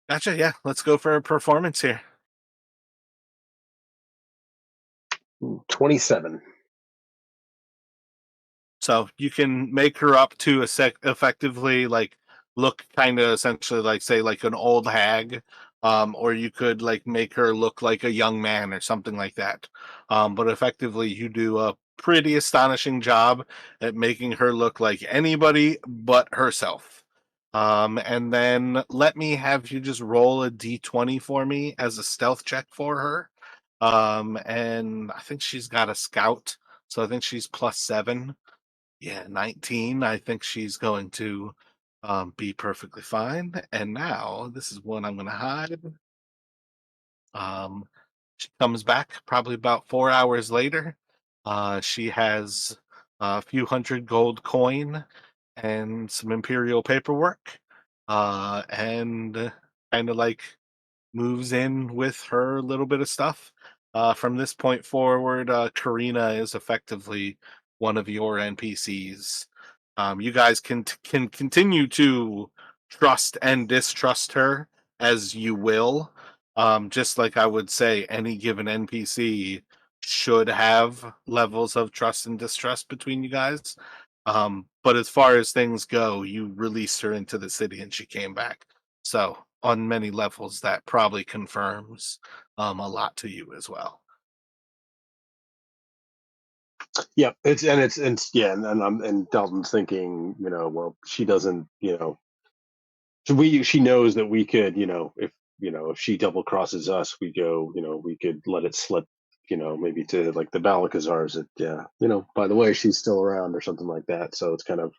Gotcha. Yeah, let's go for a performance here. 27. So you can make her up to effectively like look kind of essentially like say like an old hag, or you could like make her look like a young man or something like that. But effectively, you do a pretty astonishing job at making her look like anybody but herself. And then let me have you just roll a d20 for me as a stealth check for her. And I think she's got a scout, so I think she's +7. Yeah, 19. I think she's going to be perfectly fine. And now this is one I'm going to hide. Um, she comes back probably about 4 hours later. She has a few hundred gold coin and some imperial paperwork, and kind of like moves in with her little bit of stuff. From this point forward, Karina is effectively one of your NPCs. You guys can continue to trust and distrust her as you will. Just like I would say, any given NPC should have levels of trust and distrust between you guys. But as far as things go, you released her into the city and she came back. So on many levels, that probably confirms a lot to you as well. Yeah, it's yeah, and Dalton's thinking, well, she doesn't, she knows that we could, if she double crosses us, we could let it slip, maybe to like the Balakazars that, yeah, by the way, she's still around or something like that. So it's kind of,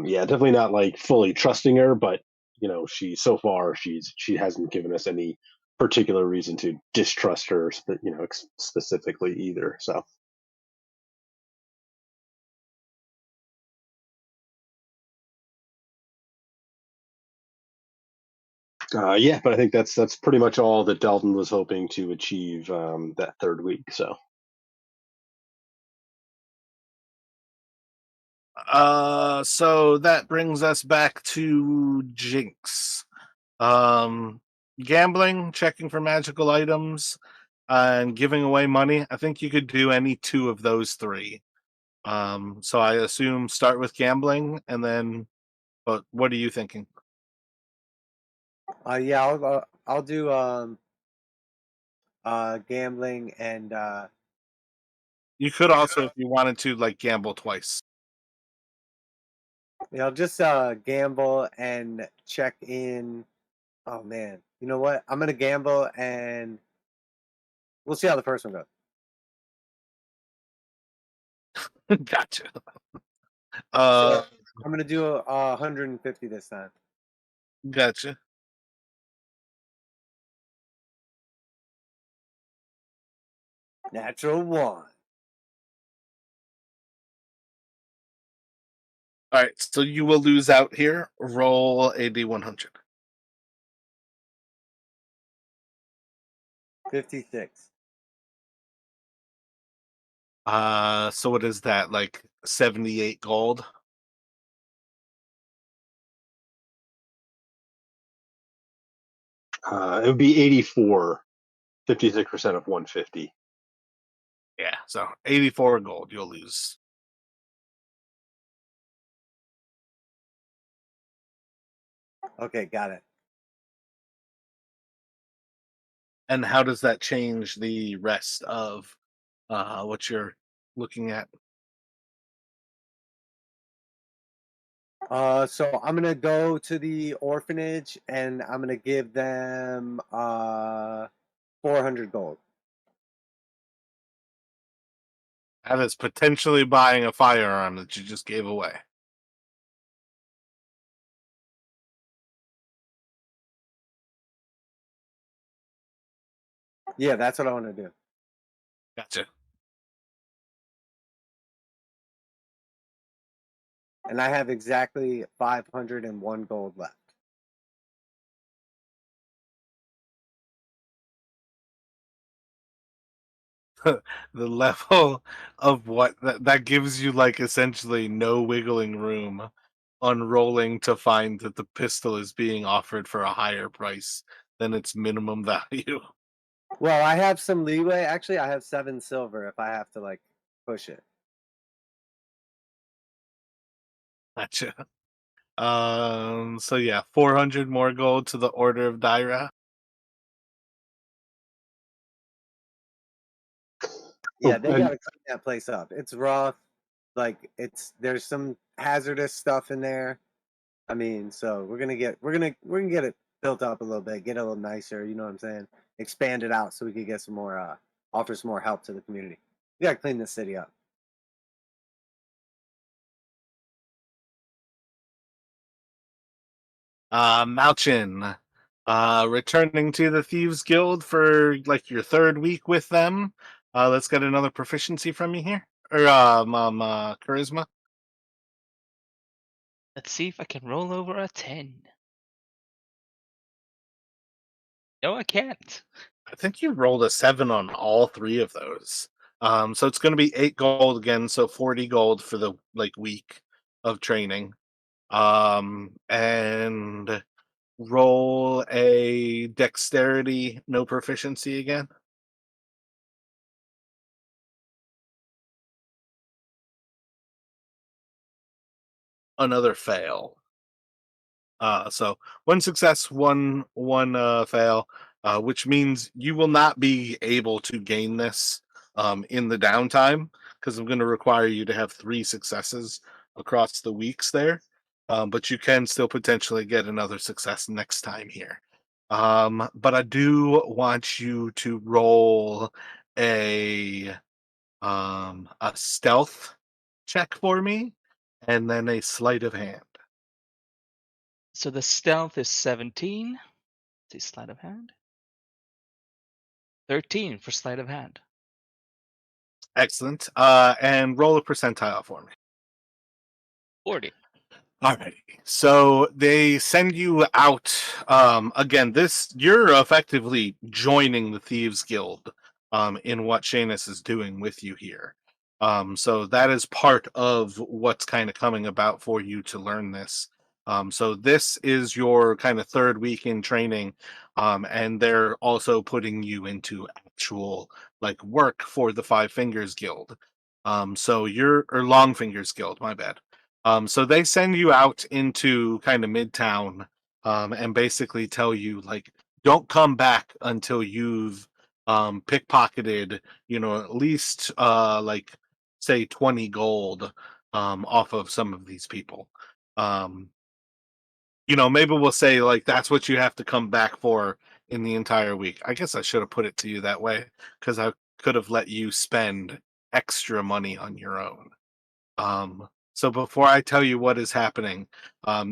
yeah, definitely not like fully trusting her, but so far she hasn't given us any particular reason to distrust her, specifically either. So. Yeah, but I think that's pretty much all that Dalton was hoping to achieve that third week. So. So that brings us back to Jinx. Um, Gambling, checking for magical items, and giving away money. I think you could do any two of those three. So I assume start with gambling, and then. But what are you thinking? Yeah, I'll do gambling and You could also, if you wanted to, like gamble twice. I'll just gamble and check in. Oh man, you know what? I'm gonna gamble and we'll see how the first one goes. Gotcha. So Uh, I'm gonna do 150 this time. gotcha. Natural one. All right, so you will lose out here. Roll a d100. 56. So what is that? Like 78 gold? It would be 84, 56% of 150. Yeah, so 84 gold you'll lose. Okay, got it. And how does that change the rest of what you're looking at? So I'm gonna go to the orphanage and I'm gonna give them 400 gold. That is potentially buying a firearm that you just gave away. Yeah, that's what I want to do. Gotcha. And I have exactly 501 gold left. The level of what that gives you, like, essentially no wiggling room on rolling to find that the pistol is being offered for a higher price than its minimum value. Well, I have some leeway. Actually, I have 7 silver if I have to like push it. Gotcha. So yeah, 400 more gold to the Order of Daira. Yeah, Oh, they gotta clean that place up. It's rough. Like there's some hazardous stuff in there. I mean, so we're gonna get it built up a little bit, get it a little nicer. You know what I'm saying? Expand it out so we could get some more, offer some more help to the community. We gotta clean this city up. Malchin, returning to the Thieves Guild for like your third week with them. Let's get another proficiency from you here, or charisma. Let's see if I can roll over a 10. No, I can't. I think you rolled a 7 on all three of those. So it's going to be 8 gold again, so 40 gold for the like week of training. And roll a dexterity, no proficiency again. Another fail. So one success, one fail, which means you will not be able to gain this in the downtime because I'm going to require you to have 3 successes across the weeks there. But you can still potentially get another success next time here. But I do want you to roll a a stealth check for me, and then a sleight of hand. So the stealth is 17. Let's see, sleight of hand. 13 for sleight of hand. Excellent. And roll a percentile for me. 40. Alrighty. So they send you out. Again, this you're effectively joining the Thieves Guild in what Shanus is doing with you here. So that is part of what's kind of coming about for you to learn this. So this is your kind of third week in training, and they're also putting you into actual like work for the Five Fingers Guild. So you're or Long Fingers Guild, my bad. So they send you out into kind of Midtown, and basically tell you like, don't come back until you've pickpocketed, at least like say 20 gold off of some of these people. Um, Maybe we'll say like that's what you have to come back for in the entire week. I guess I should have put it to you that way because I could have let you spend extra money on your own. So before I tell you what is happening,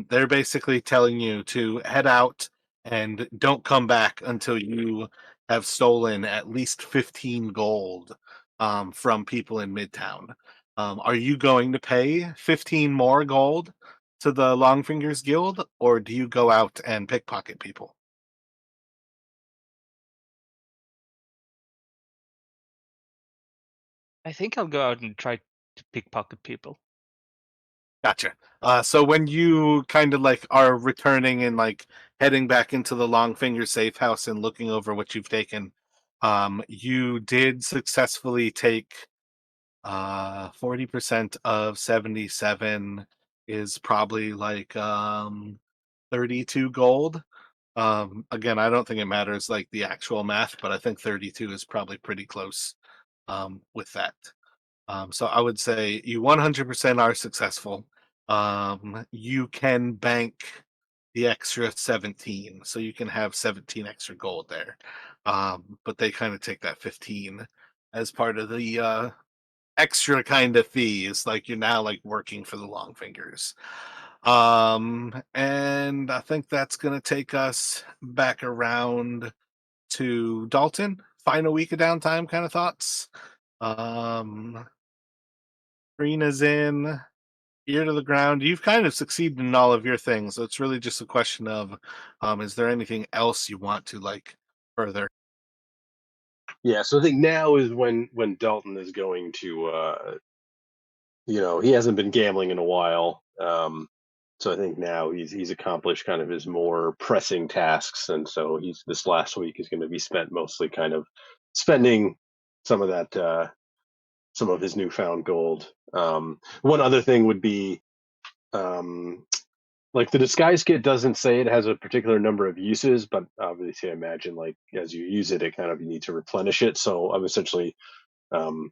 they're basically telling you to head out and don't come back until you have stolen at least 15 gold from people in Midtown. Are you going to pay 15 more gold to the Longfingers Guild, or do you go out and pickpocket people? I think I'll go out and try to pickpocket people. Gotcha. So when you kind of like are returning and like heading back into the Longfinger safe house and looking over what you've taken, you did successfully take 40% of 77 is probably like 32 gold. Again, I don't think it matters like the actual math, but I think 32 is probably pretty close with that. So I would say you 100% are successful. You can bank the extra 17, so you can have 17 extra gold there. But they kind of take that 15 as part of the extra kind of fees. Like you're now like working for the long fingers. And I think that's gonna take us back around to Dalton. Final week of downtime kind of thoughts. Um, Arena's in, ear to the ground. You've kind of succeeded in all of your things, so it's really just a question of, is there anything else you want to like further? Yeah, so I think now is when Dalton is going to he hasn't been gambling in a while. So I think now he's accomplished kind of his more pressing tasks, and so he's this last week is going to be spent mostly kind of spending some of that some of his newfound gold. One other thing would be um, like the disguise kit doesn't say it has a particular number of uses, but obviously I imagine like as you use it, it kind of you need to replenish it. So I'm essentially um,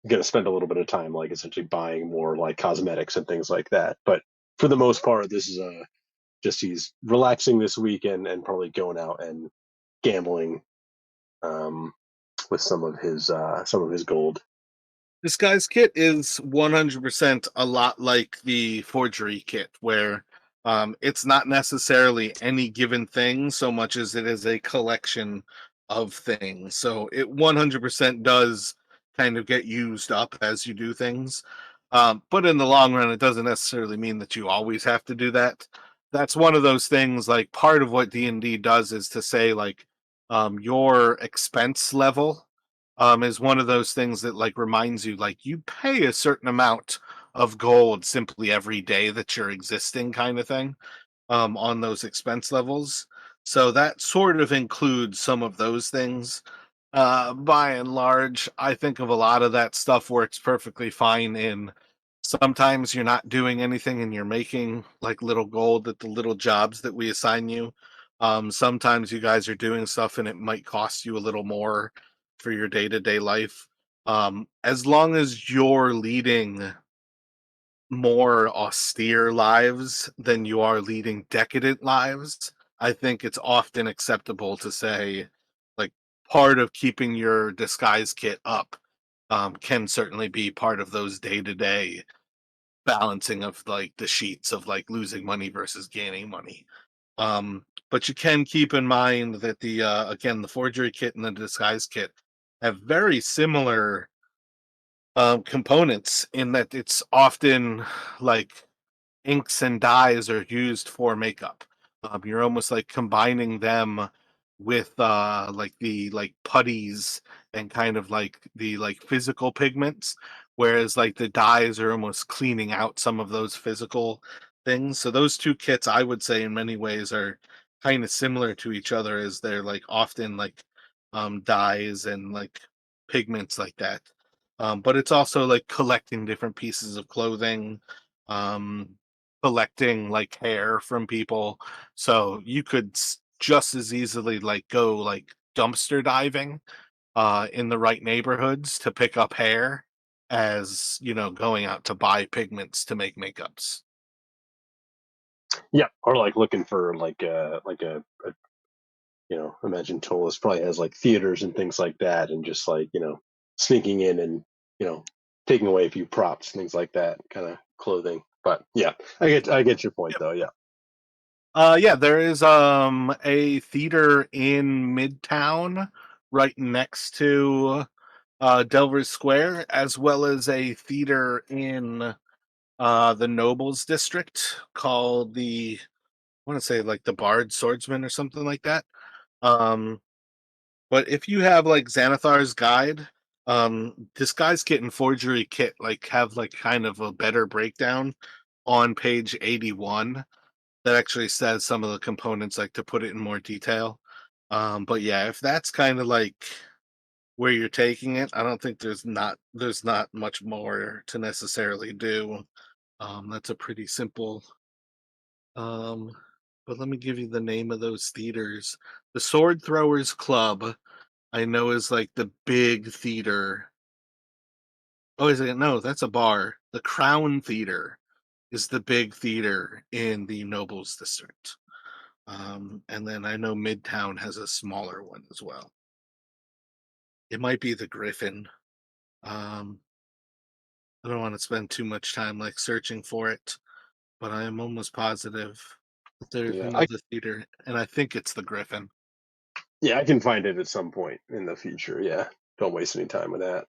going to spend a little bit of time like essentially buying more like cosmetics and things like that. But for the most part, this is just he's relaxing this weekend and probably going out and gambling um, with some of his gold. This guy's kit is 100% a lot like the forgery kit, where it's not necessarily any given thing so much as it is a collection of things. So it 100% does kind of get used up as you do things. But in the long run, it doesn't necessarily mean that you always have to do that. That's one of those things, like part of what D&D does is to say, like, your expense level is one of those things that like reminds you like you pay a certain amount of gold simply every day that you're existing kind of thing on those expense levels. So that sort of includes some of those things. By and large, I think of a lot of that stuff works perfectly fine in sometimes you're not doing anything and you're making like little gold at the little jobs that we assign you. Sometimes you guys are doing stuff and it might cost you a little more for your day-to-day life. As long as you're leading more austere lives than you are leading decadent lives, I think it's often acceptable to say, like, part of keeping your disguise kit up can certainly be part of those day to day balancing of like the sheets of like losing money versus gaining money. But you can keep in mind that the again the forgery kit and the disguise kit have very similar components in that it's often like inks and dyes are used for makeup. You're almost like combining them with like the like putties and kind of like the like physical pigments, whereas like the dyes are almost cleaning out some of those physical things. So those two kits, I would say, in many ways are kind of similar to each other, as they're like often like dyes and like pigments like that. But it's also like collecting different pieces of clothing. Um, Collecting like hair from people. So you could just as easily like go like dumpster diving in the right neighborhoods to pick up hair as, going out to buy pigments to make makeups. Yeah, or like looking for like a imagine Tolis probably has like theaters and things like that, and just like sneaking in and you know taking away a few props, things like that, kind of clothing. But yeah, I get your point Yep. though. Yeah. Yeah, there is a theater in Midtown right next to Delvers Square, as well as a theater in the Nobles district called I want to say like the Bard Swordsman or something like that. Um, but if you have like Xanathar's Guide, this guy's getting forgery kit like have like kind of a better breakdown on page 81 that actually says some of the components like to put it in more detail. But yeah, if that's kind of like where you're taking it, I don't think there's not much more to necessarily do. That's a pretty simple. Um, but let me give you the name of those theaters. The Sword Throwers Club, I know, is like the big theater. Oh, is it? No, that's a bar. The Crown Theater is the big theater in the Nobles District. And then I know Midtown has a smaller one as well. It might be the Griffin. Um, I don't want to spend too much time like searching for it, but I am almost positive that there's Yeah, another theater, and I think it's the Griffin. I can find it at some point in the future. Yeah, don't waste any time with that.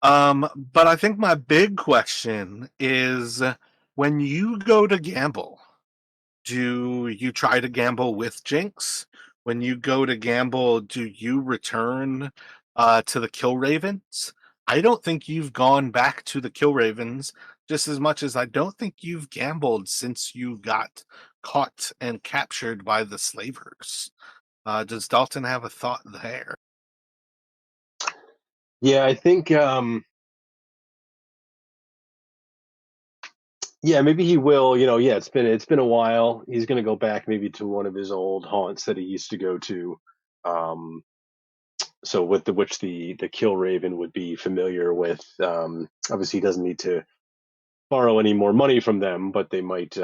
But I think my big question is when you go to gamble, do you try to gamble with Jinx? When you go to gamble, do you return to the Kill Ravens? I don't think you've gone back to the Kill Ravens just as much as I don't think you've gambled since you got caught and captured by the slavers. Does Dalton have a thought there? Yeah, I think yeah, maybe he will. Yeah, it's been a while. He's going to go back maybe to one of his old haunts that he used to go to. Um, so with which the Kill Raven would be familiar with. Obviously, he doesn't need to borrow any more money from them, but they might.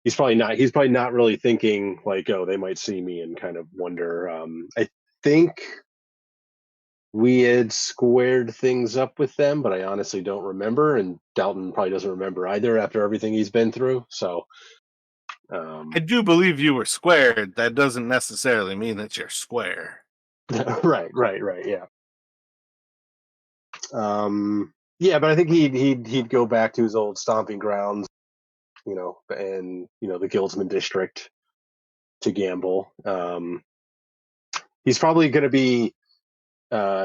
He's probably not. He's probably not really thinking like, oh, they might see me and kind of wonder. I think we had squared things up with them, but I honestly don't remember, and Dalton probably doesn't remember either after everything he's been through. So, I do believe you were squared. That doesn't necessarily mean that you're square. right, yeah, yeah, but I think he'd go back to his old stomping grounds, and the Guildsman district to gamble. He's probably going to be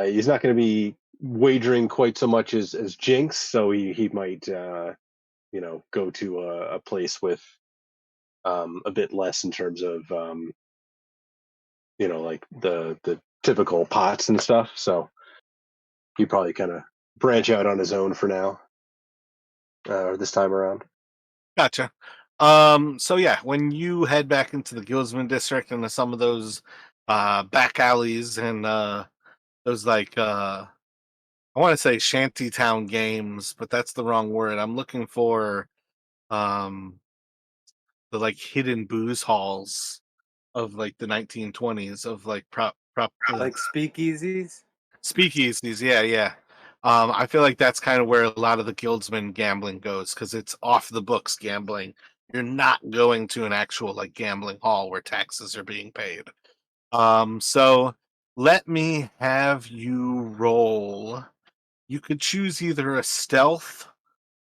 he's not going to be wagering quite so much as Jinx, so he might go to a place with a bit less in terms of like the typical pots and stuff. So he probably kind of branch out on his own for now, this time around. Gotcha. So yeah, when you head back into the Guildsman district and to some of those back alleys and those like I want to say shantytown games, but that's the wrong word. I'm looking for um the like hidden booze halls of like the 1920s of like prop Like speakeasies. speakeasies. Yeah, yeah. I feel like that's kind of where a lot of the guildsman gambling goes because it's off the books gambling. You're not going to an actual like gambling hall where taxes are being paid. So let me have you roll. You could choose either a stealth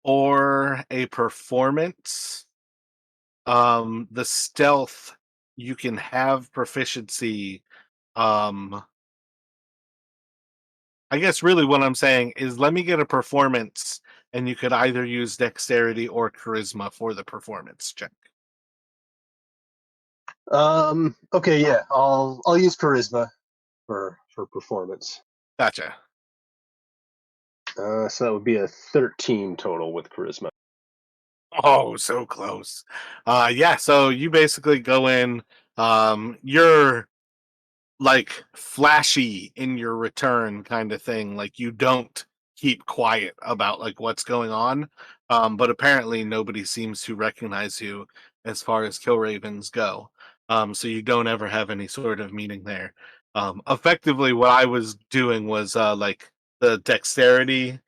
or a performance. The stealth you can have proficiency. I guess really what I'm saying is let me get a performance and you could either use dexterity or charisma for the performance check. Okay, yeah, I'll use charisma for performance. Gotcha. So that would be a 13 total with charisma. Oh, so close. Yeah, so you basically go in, you're like flashy in your return kind of thing. Like you don't keep quiet about like what's going on. But apparently nobody seems to recognize you as far as kill ravens go. So you don't ever have any sort of meaning there. Effectively what I was doing was like the dexterity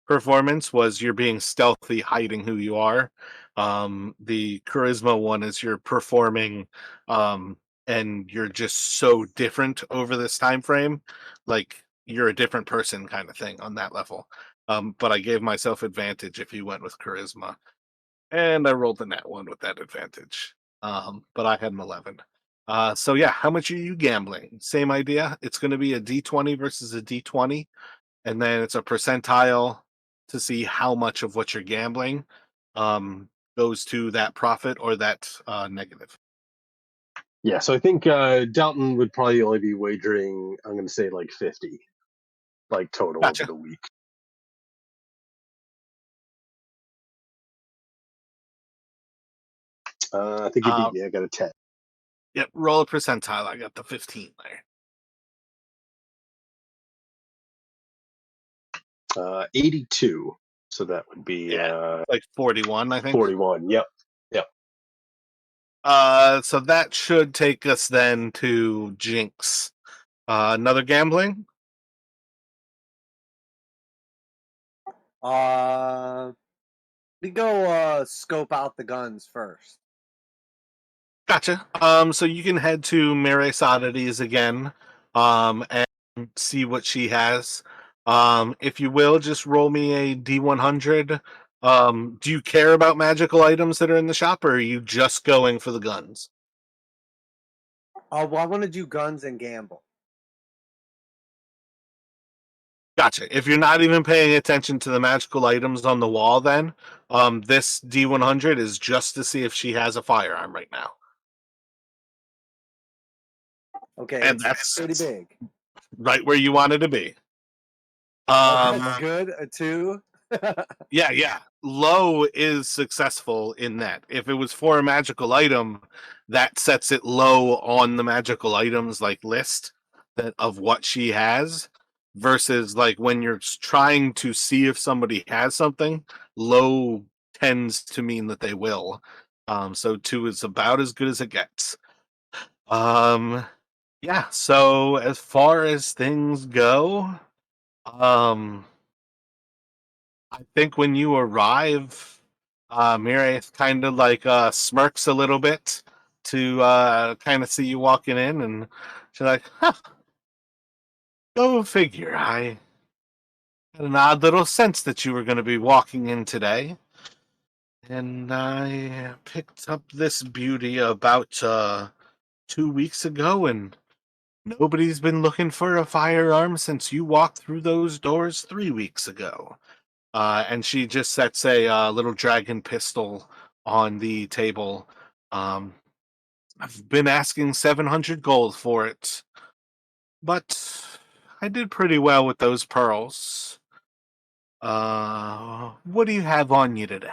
performance was you're being stealthy, hiding who you are. The charisma one is you're performing and you're just so different over this time frame, like you're a different person kind of thing on that level. But I gave myself advantage if you went with charisma, and I rolled the nat one with that advantage. But I had an 11. So yeah, how much are you gambling? Same idea. It's going to be a D20 versus a D20, and then it's a percentile to see how much of what you're gambling um, goes to that profit or that negative. Yeah, so I think Dalton would probably only be wagering, I'm going to say like 50, like total over Gotcha. the week. I think he beat me. I got a 10. Yep, roll a percentile. I got the 15 there. 82. So that would be Yeah, like 41, I think. 41. Yep. Yep. So that should take us then to Jinx. Another gambling? We go scope out the guns first. Gotcha. So you can head to Mirae's Oddities again, and see what she has. If you will, just roll me a D100. Do you care about magical items that are in the shop, or are you just going for the guns? Well, I want to do guns and gamble. Gotcha. If you're not even paying attention to the magical items on the wall, then this D100 is just to see if she has a firearm right now. Okay, And it's that's pretty big. right where you wanted to be. That's good. A 2. Yeah. Low is successful in that. If it was for a magical item, that sets it low on the magical items like list that of what she has. Versus like when you're trying to see if somebody has something, low tends to mean that they will. So 2 is about as good as it gets. Yeah. So as far as things go, um, I think when you arrive, Miriam kind of like smirks a little bit to kind of see you walking in, and she's like, huh, go figure. I had an odd little sense that you were going to be walking in today. And I picked up this beauty about 2 weeks ago, and nobody's been looking for a firearm since you walked through those doors 3 weeks ago. And she just sets a little dragon pistol on the table. I've been asking 700 gold for it, but I did pretty well with those pearls. What do you have on you today?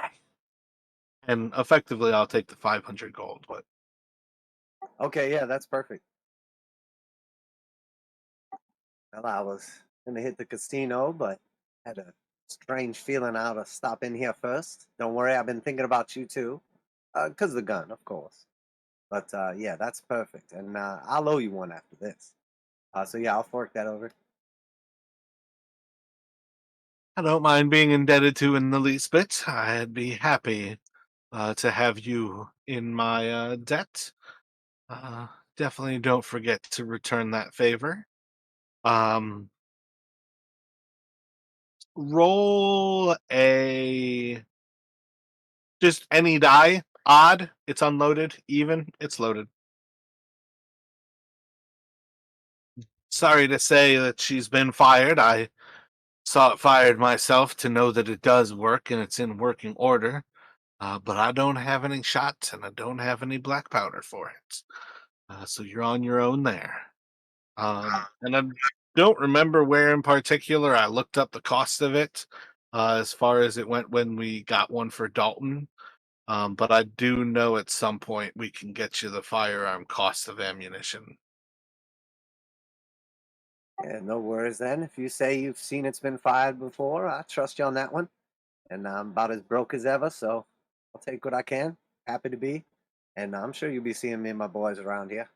And effectively, I'll take the 500 gold. But Okay, yeah, that's perfect. Well, I was gonna hit the casino, but had a strange feeling I ought to stop in here first. Don't worry, I've been thinking about you too. 'Cause of the gun, of course. But yeah, that's perfect. And I'll owe you one after this. So yeah, I'll fork that over. I don't mind being indebted to in the least bit. I'd be happy to have you in my debt. Uh, Definitely don't forget to return that favor. Um, Roll a just any die. Odd, it's unloaded. Even, it's loaded. Sorry to say that she's been fired. I saw it fired myself to know that it does work and it's in working order. But I don't have any shots and I don't have any black powder for it. So you're on your own there. And I don't remember where in particular I looked up the cost of it as far as it went when we got one for Dalton. But I do know at some point we can get you the firearm cost of ammunition. Yeah, no worries then. If you say you've seen it's been fired before, I trust you on that one. And I'm about as broke as ever, so I'll take what I can. Happy to be. And I'm sure you'll be seeing me and my boys around here.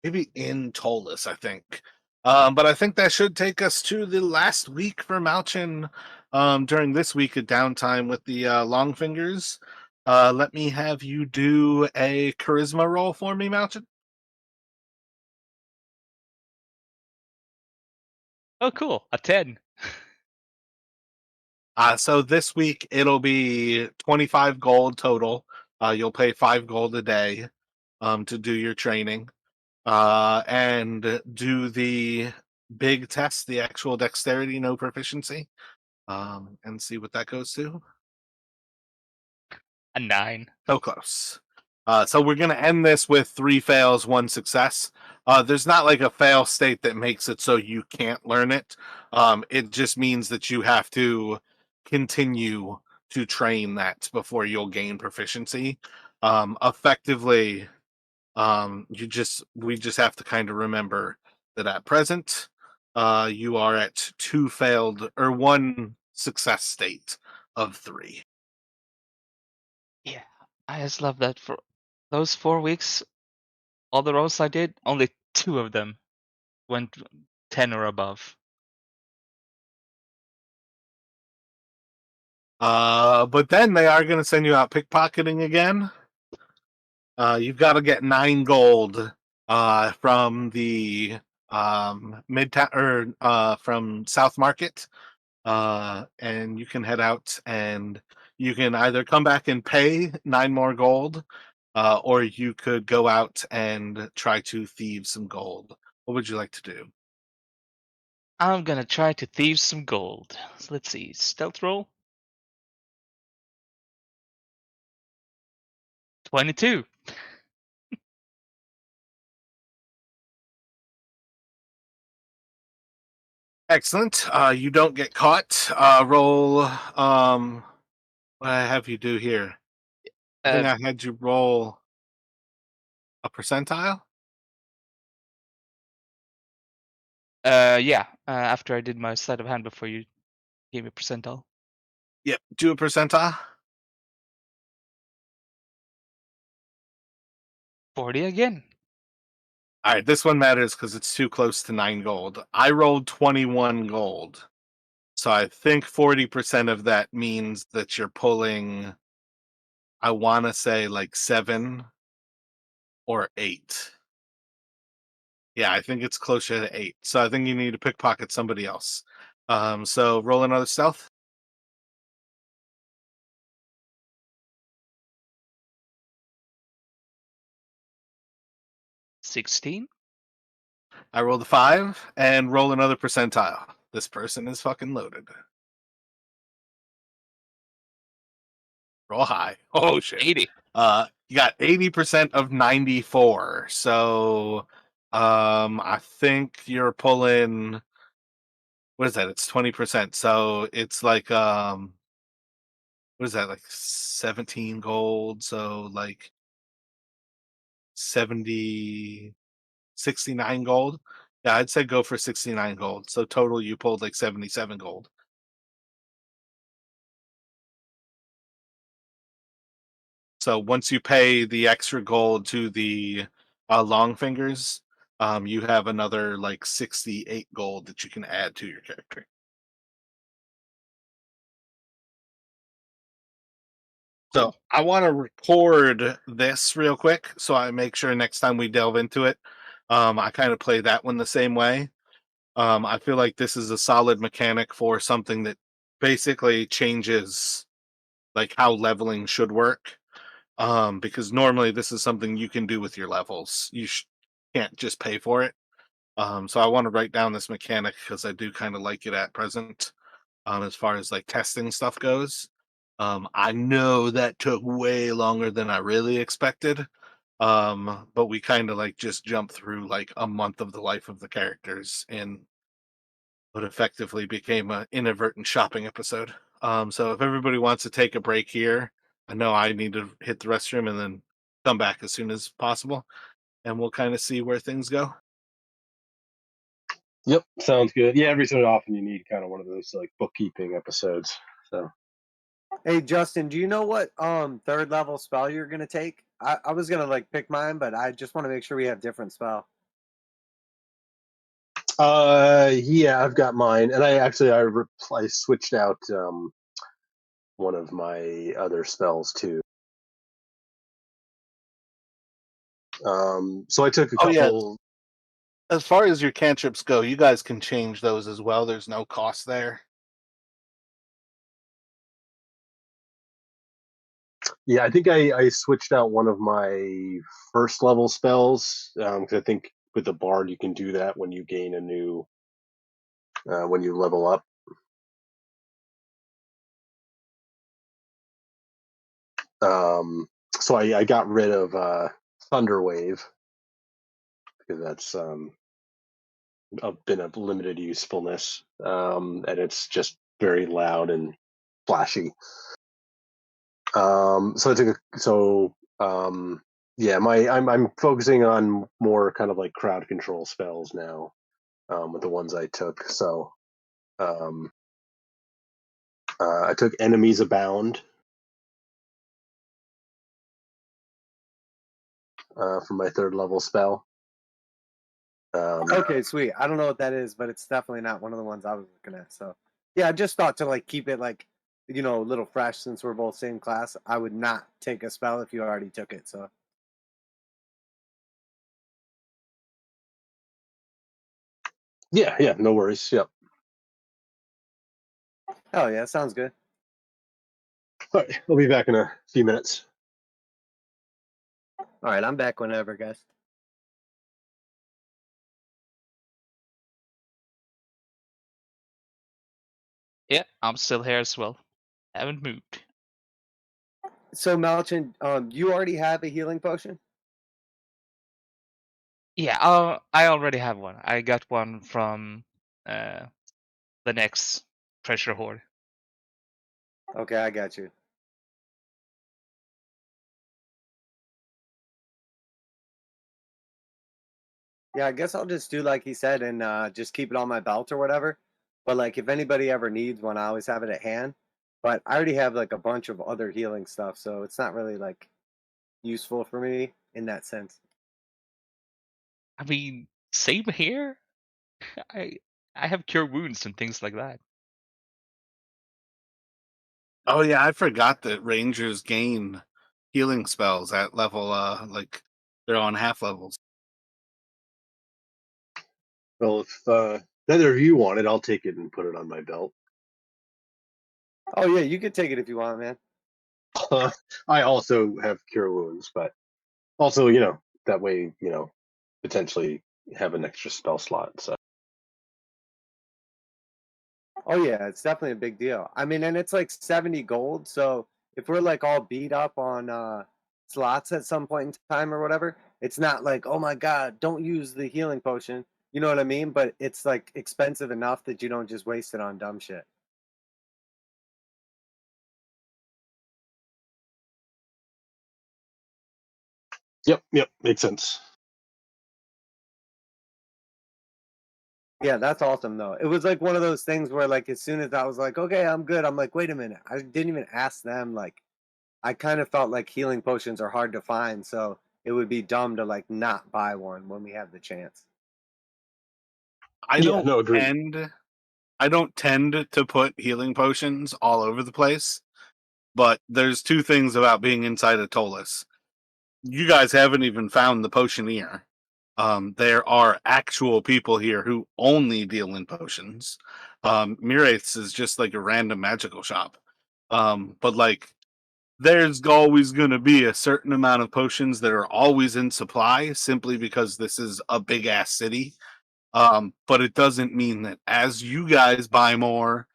Maybe in Tolus, I think. But I think that should take us to the last week for Malchin during this week of downtime with the Longfingers. Let me have you do a charisma roll for me, Mountain. Oh, cool. A 10. So this week it'll be 25 gold total. You'll pay 5 gold a day to do your training and do the big test, the actual dexterity, no proficiency, and see what that goes to. A 9. So close. So we're going to end this with 3 fails, 1 success. There's not like a fail state that makes it so you can't learn it. It just means that you have to continue to train that before you'll gain proficiency. Effectively, we just have to kind of remember that at present, you are at 2 failed or 1 success state of 3. Yeah. I just love that for those 4 weeks, all the rolls I did, only 2 of them went 10 or above. But then they are going to send you out pickpocketing again. You've got to get 9 gold from the midtown or from South Market, and you can head out and you can either come back and pay 9 more gold, or you could go out and try to thieve some gold. What would you like to do? I'm gonna try to thieve some gold. So let's see. Stealth roll. 22. Excellent. You don't get caught. Roll. What I have you do here? I think Uh, I had you roll a percentile. yeah. After I did my sleight of hand before you gave me percentile. Yep, do a percentile. 40 again. All right, this one matters because it's too close to 9 gold. I rolled 21 gold. So I think 40% of that means that you're pulling, I want to say like 7 or 8. Yeah, I think it's closer to 8. So I think you need to pickpocket somebody else. So roll another stealth. $16. I rolled a 5 and roll another percentile. This person is fucking loaded. Roll high. Oh shit. 80. You got 80% of 94. So I think you're pulling, what is that? It's 20%. So it's like what is that, like 17 gold? So like 70, 69 gold. Yeah, I'd say go for 69 gold. So total you pulled like 77 gold. So once you pay the extra gold to the long fingers, you have another like 68 gold that you can add to your character. So Cool. I want to record this real quick so I make sure next time we delve into it, I kind of play that one the same way. I feel like this is a solid mechanic for something that basically changes like how leveling should work. Because normally this is something you can do with your levels. Can't just pay for it. So I want to write down this mechanic because I do kind of like it at present. As far as like testing stuff goes, I know that took way longer than I really expected. But we kind of like just jumped through like a month of the life of the characters in what effectively became an inadvertent shopping episode. So if everybody wants to take a break here, I know I need to hit the restroom and then come back as soon as possible, and we'll kind of see where things go. Yep, sounds good. Yeah, every so often you need kind of one of those like bookkeeping episodes. So Hey Justin, do you know what third level spell you're gonna take? I was gonna like pick mine, but I just want to make sure we have different spell. yeah, I've got mine, and I switched out one of my other spells too. So I took a Oh, yeah. couple. As far as your cantrips go, you guys can change those as well. There's no cost there. Yeah, I think I switched out one of my first level spells because I think with the bard you can do that when you gain a new when you level up. So I got rid of Thunder Wave because that's been of limited usefulness, and it's just very loud and flashy. So I took a, so yeah, I'm focusing on more kind of like crowd control spells now with the ones I took. So um, I took Enemies Abound for my third level spell. Okay, sweet. I don't know what that is, but it's definitely not one of the ones I was looking at. So yeah, I just thought to like keep it like a little fresh since we're both same class. I would not take a spell if you already took it. So Yeah, no worries. Yep. oh yeah, sounds good. All right, I'll be back in a few minutes. All right, I'm back whenever, guys. Yeah, I'm still here as well. Haven't moved. So Malchin, you already have a healing potion? Yeah, I already have one. I got one from the next treasure hoard. Okay, I got you. Yeah, I guess I'll just do like he said and just keep it on my belt or whatever. But like if anybody ever needs one, I always have it at hand. But I already have like a bunch of other healing stuff, so it's not really like useful for me in that sense. I mean, same here. I I have cure wounds and things like that. Oh, yeah, I forgot that rangers gain healing spells at level, like, they're on half levels. Well, if neither of you want it, I'll take it and put it on my belt. Oh yeah, you could take it if you want, man. I also have cure wounds, but also, that way, potentially have an extra spell slot. So Oh yeah, it's definitely a big deal. I mean, and it's like 70 gold, so if we're like all beat up on slots at some point in time or whatever, it's not like, oh my god, don't use the healing potion. You know what I mean? But it's like expensive enough that you don't just waste it on dumb shit. yep, makes sense. Yeah, that's awesome though. It was like one of those things where like as soon as I was like, okay, I'm good, I'm like, wait a minute. I didn't even ask them. Like I kind of felt like healing potions are hard to find, so it would be dumb to like not buy one when we have the chance. I Yeah, don't no, agreed. tend I don't tend to put healing potions all over the place, but there's two things about being inside a Tolus. You guys haven't even found the potioneer. There are actual people here who only deal in potions. Mirates is just like a random magical shop. But like there's always going to be a certain amount of potions that are always in supply simply because this is a big ass city. But it doesn't mean that as you guys buy more,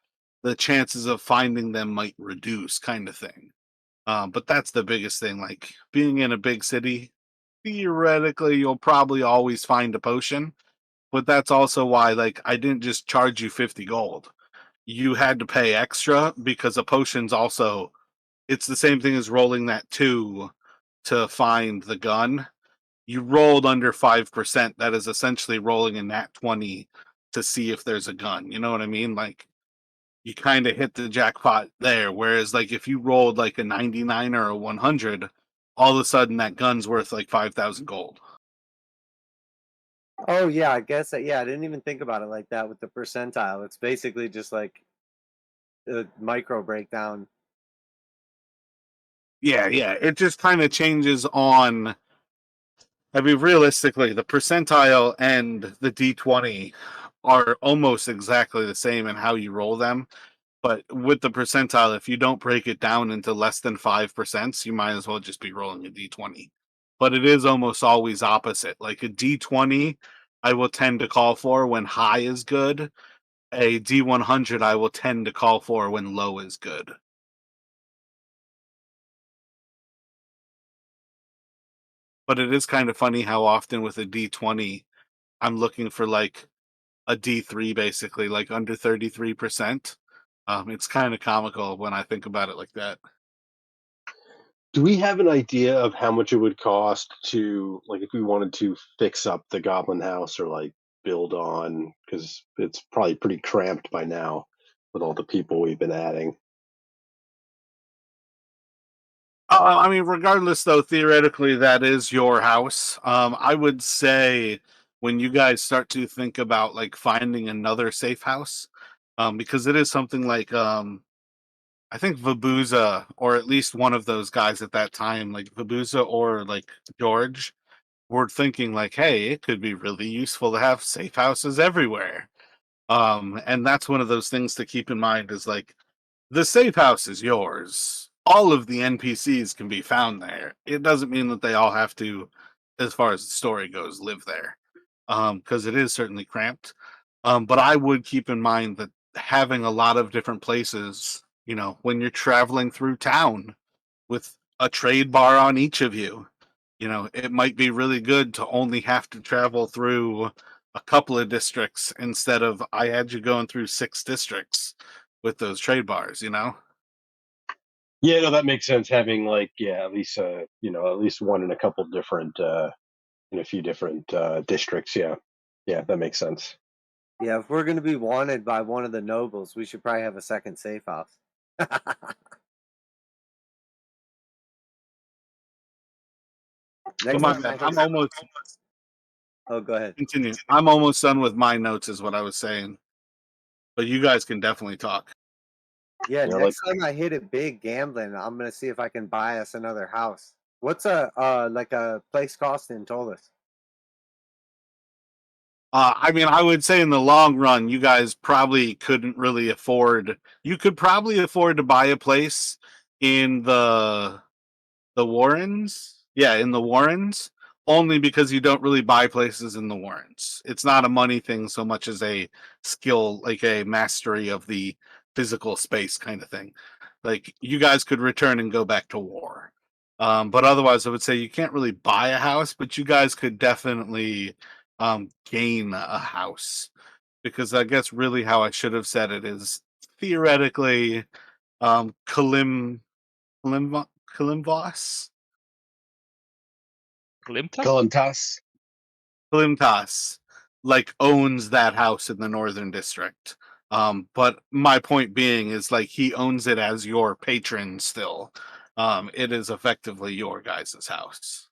the chances of finding them might reduce, kind of thing. But that's the biggest thing. Like being in a big city, theoretically, you'll probably always find a potion. But that's also why, like, I didn't just charge you 50 gold. You had to pay extra because a potion's also, it's the same thing as rolling that two to find the gun. You rolled under 5%. That is essentially rolling a nat 20 to see if there's a gun. You know what I mean? Like, you kind of hit the jackpot there. Whereas, like, if you rolled like a 99 or a 100, all of a sudden that gun's worth like 5,000 gold. Oh yeah, I guess that, yeah, I didn't even think about it like that with the percentile. It's basically just like a micro breakdown. Yeah, yeah. It just kind of changes on I mean, realistically, the percentile and the D20 are almost exactly the same in how you roll them. But with the percentile, if you don't break it down into less than 5%, you might as well just be rolling a D20. But it is almost always opposite. Like a D20, I will tend to call for when high is good. A D100, I will tend to call for when low is good. But it is kind of funny how often with a D20, I'm looking for like a D3 basically, like under 33%. It's kind of comical when I think about it like that. Do we have an idea of how much it would cost to, like, if we wanted to fix up the Goblin House or like build on? Because it's probably pretty cramped by now with all the people we've been adding. I mean, regardless, though, theoretically, that is your house. I would say when you guys start to think about like finding another safe house, because it is something like I think Vabuza, or at least one of those guys at that time, like Vabuza or like George, were thinking like, hey, it could be really useful to have safe houses everywhere. And that's one of those things to keep in mind is like the safe house is yours. All of the NPCs can be found there. It doesn't mean that they all have to, as far as the story goes, live there. Because it is certainly cramped. But I would keep in mind that having a lot of different places, when you're traveling through town with a trade bar on each of you, it might be really good to only have to travel through a couple of districts instead of I had you going through 6 districts with those trade bars. Yeah, no, that makes sense. Having like, yeah, at least one in a couple different, in a few different districts. Yeah, yeah, that makes sense. Yeah, if we're gonna be wanted by one of the nobles, we should probably have a second safe house. But Next my time bad. I I'm hit. almost Oh, go ahead. continue. I'm almost done with my notes, is what I was saying. But you guys can definitely talk. Yeah, Like, next time I hit it big gambling, I'm gonna see if I can buy us another house. What's a like a place cost in Tolis? I mean, I would say in the long run, you guys probably couldn't really afford. You could probably afford to buy a place in the Warrens. Yeah, in the Warrens, only because you don't really buy places in the Warrens. It's not a money thing so much as a skill, like a mastery of the physical space kind of thing. Like you guys could return and go back to war. But otherwise, I would say you can't really buy a house, but you guys could definitely gain a house. Because I guess really how I should have said it is theoretically, Kalimvos Glimta? Kalantas. Kalimtas like owns that house in the Northern District. But my point being is like he owns it as your patron still. It is effectively your guys' house.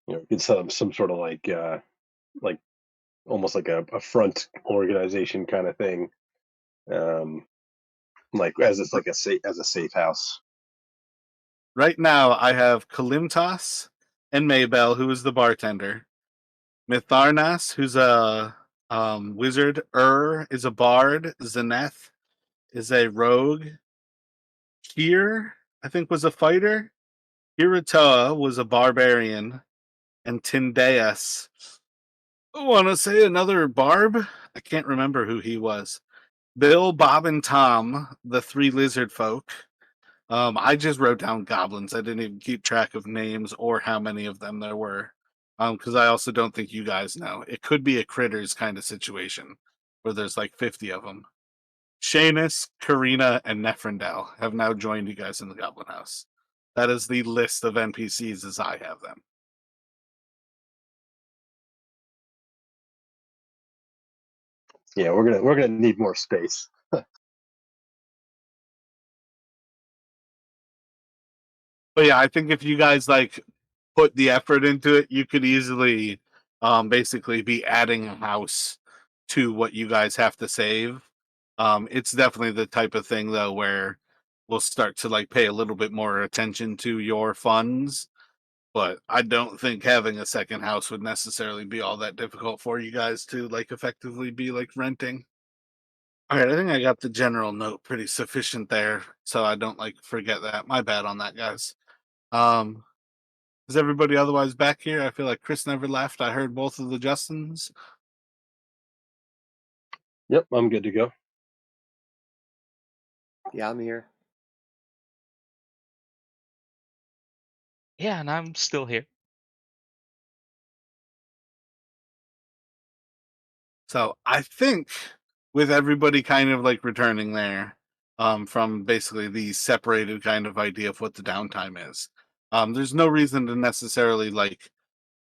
You could set up some sort of like almost like a front organization kind of thing. Um, like as it's like a safe house. Right now, I have Kalimtas and Maybell, who is the bartender. Mitharnas, who's a wizard. Is a bard. Zeneth is a rogue. Kier, I think, was a fighter. Kiritoa was a barbarian. And Tindeus, I want to say another barb. I can't remember who he was. Bill, Bob, and Tom, the 3 lizard folk. I just wrote down goblins. I didn't even keep track of names or how many of them there were. Because I also don't think you guys know. It could be a critters kind of situation where there's like 50 of them. Shanus, Karina, and Nefrendel have now joined you guys in the Goblin House. That is the list of NPCs as I have them. Yeah, we're gonna need more space. But yeah, I think if you guys like put the effort into it, you could easily basically be adding a house to what you guys have to save. It's definitely the type of thing though where we'll start to like pay a little bit more attention to your funds But I don't think having a second house would necessarily be all that difficult for you guys to like effectively be like renting. All right, I think I got the general note pretty sufficient there, so I don't like forget that. My bad on that, guys. Um, is everybody otherwise back here? I feel like Chris never left. I heard both of the Justins. Yep, I'm good to go. Yeah, I'm here. Yeah, and I'm still here. So I think with everybody kind of like returning there, from basically the separated kind of idea of what the downtime is, there's no reason to necessarily like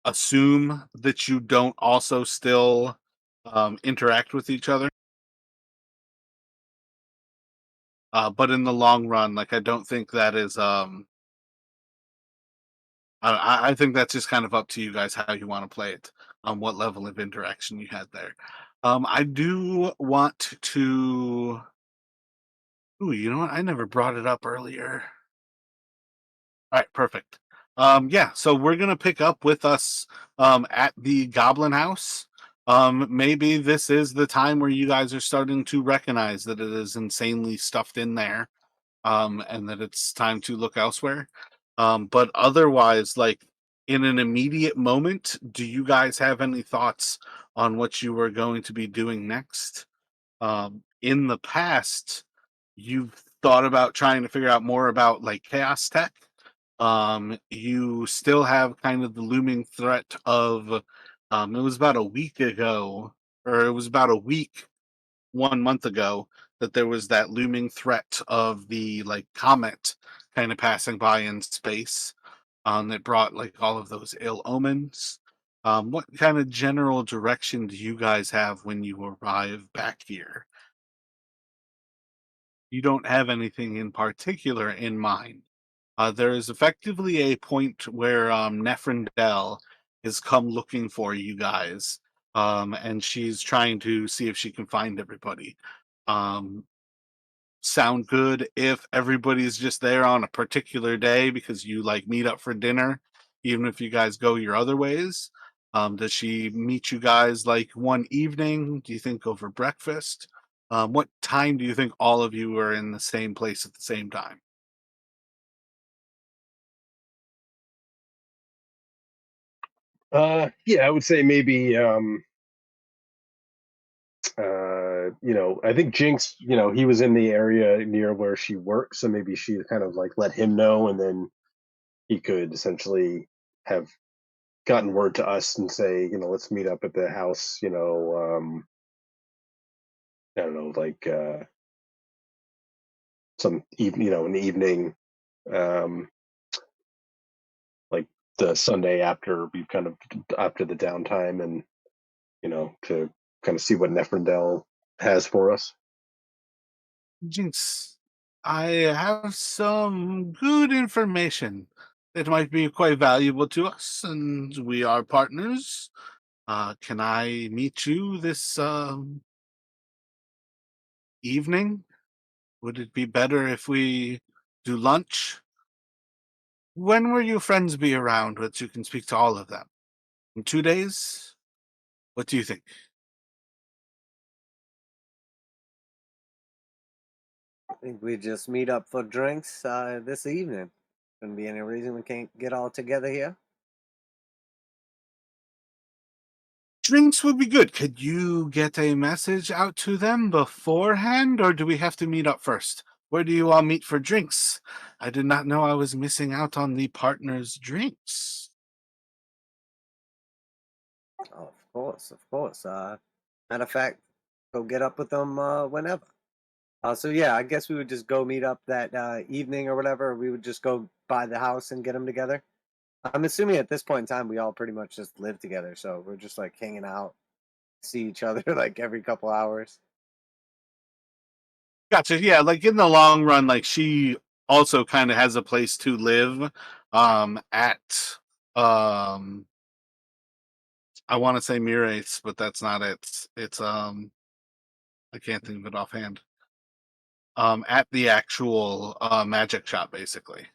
assume that you don't also still interact with each other. But in the long run, like I don't think that is I think that's just kind of up to you guys how you want to play it, what level of interaction you had there. I do want to. Ooh, you know what? I never brought it up earlier. All right, perfect. Yeah, so we're gonna pick up with us at the Goblin House. Maybe this is the time where you guys are starting to recognize that it is insanely stuffed in there, and that it's time to look elsewhere. But otherwise, like in an immediate moment, do you guys have any thoughts on what you are going to be doing next? In the past, you've thought about trying to figure out more about like chaos tech. You still have kind of the looming threat of it was about a week ago, or it was about a week 1 month ago, that there was that looming threat of the like comet kind of passing by in space, that brought like all of those ill omens. What kind of general direction do you guys have when you arrive back here? You don't have anything in particular in mind. There is effectively a point where Neferndel has come looking for you guys, and she's trying to see if she can find everybody. Um, Sound good if everybody's just there on a particular day because you like meet up for dinner, even if you guys go your other ways? Does she meet you guys like one evening? Do you think over breakfast? What time do you think all of you are in the same place at the same time? Yeah, I would say maybe I think Jinx, he was in the area near where she works, so maybe she kind of like let him know, and then he could essentially have gotten word to us and say, let's meet up at the house, I don't know, like some evening, in the evening, um, like the Sunday after we've kind of after the downtime, and to kind of see what Neferndel has for us. Jinx, I have some good information that might be quite valuable to us, and we are partners. Can I meet you this evening? Would it be better if we do lunch? When will your friends be around that you can speak to all of them? In 2 days? What do you think? I think we just meet up for drinks this evening. Shouldn't be any reason we can't get all together here. Drinks would be good. Could you get a message out to them beforehand, or do we have to meet up first? Where do you all meet for drinks? I did not know I was missing out on the partners' drinks. Oh, of course, of course. Matter of fact, go get up with them whenever. So yeah, I guess we would just go meet up that evening or whatever. We would just go by the house and get them together. I'm assuming at this point in time we all pretty much just live together, so we're just like hanging out, see each other like every couple hours. Gotcha. Yeah, like in the long run, like she also kind of has a place to live at I want to say Mirates, but that's not it. It's I can't think of it offhand. At the actual magic shop basically.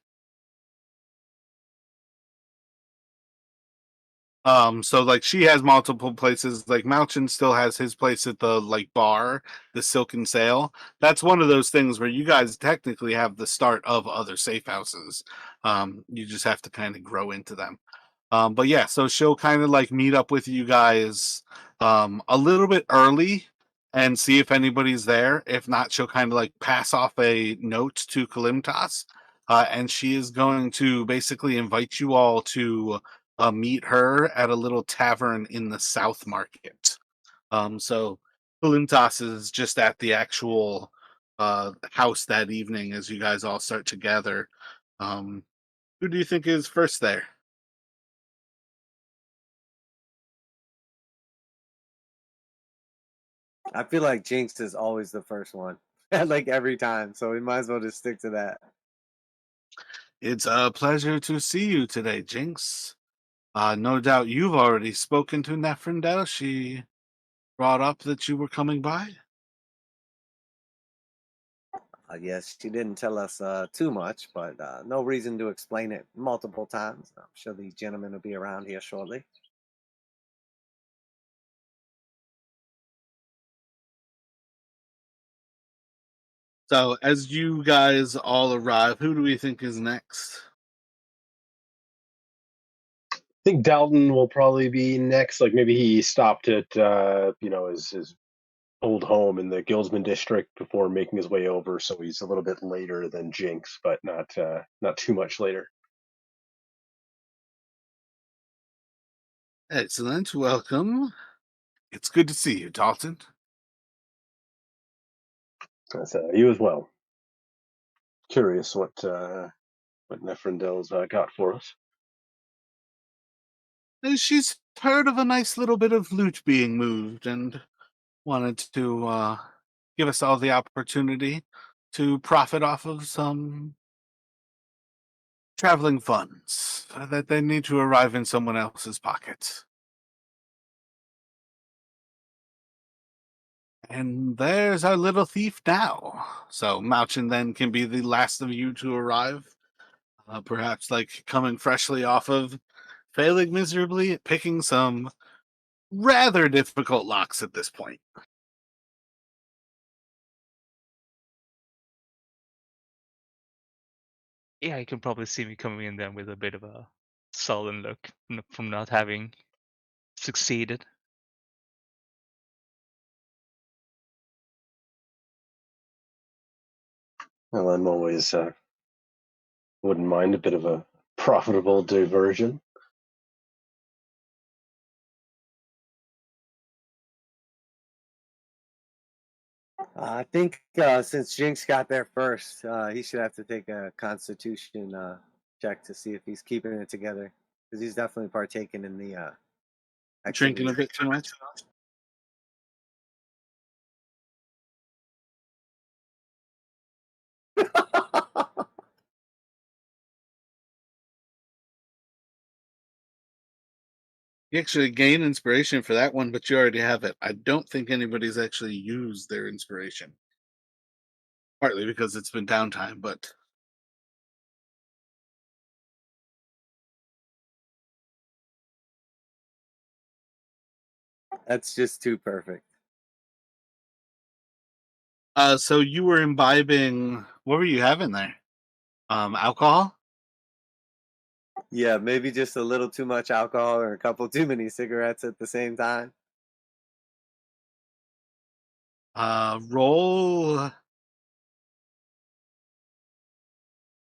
So like she has multiple places. Like Malchin still has his place at the like bar, the Silken Sail. That's one of those things where you guys technically have the start of other safe houses. You just have to kind of grow into them. But yeah, so she'll kind of like meet up with you guys a little bit early and see if anybody's there. If not, she'll kind of like pass off a note to Kalimtas. And she is going to basically invite you all to meet her at a little tavern in the South Market. So Kalimtas is just at the actual house that evening as you guys all start to gather. Who do you think is first there? I feel like Jinx is always the first one, like every time. So we might as well just stick to that. It's a pleasure to see you today, Jinx. No doubt you've already spoken to Neferndel. She brought up that you were coming by. Yes, she didn't tell us too much, but no reason to explain it multiple times. I'm sure these gentlemen will be around here shortly. So, as you guys all arrive, who do we think is next? I think Dalton will probably be next. Like maybe he stopped at his old home in the Guildsman district before making his way over, so he's a little bit later than Jinx, but not too much later. Excellent. Welcome. It's good to see you, Dalton. That's you as well. Curious what Neferndel's got for us. She's heard of a nice little bit of loot being moved and wanted to give us all the opportunity to profit off of some traveling funds that they need to arrive in someone else's pocket. And there's our little thief now. So Mauchin then can be the last of you to arrive. Perhaps like coming freshly off of failing miserably at picking some rather difficult locks at this point. Yeah, you can probably see me coming in there with a bit of a sullen look from not having succeeded. Well, I'm always wouldn't mind a bit of a profitable diversion. I think since Jinx got there first, he should have to take a Constitution check to see if he's keeping it together, because he's definitely partaking in the Drinking a activity. bit too much. You actually gain inspiration for that one, but you already have it. I don't think anybody's actually used their inspiration. Partly because it's been downtime, but That's just too perfect. so you were imbibing, what were you having there? Alcohol? Yeah, maybe just a little too much alcohol or a couple too many cigarettes at the same time. Roll a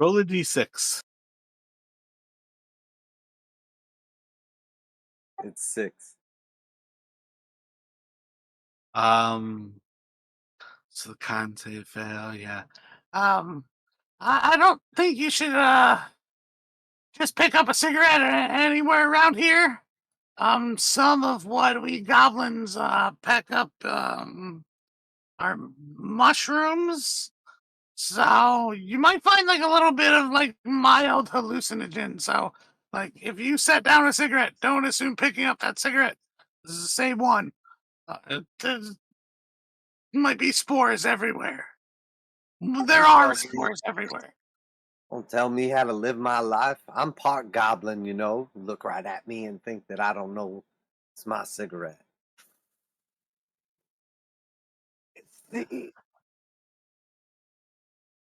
d6. It's 6. So the con save fail, yeah. Um I don't think you should just pick up a cigarette anywhere around here. Some of what we goblins pick up are mushrooms. So you might find like a little bit of like mild hallucinogen. So like if you set down a cigarette, don't assume picking up that cigarette. This is the same one. There might be spores everywhere. There are spores everywhere. Don't tell me how to live my life. I'm part goblin, you know. Look right at me and think that I don't know it's my cigarette. It's the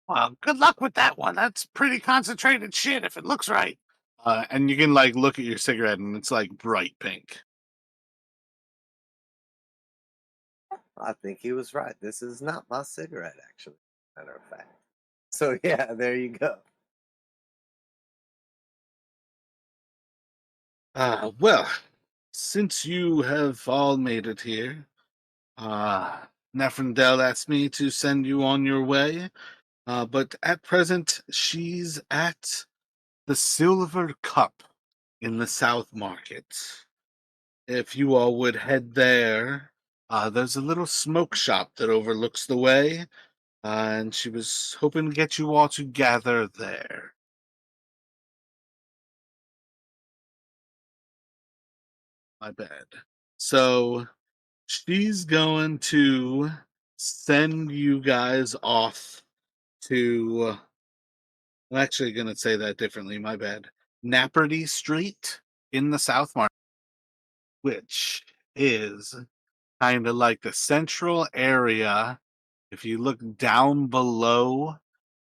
Well, good luck with that one. That's pretty concentrated shit if it looks right. And you can like look at your cigarette and it's like bright pink. I think he was right. This is not my cigarette, actually. Matter of fact. So yeah, there you go. Well, since you have all made it here, Neferndel asked me to send you on your way. But at present, she's at the Silver Cup in the South Market. If you all would head there, there's a little smoke shop that overlooks the way, and she was hoping to get you all to gather there. My bad. So she's going to send you guys off to. I'm actually going to say that differently. My bad. Naperty Street in the South Market, which is kind of like the central area. If you look down below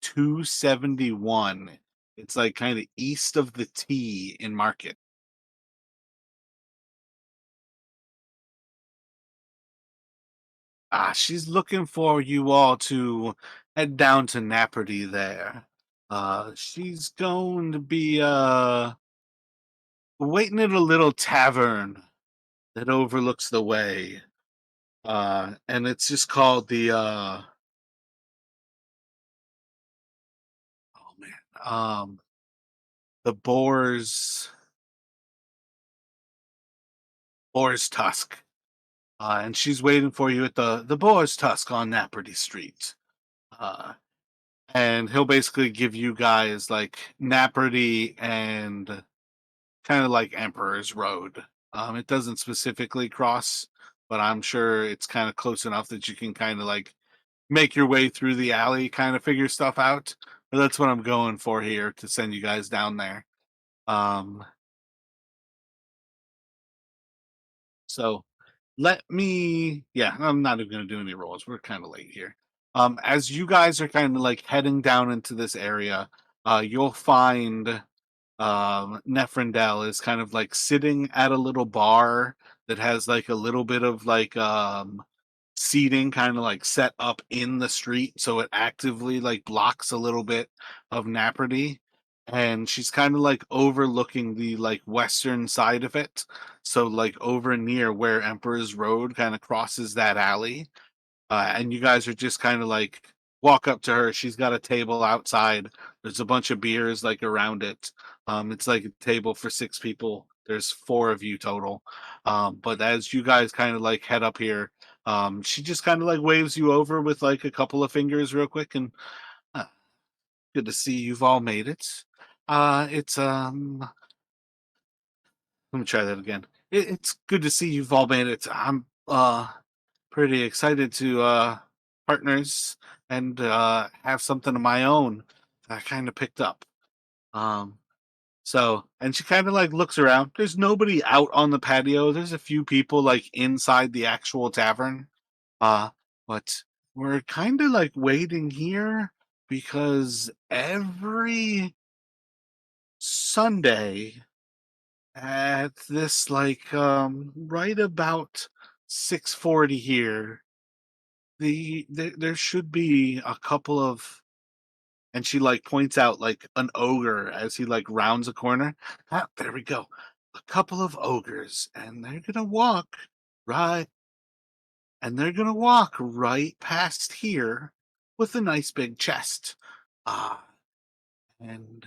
271, it's like kind of east of the T in Market. She's looking for you all to head down to Naperty there. She's going to be waiting at a little tavern that overlooks the way. And it's just called oh man, the Boar's Tusk. And she's waiting for you at the Boar's Tusk on Naperty Street. Uh, and he'll basically give you guys like Naperty and kind of like Emperor's Road. It doesn't specifically cross, but I'm sure it's kind of close enough that you can kind of like make your way through the alley, kind of figure stuff out. But that's what I'm going for here to send you guys down there. Um, so let me, yeah, I'm not even going to do any rolls. We're kind of late here. As you guys are kind of like heading down into this area, you'll find Neferndel is kind of like sitting at a little bar that has like a little bit of like seating kind of like set up in the street so it actively like blocks a little bit of Naperty, and she's kind of like overlooking the like western side of it, so like over near where Emperor's Road kind of crosses that alley. And you guys are just kind of like walk up to her. She's got a table outside. There's a bunch of beers like around it. It's like a table for 6 people. There's 4 of you total. But as you guys kind of like head up here, she just kind of like waves you over with like a couple of fingers real quick, and uh, good to see you've all made it. It's let me try that again. It's good to see you've all made it. I'm pretty excited to partners and have something of my own that I kind of picked up. Um, and she kind of like looks around. There's nobody out on the patio. There's a few people like inside the actual tavern. Uh, but we're kind of like waiting here because every Sunday at this like right about 6:40 here, there should be a couple of, and she like points out like an ogre as he like rounds a corner. There we go. A couple of ogres, and right they're gonna walk right past here with a nice big chest. Ah, and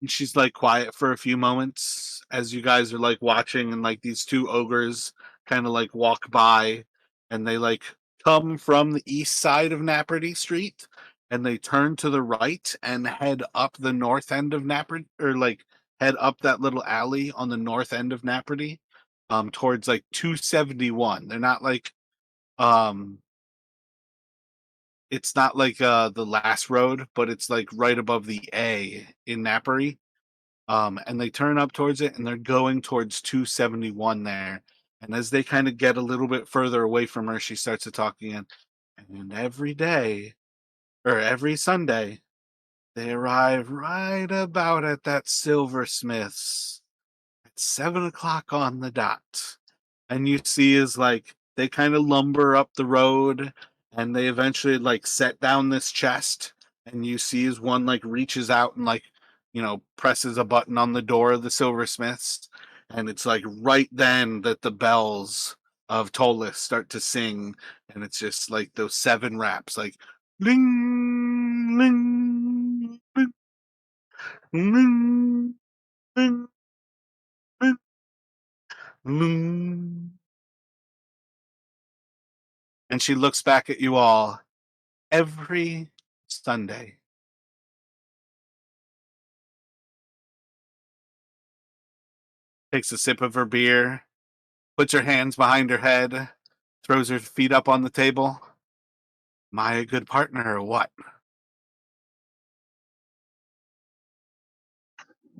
and she's like quiet for a few moments as you guys are like watching, and like these 2 ogres kind of like walk by, and they like come from the east side of Naperty Street, and they turn to the right and head up the north end of Naperty, or like head up that little alley on the north end of Naperty, towards like 271. They're not like um it's not like the last road, but it's like right above the A in Napoli. And they turn up towards it, and they're going towards 271 there. And as they kind of get a little bit further away from her, she starts to talk again. And every day, or every Sunday, they arrive right about at that silversmith's at 7 o'clock on the dot. And you see is like they kind of lumber up the road, and they eventually like set down this chest, and you see as one like reaches out and like, presses a button on the door of the silversmiths, and it's like right then that the bells of Tolis start to sing, and it's just like those seven raps like ling ling ling ling ling ling ling. And she looks back at you all every Sunday. Takes a sip of her beer, puts her hands behind her head, throws her feet up on the table. Am I a good partner or what?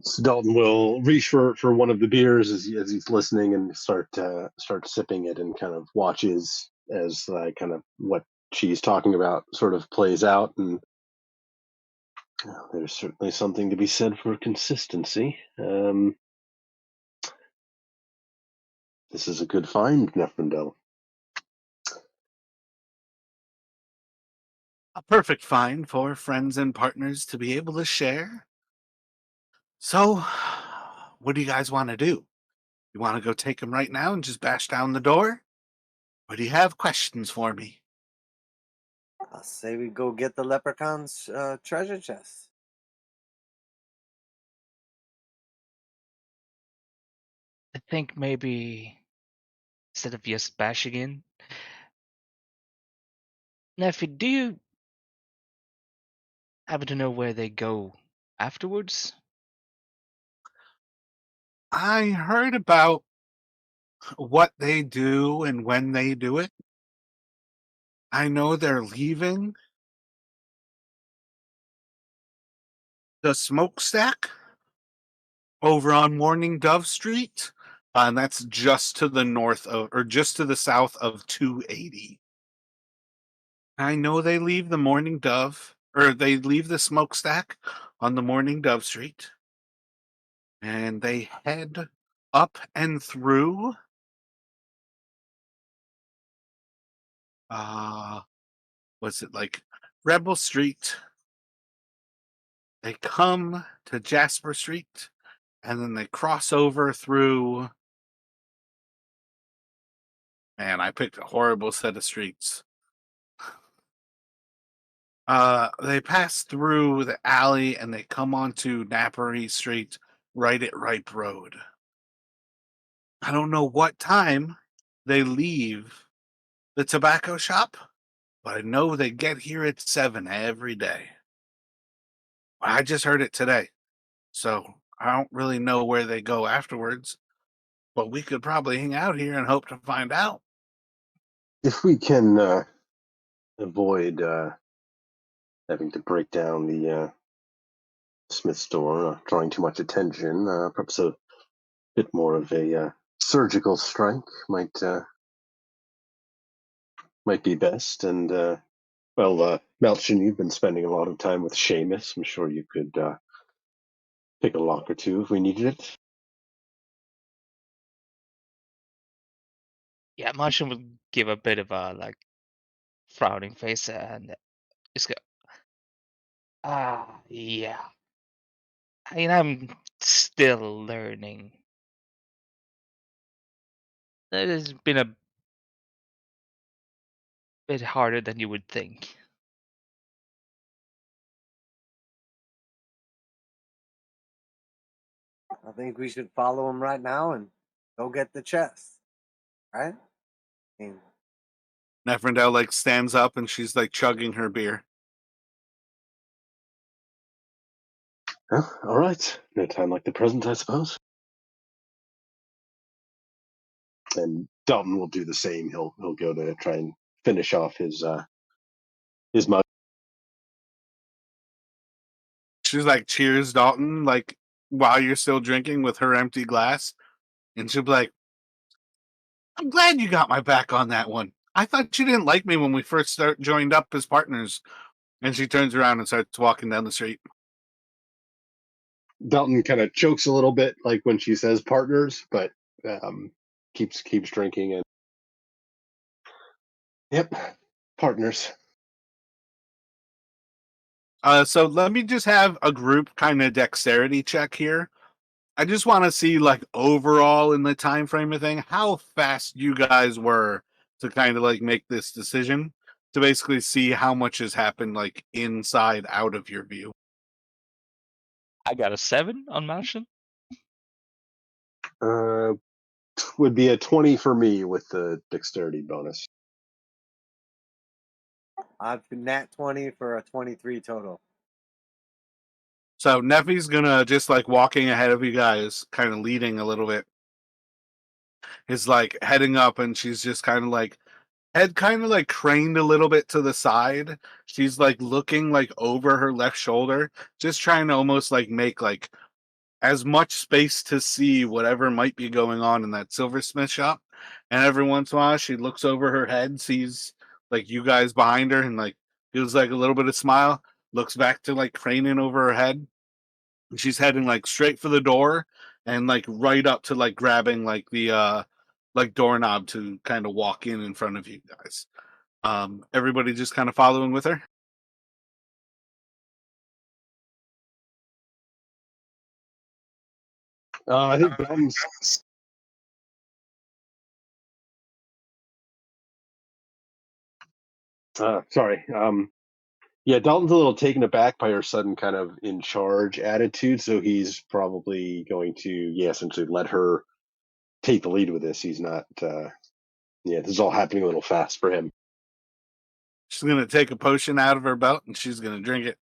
So Dalton will reach for one of the beers as he's listening and start sipping it, and kind of watches as kind of what she's talking about sort of plays out. And there's certainly something to be said for consistency. This is a good find, Neferndel. A perfect find for friends and partners to be able to share. So, what do you guys want to do? You want to go take them right now and just bash down the door? Or do you have questions for me? I'll say we go get the leprechaun's treasure chest. I think maybe instead of just bashing in, Neffy, do you happen to know where they go afterwards? I heard about what they do and when they do it. I know they're leaving the smokestack over on Morning Dove Street. And that's just to the north of, or just to the south of 280. I know they leave the Morning Dove, or they leave the smokestack on the Morning Dove Street, and they head up and through uh what's it like Rebel Street. They come to Jasper Street, and then they cross over through, man, I picked a horrible set of streets. They pass through the alley and they come onto Napari Street right at Ripe Road. I don't know what time they leave the tobacco shop, but I know they get here at 7 every day. I just heard it today, so I don't really know where they go afterwards, but we could probably hang out here and hope to find out. If we can avoid having to break down the Smith store, drawing too much attention, perhaps a bit more of a surgical strike might be best. And Melchin, you've been spending a lot of time with Seamus. I'm sure you could pick a lock or two if we needed it. Yeah, Martian would give a bit of a like frowning face and just go, yeah. I mean, I'm still learning. It has been a bit harder than you would think. I think we should follow him right now and go get the chest. Right? I mean, Neferndel like stands up and she's like chugging her beer. All right. No time like the present, I suppose. And Dalton will do the same. He'll go to try and finish off his his mug. She's like, cheers, Dalton, like while you're still drinking with her empty glass. And she'll be like, I'm glad you got my back on that one. I thought you didn't like me when we first joined up as partners. And she turns around and starts walking down the street. Dalton kind of chokes a little bit, like when she says partners, but keeps drinking and yep, partners. So let me just have a group kind of dexterity check here. I just want to see, like, overall in the time frame of thing, how fast you guys were to kind of like make this decision, to basically see how much has happened, like, inside out of your view. I got a 7 on motion. Would be a 20 for me with the dexterity bonus. I've been nat 20 for a 23 total. So Neffy's gonna just like walking ahead of you guys, kind of leading a little bit. Is like heading up, and she's just kind of like head kind of like craned a little bit to the side. She's like looking like over her left shoulder, just trying to almost like make like as much space to see whatever might be going on in that silversmith shop. And every once in a while, she looks over her head, sees like you guys behind her, and like gives like a little bit of smile. Looks back to like craning over her head. And she's heading like straight for the door, and like right up to like grabbing the like doorknob to kind of walk in front of you guys. Everybody just kind of following with her. I think Dalton's. Sorry. Yeah, Dalton's a little taken aback by her sudden kind of in charge attitude, so he's probably going to, yeah, essentially let her take the lead with this. He's not. Yeah, this is all happening a little fast for him. She's gonna take a potion out of her belt and she's gonna drink it.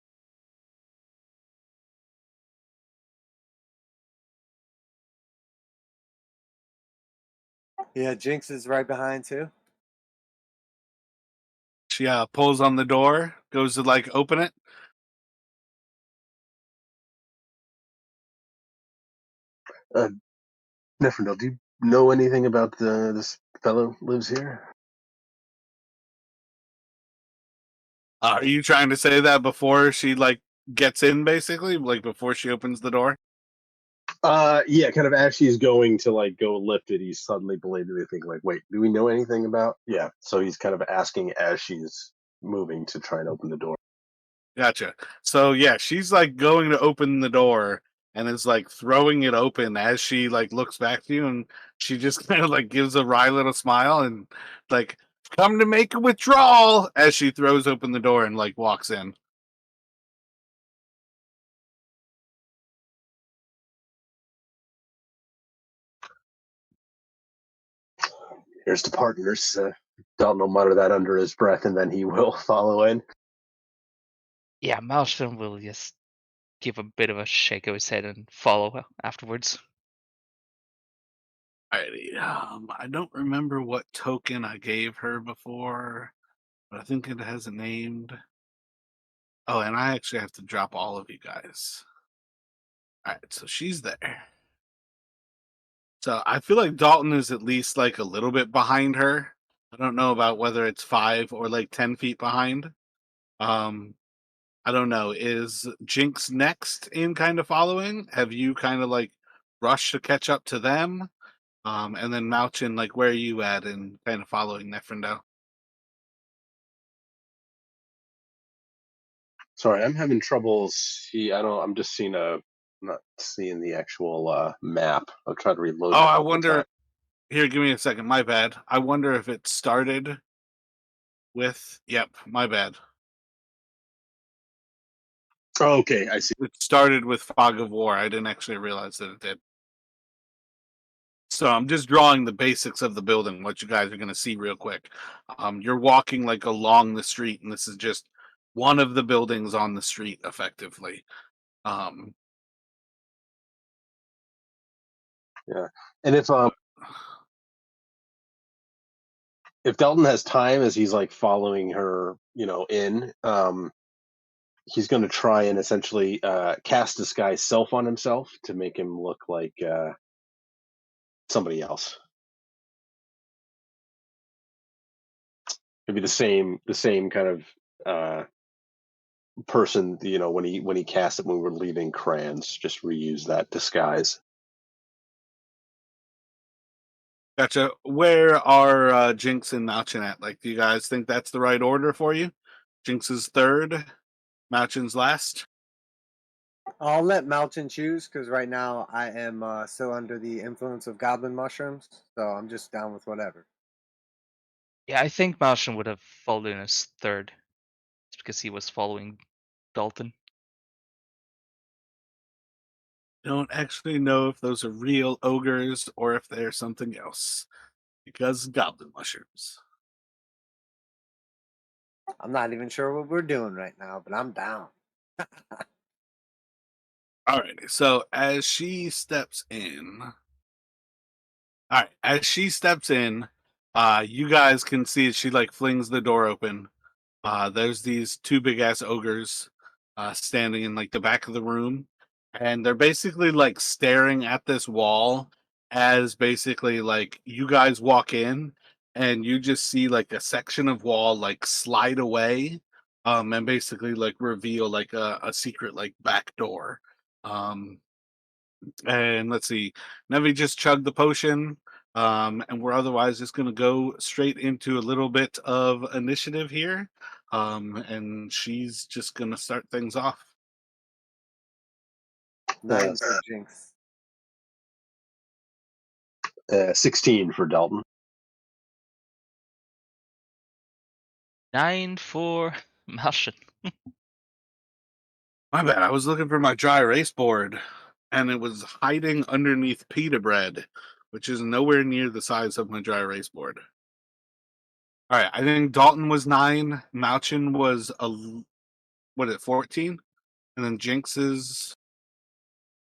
Yeah, Jinx is right behind too. She pulls on the door, goes to like open it. Neferndel, do you know anything about this fellow lives here? Are you trying to say that before she like gets in, basically, like before she opens the door? Yeah, kind of as she's going to like go lift it, he's suddenly belatedly thinking like, wait, do we know anything about? Yeah, so he's kind of asking as she's moving to try and open the door. Gotcha. So yeah, she's like going to open the door and is like throwing it open as she like looks back to you, and she just kind of like gives a wry little smile and like, come to make a withdrawal, as she throws open the door and like walks in. Here's the partners. Dalton will mutter that under his breath, and then he will follow in. Yeah, Maelstrom will just give a bit of a shake of his head and follow afterwards. Alrighty. I don't remember what token I gave her before, but I think it has a named. Oh, and I actually have to drop all of you guys. Alright, so she's there. So I feel like Dalton is at least like a little bit behind her. I don't know about whether it's 5 or like 10 feet behind. Um, I don't know. Is Jinx next in kind of following? Have you kind of like rushed to catch up to them? And then Malchin, like, where are you at in kind of following Neferndo? Sorry, I'm having trouble. I'm just seeing not seeing the actual map. I'll try to reload Oh, it a I couple wonder. times. Here, give me a second. My bad. I wonder if it started with. Yep, my bad. Oh, okay, I see. It started with Fog of War. I didn't actually realize that it did. So I'm just drawing the basics of the building, what you guys are going to see real quick. You're walking like along the street, and this is just one of the buildings on the street, effectively. Um, Yeah, and if if Dalton has time as he's like following her, in, he's going to try and essentially cast disguise self on himself to make him look like somebody else. It'd be the same kind of person, when he cast it when we were leaving Crayons, just reuse that disguise. Gotcha. Where are Jinx and Malchin at? Like, do you guys think that's the right order for you? Jinx is third, Malchin's last. I'll let Malchin choose because right now I am still under the influence of goblin mushrooms, so I'm just down with whatever. Yeah, I think Martian would have fallen as third. It's because he was following Dalton. Don't actually know if those are real ogres or if they're something else. Because goblin mushrooms. I'm not even sure what we're doing right now, but I'm down. Alrighty, so as she steps in. Alright, as she steps in, you guys can see she like flings the door open. There's these two big ass ogres standing in like the back of the room, and they're basically like staring at this wall as basically like you guys walk in and you just see like a section of wall like slide away, and basically like reveal like a secret like back door. Um, and let's see, Nevi just chugged the potion. And we're otherwise just going to go straight into a little bit of initiative here. And she's just going to start things off. 9 for Jinx. 16 for Dalton. 9 for Martian. My bad. I was looking for my dry erase board, and it was hiding underneath pita bread, which is nowhere near the size of my dry erase board. All right, I think Dalton was 9. Malchin was what is it, 14, and then Jinx is.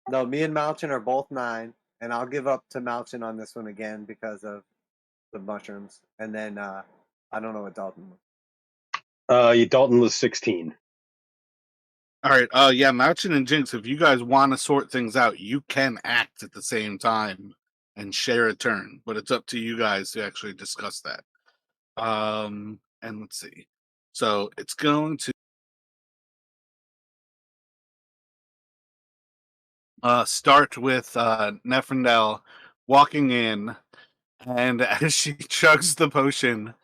No, me and Malchin are both 9, and I'll give up to Malchin on this one again because of the mushrooms. And then I don't know what Dalton was. Dalton was 16. All right. Yeah, Malchin and Jinx, if you guys want to sort things out, you can act at the same time and share a turn, but it's up to you guys to actually discuss that. And let's see. So it's going to start with Nefrendel walking in, and as she chugs the potion,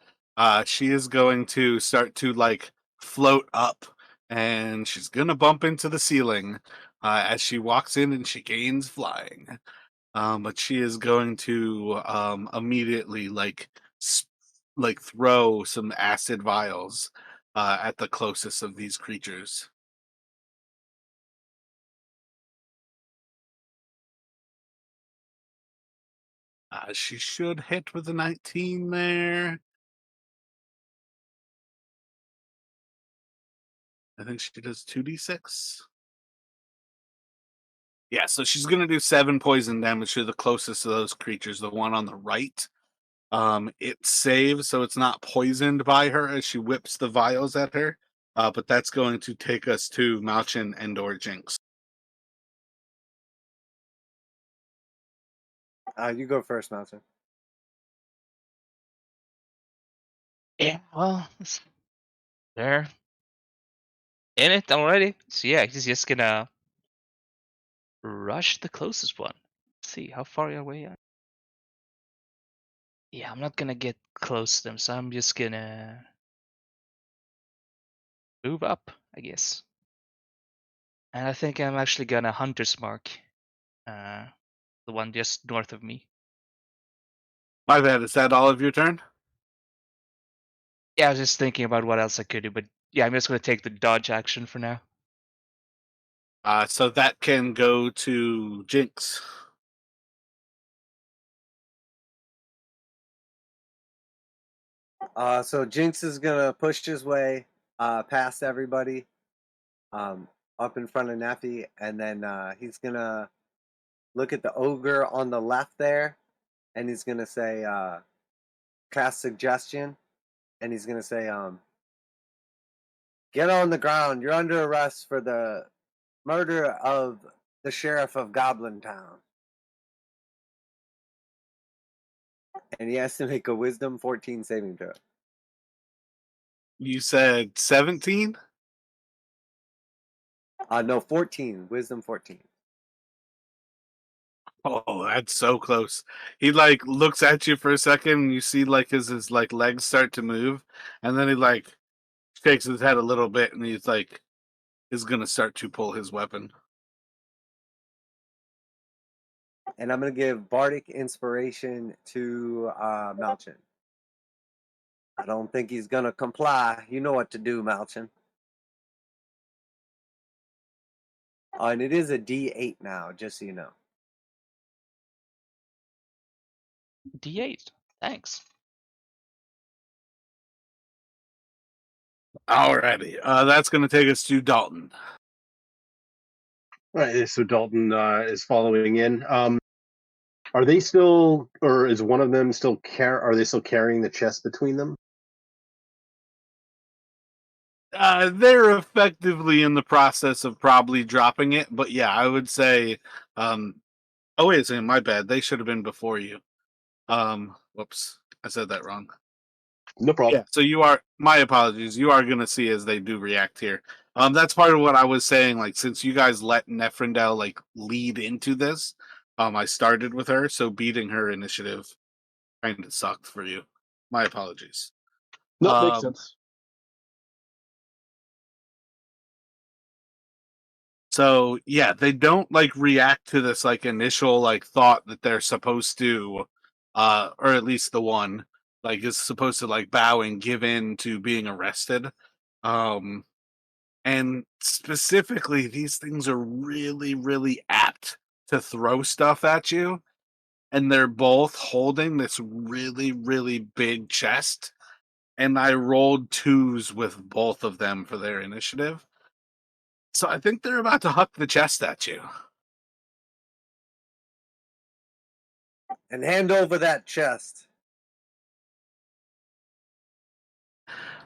she is going to start to like float up, and she's gonna bump into the ceiling as she walks in, and she gains flying. But she is going to immediately like throw some acid vials at the closest of these creatures. She should hit with a 19 there. I think she does 2d6. Yeah, so she's gonna do 7 poison damage to the closest of those creatures, the one on the right. It saves, so it's not poisoned by her as she whips the vials at her. But that's going to take us to Malchin and or Jinx. You go first, Malchin. Yeah, well, they're in it already. So yeah, he's just gonna rush the closest one. Let's see, how far away are. Yeah, I'm not gonna get close to them, so I'm just gonna move up, I guess. And I think I'm actually gonna Hunter's Mark, the one just north of me. My bad, is that all of your turn? Yeah, I was just thinking about what else I could do, but yeah, I'm just gonna take the dodge action for now. So that can go to Jinx. So Jinx is gonna push his way past everybody, up in front of Neffy, and then he's gonna look at the ogre on the left there, and he's gonna say, cast suggestion, and he's gonna say, "Get on the ground. You're under arrest for the murder of the sheriff of Goblin Town." And he has to make a Wisdom 14 saving throw. You said 17? No, 14. Wisdom 14. Oh, that's so close. He like looks at you for a second, and you see like his like legs start to move, and then he like shakes his head a little bit, and he's like is gonna start to pull his weapon. And I'm gonna give Bardic Inspiration to Malchin. I don't think he's gonna comply. You know what to do, Malchin. And it is a D8 now, just so you know. D8. Thanks. Alrighty, that's gonna take us to Dalton. All right, so Dalton is following in. Are they still, or is one of them still are they still carrying the chest between them? They're effectively in the process of probably dropping it, but yeah, I would say. Oh wait a second, my bad. They should have been before you. Whoops, I said that wrong. No problem. Yeah, so you are. My apologies. You are going to see as they do react here. That's part of what I was saying. Like, since you guys let Nefrindel like lead into this, I started with her, so beating her initiative kind of sucked for you. My apologies. No, makes Um, sense. So yeah, they don't like react to this like initial like thought that they're supposed to, or at least the one like is supposed to like bow and give in to being arrested. Um, and specifically, these things are really, really apt to throw stuff at you, and they're both holding this really, really big chest. And I rolled twos with both of them for their initiative. So I think they're about to huck the chest at you. And hand over that chest.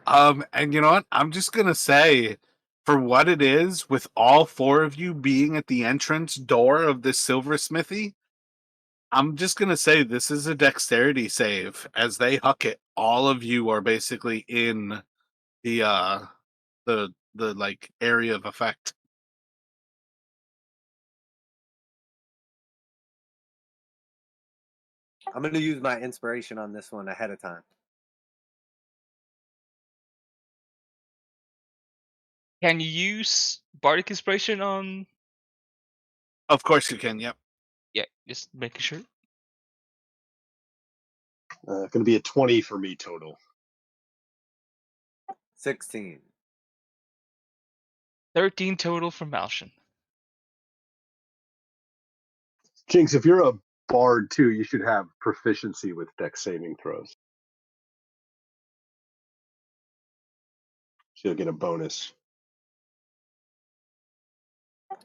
And you know what? I'm just gonna say, for what it is, with all four of you being at the entrance door of this silversmithy, I'm just gonna say this is a dexterity save. As they huck it, all of you are basically in the the like area of effect. I'm gonna use my inspiration on this one ahead of time. Can you use Bardic Inspiration on? Of course you can. Yep. Yeah, just making sure. Going to be a 20 for me total. 16. 13 total for Malshin. Jinx, if you're a bard too, you should have proficiency with dex saving throws. So you'll get a bonus.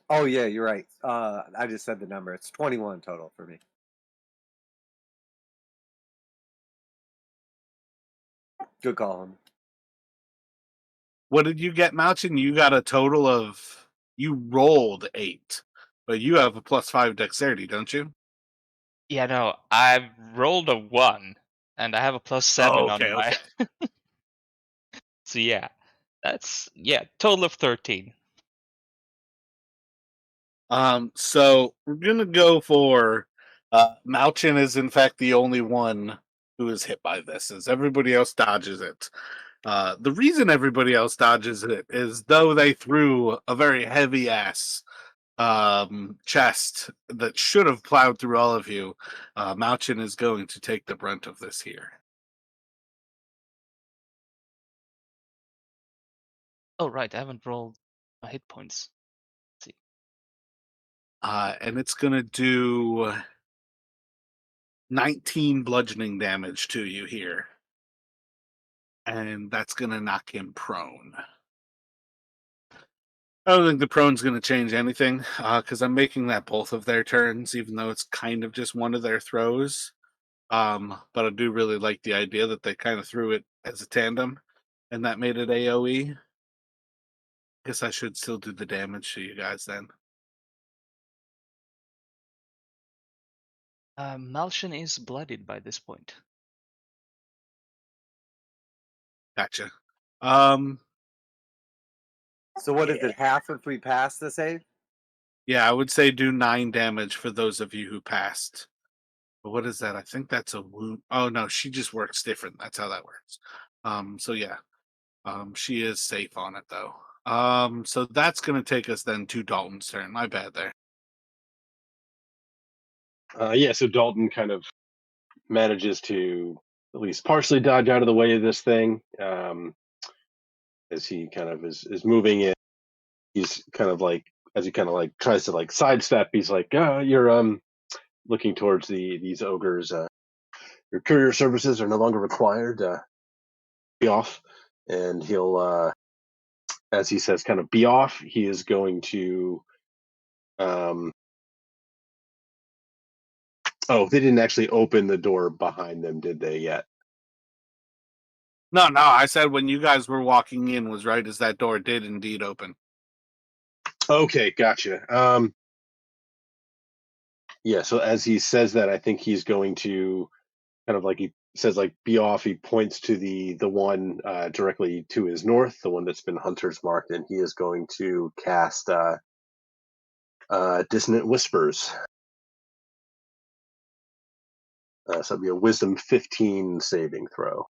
Oh yeah, you're right. I just said the number. It's 21 total for me. Good call. What did you get, Malchin? You got a total of you rolled 8, but you have a +5 dexterity, don't you? Yeah, no, I've rolled a 1, and I have a +7 Oh, on okay, my. okay. So yeah, that's total of 13. So we're gonna go for Malchin is in fact the only one who is hit by this, as everybody else dodges it. The reason everybody else dodges it is though they threw a very heavy ass chest that should have plowed through all of you, Malchin is going to take the brunt of this here. Oh right, I haven't rolled my hit points. Let's see. And it's gonna do 19 bludgeoning damage to you here. And that's gonna knock him prone. I don't think the prone's going to change anything because I'm making that both of their turns, even though it's kind of just one of their throws. But I do really like the idea that they kind of threw it as a tandem, and that made it AOE. Guess I should still do the damage to you guys then. Malshin is bloodied by this point. Gotcha. So what is it? Half if we pass the save? Yeah, I would say do 9 damage for those of you who passed. But what is that? I think that's a wound. Oh no, she just works different. That's how that works. So yeah. She is safe on it though. So that's gonna take us then to Dalton's turn. My bad there. Yeah, so Dalton kind of manages to at least partially dodge out of the way of this thing, as he kind of is moving in. He's kind of like, as he kind of like tries to like sidestep, he's like, you're looking towards these ogres. Your courier services are no longer required. Be off, and he'll, as he says, kind of be off. He is going to. Oh, they didn't actually open the door behind them, did they yet? No, I said when you guys were walking in was right as that door did indeed open. Okay, gotcha. Yeah, so as he says that, I think he's going to kind of like he says like be off. He points to the one directly to his north, the one that's been hunter's marked, and he is going to cast dissonant whispers. So it'd be a wisdom 15 saving throw.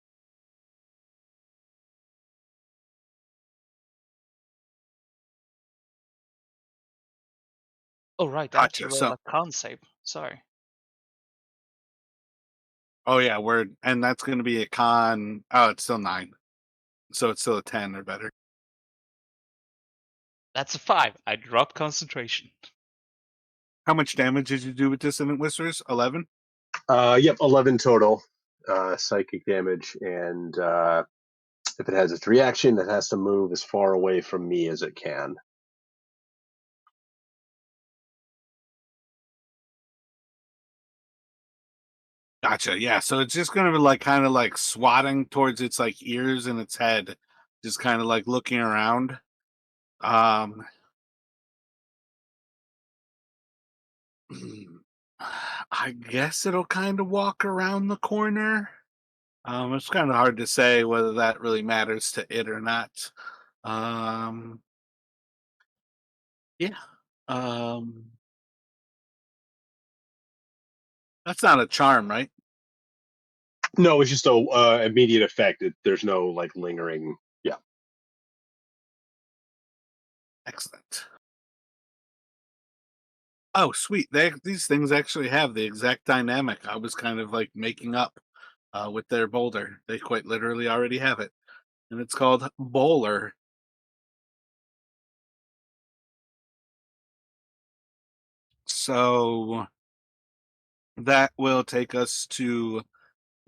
Oh right, I have to Gotcha. roll So a con save. Sorry. oh yeah, word. And that's gonna be a con. Oh, it's still 9. So it's still a 10 or better. That's a 5. I dropped concentration. How much damage did you do with Dissonant Whispers? 11? Yep, 11 total psychic damage, and if it has its reaction, it has to move as far away from me as it can. Gotcha. Yeah. So it's just gonna be like kind of like swatting towards its like ears and its head, just kind of like looking around. Um I guess it'll kind of walk around the corner. It's kind of hard to say whether that really matters to it or not. Um yeah. Um that's not a charm, right? No, it's just a immediate effect. There's no like lingering. Yeah. Excellent. Oh, sweet. These things actually have the exact dynamic I was kind of like making up with their boulder. They quite literally already have it. And it's called Bowler. So that will take us to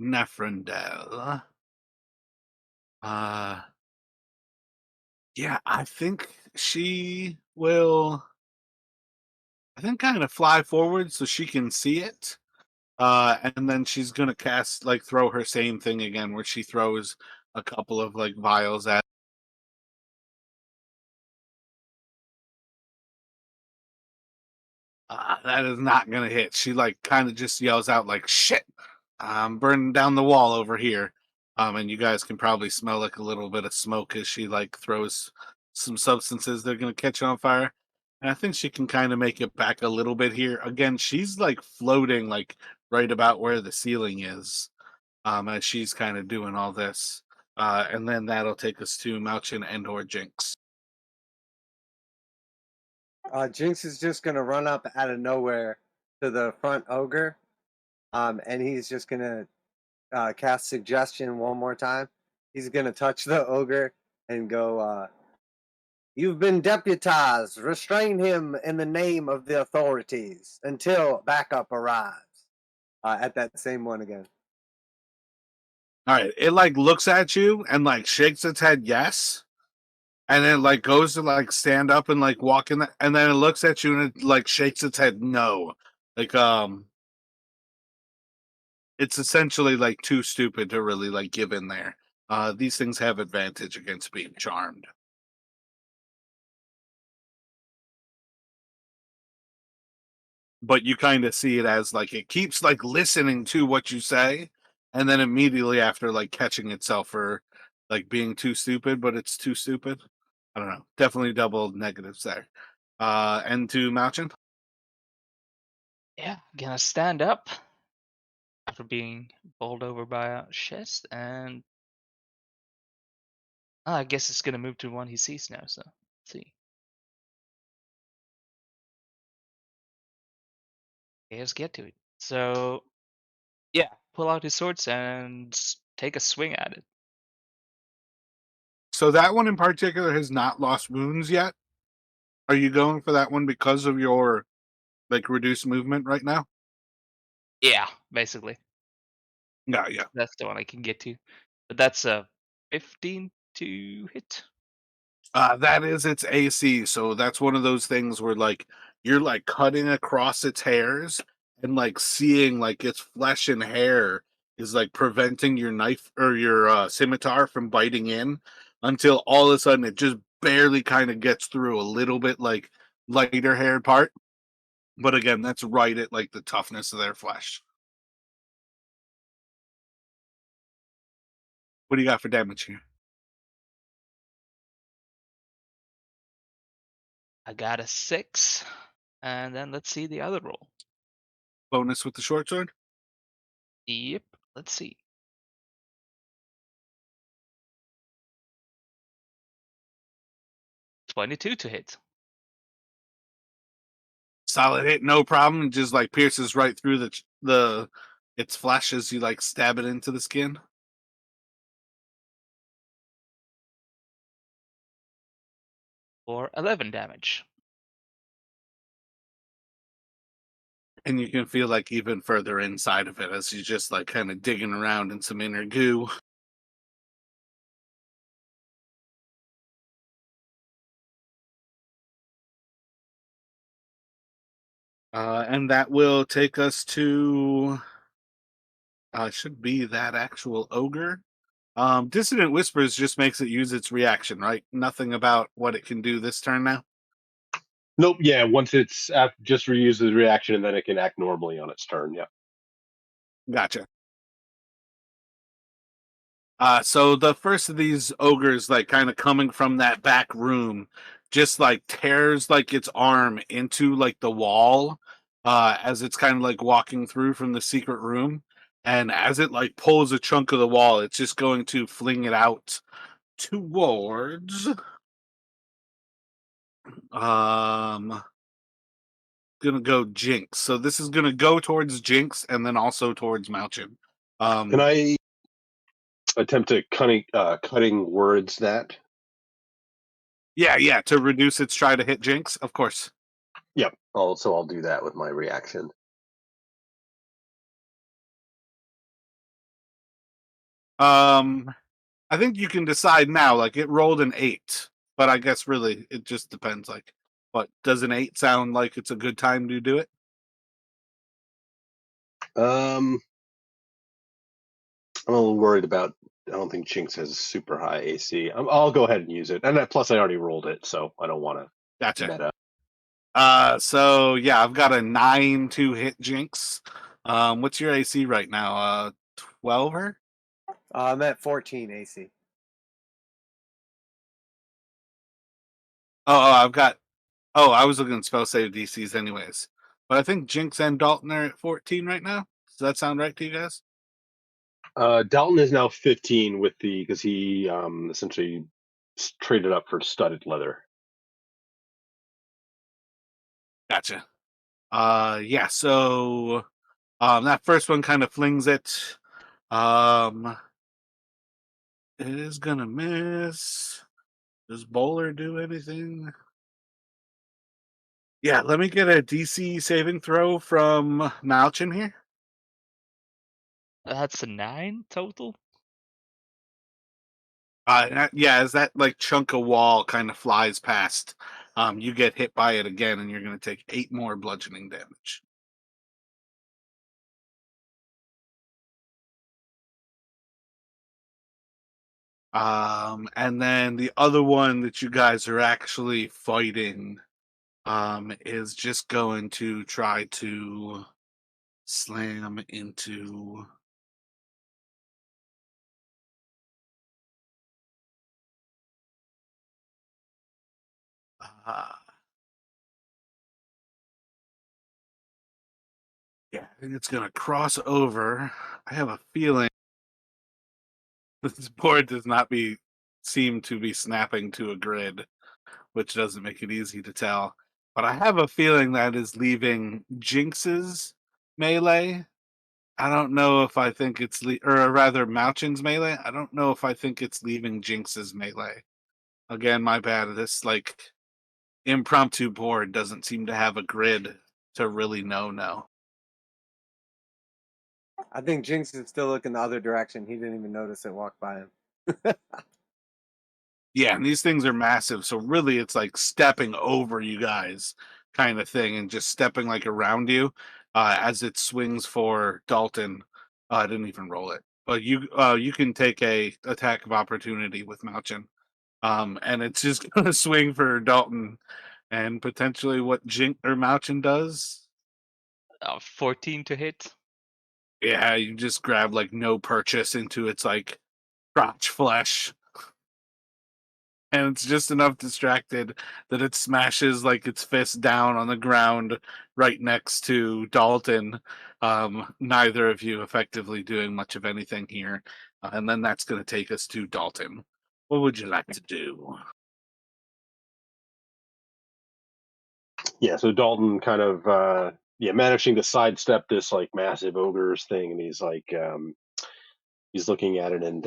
Neferndel. Uh, yeah, I think she will, I think, kind of fly forward so she can see it. And then she's gonna cast like throw her same thing again, where she throws a couple of like vials at. That is not gonna hit. She like kind of just yells out like "shit!" I'm burning down the wall over here. And you guys can probably smell like a little bit of smoke as she like throws some substances they're gonna catch on fire. And I think she can kind of make it back a little bit here. Again, she's like floating like right about where the ceiling is. As she's kind of doing all this. And then that'll take us to Malchin and or Jinx. Jinx is just gonna run up out of nowhere to the front ogre, and he's just gonna cast suggestion one more time. He's gonna touch the ogre and go, "You've been deputized. Restrain him in the name of the authorities until backup arrives." At that same one again. All right, it like looks at you and like shakes its head yes, and then it like goes to like stand up and like walk in, and then it looks at you and it like shakes its head no, like it's essentially like too stupid to really like give in there. These things have advantage against being charmed. But you kind of see it as like it keeps like listening to what you say, and then immediately after like catching itself for like being too stupid, but it's too stupid. I don't know. Definitely double negatives there. And to Malchin. Yeah, gonna stand up after being bowled over by a chest, and I guess it's gonna move to one he sees now. So let's see. Okay, let's get to it. So yeah, pull out his swords and take a swing at it. So that one in particular has not lost wounds yet. Are you going for that one because of your like reduced movement right now? Yeah, basically Yeah, yeah. that's the one I can get to. But that's a 15 to hit. That is its AC, so that's one of those things where like you're like cutting across its hairs and like seeing like its flesh and hair is like preventing your knife or your scimitar from biting in until all of a sudden it just barely kind of gets through a little bit like lighter haired part. But again, that's right at like the toughness of their flesh. What do you got for damage here? I got a 6, and then let's see the other roll. Bonus with the short sword? Yep, let's see. 22 to hit. Solid hit, no problem. It just like pierces right through the its flesh as you like stab it into the skin. For 11 damage. And you can feel like even further inside of it as you just like kind of digging around in some inner goo. And that will take us to should be that actual ogre. Dissonant Whispers just makes it use its reaction, right? Nothing about what it can do this turn now. Nope. Yeah. Once it's just reuses the reaction, and then it can act normally on its turn. Yeah. Gotcha. So the first of these ogres, like kind of coming from that back room, just like tears like its arm into like the wall, as it's kind of like walking through from the secret room. And as it like pulls a chunk of the wall, it's just going to fling it out towards um gonna go Jinx. So this is gonna go towards Jinx and then also towards Malchin. Can I attempt to cutting words that? Yeah, to reduce its try to hit Jinx, of course. Yep. I'll do that with my reaction. I think you can decide now. Like it rolled an 8, but I guess really it just depends. Like, what does an 8 sound like? It's a good time to do it. I'm a little worried about. I don't think Jinx has super high AC. I'll go ahead and use it, and plus I already rolled it, so I don't want to Gotcha. meta. So yeah, I've got a 9 to hit Jinx. What's your AC right now? 12 her? I'm at 14 AC. I've got. Oh, I was looking at spell save DCs anyways. But I think Jinx and Dalton are at 14 right now. Does that sound right to you guys? Dalton is now 15 with because he essentially traded up for studded leather. Gotcha. Yeah. So, that first one kind of flings it. Um, it is gonna miss. Does Bowler do anything? Yeah, let me get a DC saving throw from Malchin here. That's a 9 total. Yeah, as that like chunk of wall kind of flies past, you get hit by it again, and you're gonna take 8 more bludgeoning damage. And then the other one that you guys are actually fighting is just going to try to slam into uh, yeah, I think it's gonna cross over. I have a feeling this board does not seem to be snapping to a grid, which doesn't make it easy to tell. But I have a feeling that is leaving Jinx's melee. I don't know if I think it's or rather Malchin's melee. I don't know if I think it's leaving Jinx's melee. Again, my bad. This like impromptu board doesn't seem to have a grid to really know now. I think Jinx is still looking the other direction. He didn't even notice it walked by him. Yeah, and these things are massive, so really it's like stepping over you guys kind of thing and just stepping like around you as it swings for Dalton. I didn't even roll it. But you can take a attack of opportunity with Malchin. And it's just gonna swing for Dalton and potentially what Jink or Malchin does. 14 to hit. Yeah, you just grab like no purchase into its like crotch flesh. And it's just enough distracted that it smashes like its fist down on the ground right next to Dalton. Neither of you effectively doing much of anything here. And then that's going to take us to Dalton. What would you like to do? Yeah, so Dalton kind of managing to sidestep this like massive ogre's thing, and he's like he's looking at it, and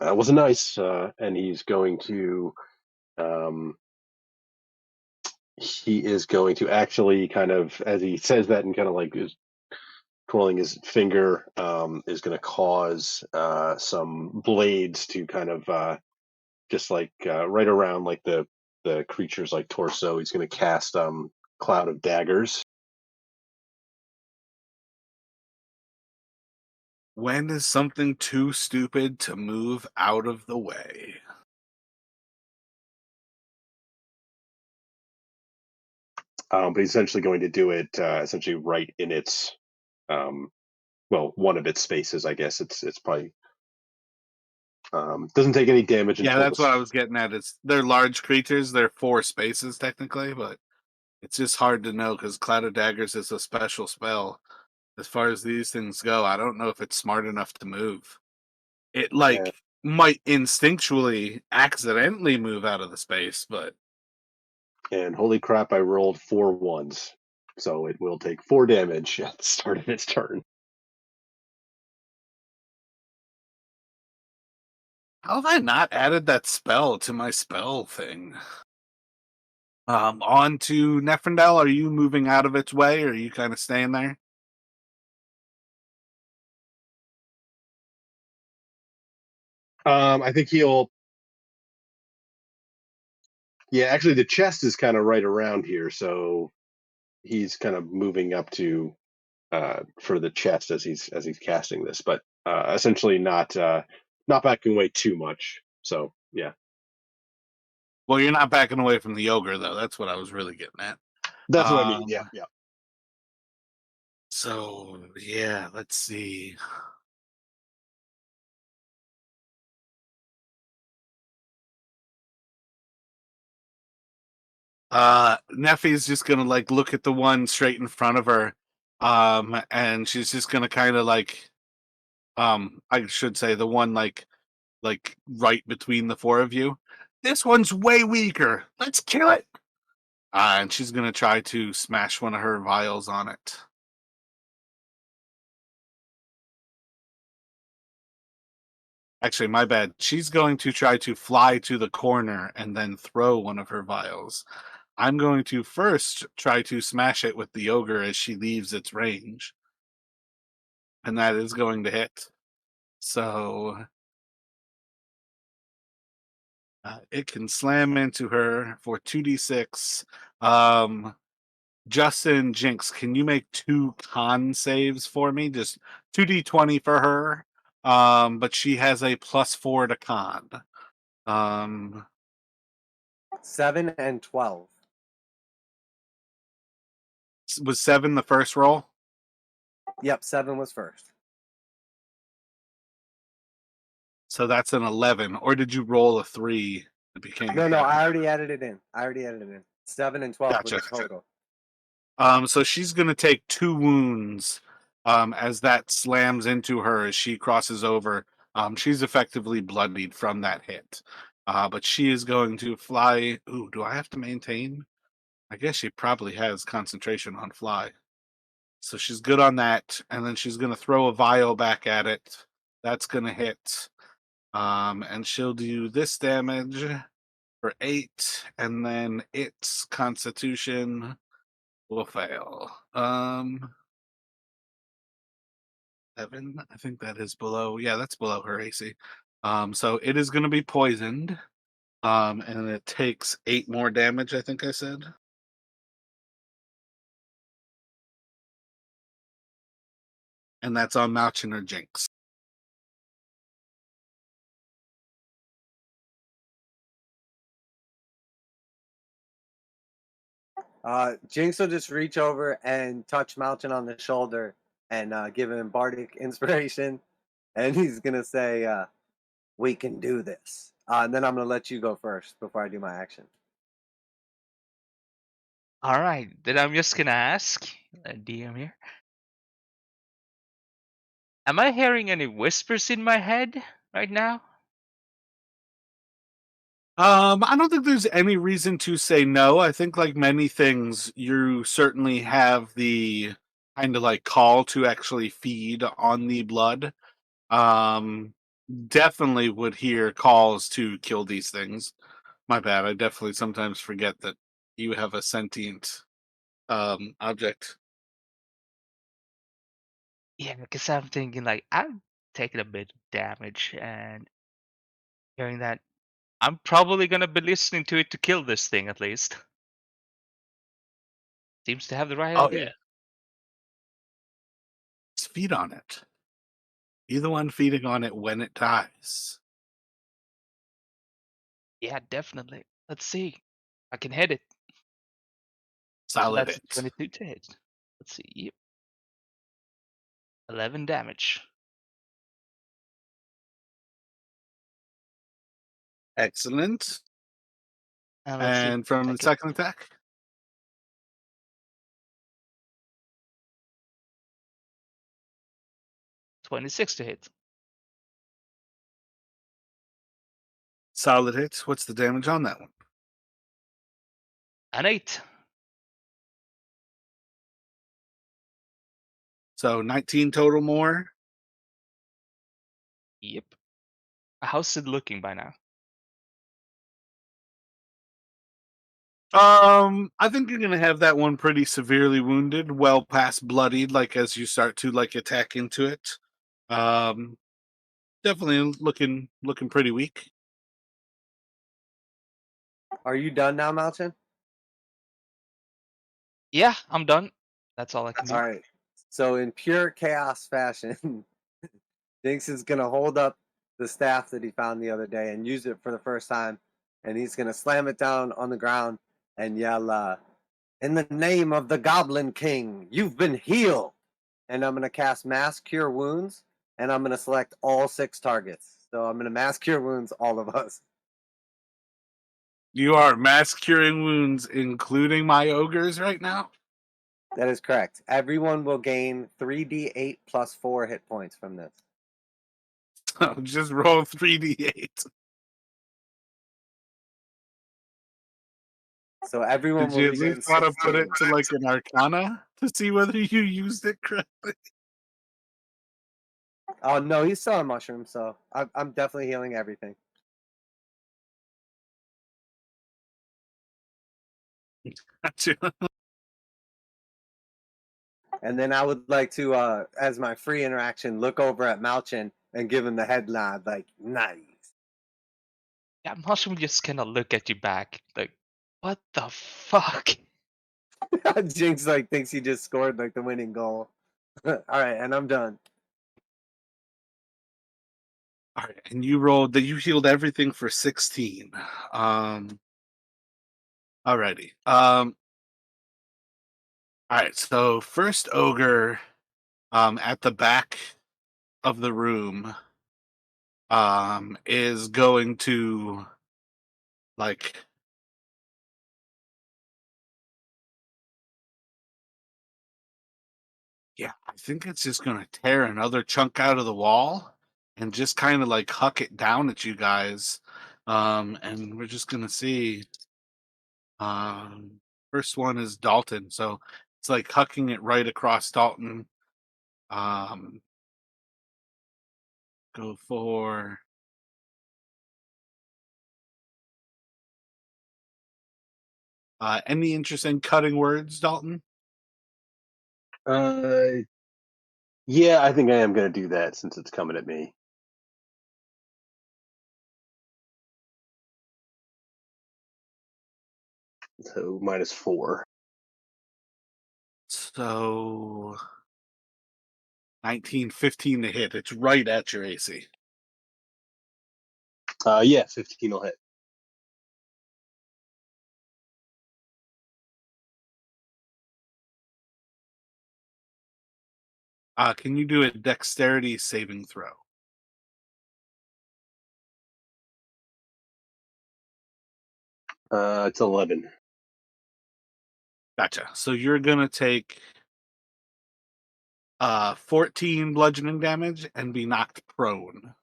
that wasn't nice, and he's going to um, he is going to actually kind of, as he says that and kind of like is twirling his finger, is going to cause some blades to kind of just like right around like the creature's like torso. He's going to cast cloud of daggers. When is something too stupid to move out of the way? But he's essentially going to do it essentially right in its one of its spaces. I guess it's probably doesn't take any damage Yeah, until that's what this. I was getting at. They're large creatures. They're 4 spaces technically, but it's just hard to know because Cloud of Daggers is a special spell. As far as these things go, I don't know if it's smart enough to move. It Yeah, like might instinctually accidentally move out of the space, but and holy crap, I rolled 4 ones, so it will take 4 damage at the start of its turn. how have I not added that spell to my spell thing? On to Neferndel. Are you moving out of its way, or are you kind of staying there? I think he'll. Yeah, actually, the chest is kind of right around here, so he's kind of moving up to for the chest as he's casting this, but essentially not backing away too much. So yeah, Well, you're not backing away from the ogre, though. That's what I was really getting at. that's what I mean. Um, Yeah, yeah. so yeah, let's see. Neffy's just gonna like look at the one straight in front of her, and she's just gonna kind of like, I should say the one like right between the 4 of you. This one's way weaker. Let's kill it. And she's gonna try to smash one of her vials on it. Actually, my bad. She's going to try to fly to the corner and then throw one of her vials. I'm going to first try to smash it with the ogre as she leaves its range. And that is going to hit. So it can slam into her for 2d6. Justin Jinx, can you make 2 con saves for me? Just 2d20 for her. but she has a +4 to con. 7 and 12. Was 7 the first roll? Yep, 7 was first. So that's an 11. Or did you roll a 3? It became No, I already added it in. 7 and 12 Gotcha. was the total. So she's going to take 2 wounds as that slams into her as she crosses over. She's effectively bloodied from that hit. But she is going to fly. Ooh, do I have to maintain? I guess she probably has concentration on fly. So she's good on that. And then she's going to throw a vial back at it. That's going to hit. And she'll do this damage for 8. And then its constitution will fail. 7. I think that is below. Yeah, that's below her AC. So it is going to be poisoned. And it takes 8 more damage. I think I said. And that's on Malchin or Jinx. Jinx will just reach over and touch Malchin on the shoulder and give him bardic inspiration, and he's gonna say, "We can do this." And then I'm gonna let you go first before I do my action. All right, then I'm just gonna ask DM here. Am I hearing any whispers in my head right now? I don't think there's any reason to say no. I think, like many things, you certainly have the kind of like call to actually feed on the blood. Definitely would hear calls to kill these things. My bad. I definitely sometimes forget that you have a sentient object. Yeah, because I'm thinking like I'm taking a bit of damage and hearing that I'm probably gonna be listening to it to kill this thing at least. Seems to have the right Oh yeah, idea. just feed on it. You're the one feeding on it when it dies. Yeah, definitely. Let's see. I can hit it. So Solid that's a hit. 22 to hit. Let's see. Yep. 11 damage. Excellent. And let's see. And from the Second, second attack, 26 to hit. solid hit. What's the damage on that one? An 8. So 19 total more. Yep. How's it looking by now? I think you're gonna have that one pretty severely wounded, well past bloodied, like as you start to like attack into it. Um, definitely looking pretty weak. Are you done now, Malchin? Yeah, I'm done. That's all I can do. All right. So in pure chaos fashion, Jinx is gonna hold up the staff that he found the other day and use it for the first time, and he's gonna slam it down on the ground and yell, "In the name of the Goblin King, you've been healed!" And I'm gonna cast Mass Cure Wounds, and I'm gonna select all 6 targets. So I'm gonna Mass Cure Wounds all of us. You are mass curing wounds, including my ogres right now. That is correct. Everyone will gain 3d8 plus 4 hit points from this. So just roll 3d8. So everyone Did will you at be least getting want to put 16. it to like an arcana to see whether you used it correctly? Oh no, he's still on mushroom, so I'm definitely healing everything. Gotcha. And then I would like to, as my free interaction, look over at Malchin and give him the head nod, like, nice. Yeah, Mushroom just kind of look at you back, like, what the fuck? Jinx like thinks he just scored like the winning goal. All right, and I'm done. All right, and you rolled that. You healed everything for 16. Alrighty. All right. So first ogre, at the back of the room, is going to like. Yeah, I think it's just gonna tear another chunk out of the wall and just kind of like huck it down at you guys. And we're just gonna see. Um, First one is Dalton, so it's like hucking it right across Dalton. Um, go for any interest in cutting words, Dalton? Yeah, I think I am going to do that since it's coming at me. So -4. So 19, 15 to hit. It's right at your AC. Yeah, 15 will hit. Can you do a dexterity saving throw? It's 11. Gotcha. So you're gonna take 14 bludgeoning damage and be knocked prone.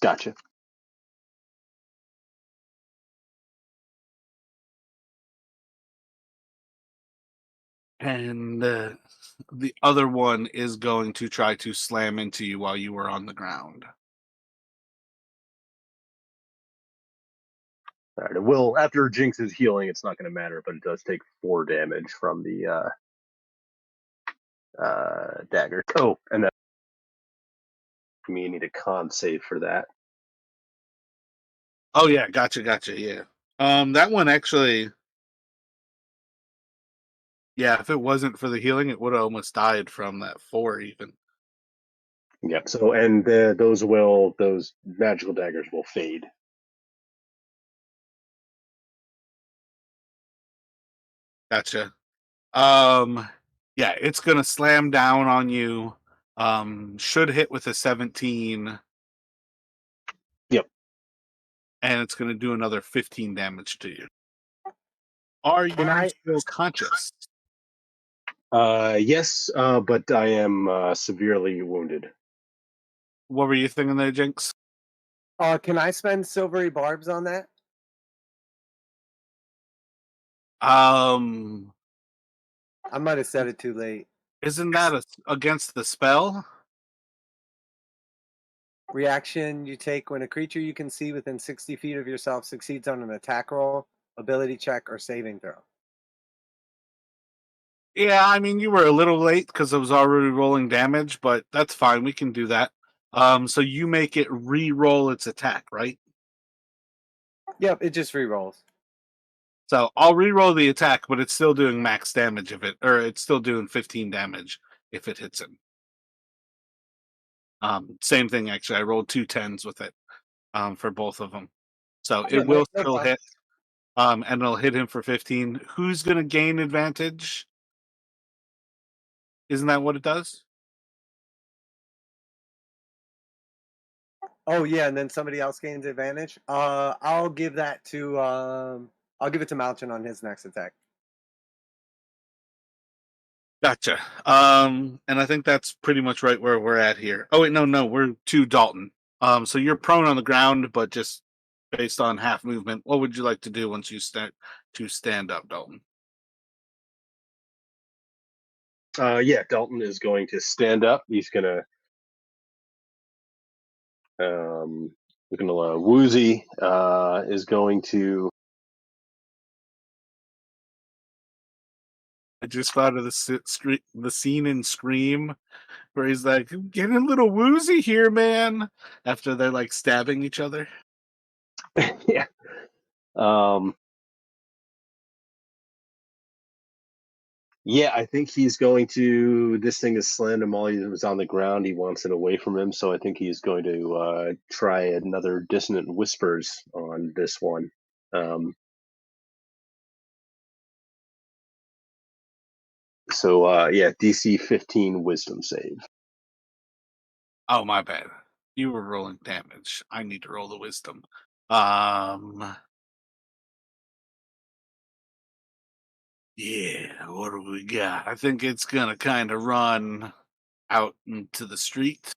Gotcha. And the other one is going to try to slam into you while you were on the ground. All right. It will, after Jinx is healing, it's not going to matter, but it does take 4 damage from the dagger. Oh, and that me need a con save for that. Oh yeah, gotcha. Yeah. That one actually, yeah, if it wasn't for the healing, it would have almost died from that 4 even. Yep. So, and those magical daggers will fade. Gotcha. Yeah, it's gonna slam down on you. Should hit with a 17. Yep. And it's gonna do another 15 damage to you. Are you still conscious? Yes, but I am severely wounded. What were you thinking there, Jinx? Can I spend silvery barbs on that? Um, I might have said it too late. isn't that against the spell? Reaction you take when a creature you can see within 60 feet of yourself succeeds on an attack roll, ability check, or saving throw. Yeah, I mean you were a little late because I was already rolling damage, but that's fine. We can do that. So you make it re-roll its attack, right? Yep, it just re-rolls. So I'll re-roll the attack, but it's still doing max damage if it, or it's still doing 15 damage if it hits him. Same thing actually. I rolled 2 10s with it, for both of them. So it will still hit. And it'll hit him for 15. Who's gonna gain advantage? Isn't that what it does? Oh yeah, and then somebody else gains advantage. I'll give that to I'll give it to Malchin on his next attack. Gotcha. And I think that's pretty much right where we're at here. Oh wait, no, we're to Dalton. So you're prone on the ground, but just based on half movement. What would you like to do once you start to stand up, Dalton? Yeah, Dalton is going to stand up. He's gonna looking a little woozy. Is going to. I just thought of the scene in Scream where he's like, "I'm getting a little woozy here, man," after they're like stabbing each other. Yeah. Yeah, I think he's going to. This thing is slammed him while he was on the ground. He wants it away from him, so I think he's going to try another dissonant whispers on this one. Yeah, DC 15 Wisdom save. Oh, my bad. You were rolling damage. I need to roll the wisdom. Yeah, what do we got? I think it's gonna kind of run out into the street.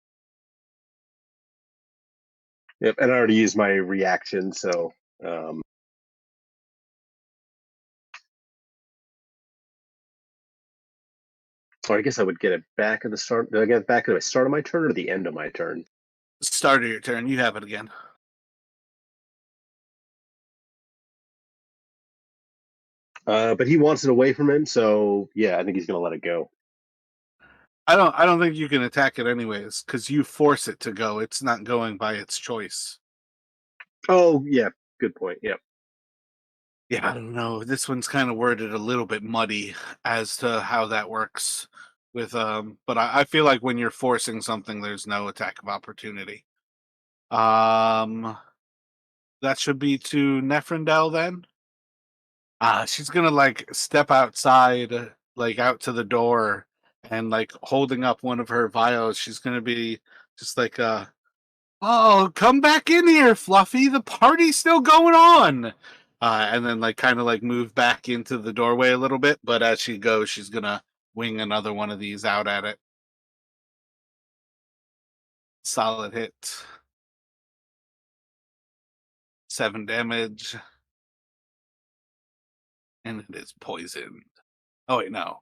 Yep, and I already used my reaction, so or I guess I would get it back at the start. Do I get it back at the start of my turn or the end of my turn? Start of your turn. You have it again. But he wants it away from him, so yeah, I think he's gonna let it go. I don't think you can attack it anyways, because you force it to go. It's not going by its choice. Oh yeah, good point. Yep. Yeah, I don't know. This one's kind of worded a little bit muddy as to how that works with but I feel like when you're forcing something, there's no attack of opportunity. That should be to Nefrindel then. She's gonna like step outside, like out to the door, and like holding up one of her vials. She's gonna be just like, "Oh, come back in here, Fluffy. The party's still going on." And then like kind of like move back into the doorway a little bit. But as she goes, she's gonna wing another one of these out at it. Solid hit. 7 damage. And it is poisoned. Oh wait, no.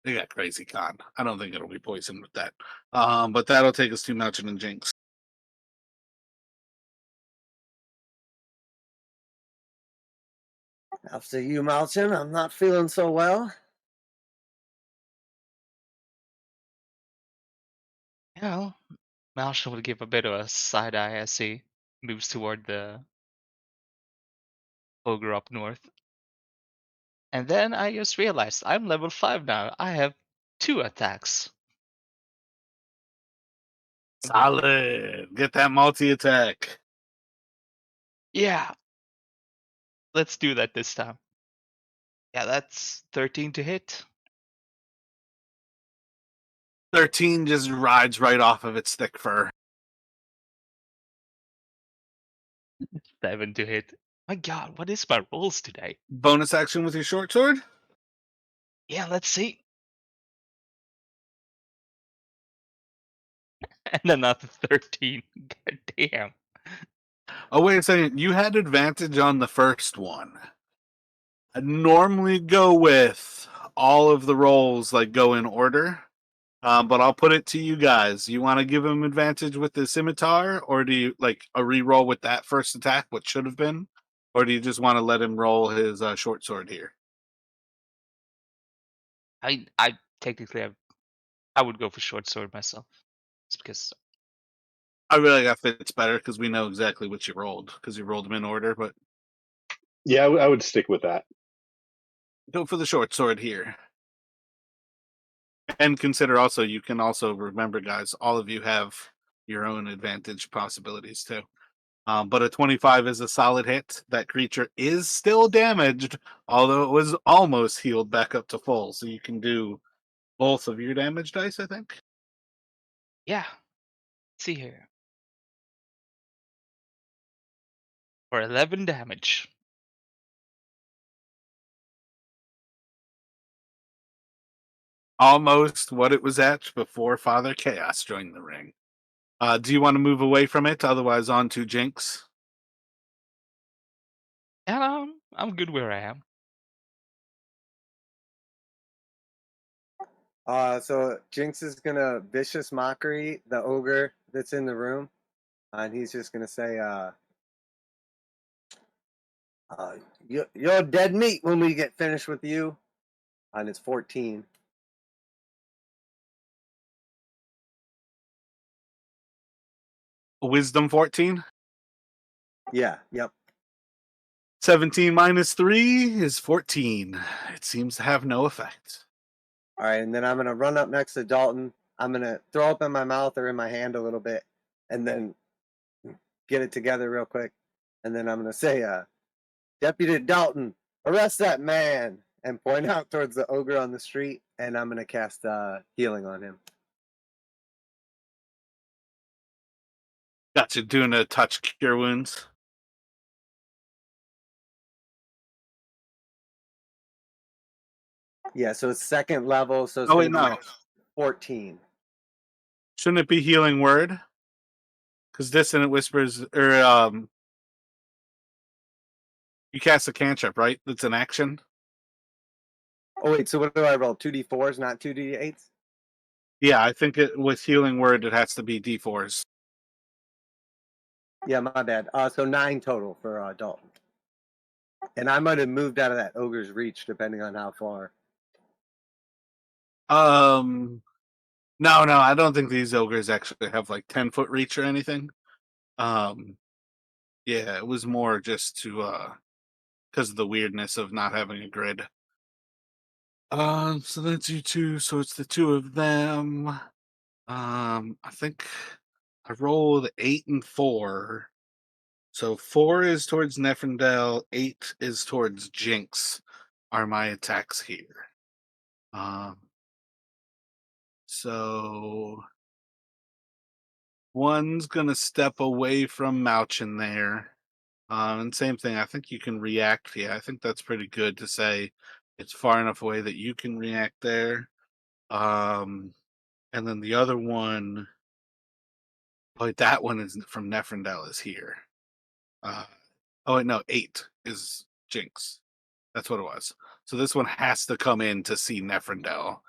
They got crazy con. I don't think it'll be poisoned with that. But that'll take us to Mountain and Jinx. After you, Malchin, I'm not feeling so well. Yeah, Malsham would give a bit of a side eye as he moves toward the ogre up north. And then I just realized I'm level 5 now. I have 2 attacks. Solid. Get that multi attack. Yeah, let's do that this time. Yeah, that's 13 to hit. 13 just rides right off of its thick fur. 7 to hit. My god, what is my rolls today? Bonus action with your short sword. Yeah, let's see. And another 13. God damn. Oh, wait a second. You had advantage on the first one. I normally go with all of the rolls, like go in order. But I'll put it to you guys. You want to give him advantage with the scimitar, or do you like a re-roll with that first attack, what should have been? Or do you just want to let him roll his short sword here? I technically I would go for short sword myself. It's because I really got fits better because we know exactly what you rolled because you rolled them in order. But Yeah, I would stick with that. go for the short sword here. And consider also, you can also remember, guys, all of you have your own advantage possibilities too. But a 25 is a solid hit. That creature is still damaged, although it was almost healed back up to full. So you can do both of your damage dice, I think. yeah. Let's see here. For 11 damage. Almost what it was at before Father Chaos joined the ring. Do you want to move away from it? Otherwise, on to Jinx. And I'm good where I am. So Jinx is gonna vicious mockery the ogre that's in the room, and he's just gonna say, "You're dead meat when we get finished with you." And it's 14. Wisdom 14. Yeah. Yep. 17 minus 3 is 14. It seems to have no effect. All right, and then I'm gonna run up next to Dalton. I'm gonna throw up in my mouth or in my hand a little bit, and then get it together real quick. And then I'm gonna say, Deputy Dalton, arrest that man, and point out towards the ogre on the street. And I'm gonna cast healing on him. Gotcha. Doing a touch cure wounds. Yeah, so it's second level, so it's Oh, wait, gonna no. be 14. Shouldn't it be healing word? Because dissonant whispers, or you cast a cantrip, right? That's an action. Oh wait, so what do I roll? 2d4s, not 2d8s? Yeah, I think with healing word it has to be d4s. Yeah, my bad. So 9 total for Dalton. And I might have moved out of that ogre's reach depending on how far. No, I don't think these ogres actually have like 10-foot reach or anything. Yeah, it was more just to because of the weirdness of not having a grid. So that's you two, so it's the two of them. I think I rolled 8 and 4. So 4 is towards Neferndel, 8 is towards Jinx, are my attacks here. So one's gonna step away from Mouchin there. And same thing, I think you can react. Yeah, I think that's pretty good to say it's far enough away that you can react there. And then the other one, oh, that one is from Neferndel is here. Oh wait, no, 8 is Jinx. That's what it was. So this one has to come in to see Neferndel,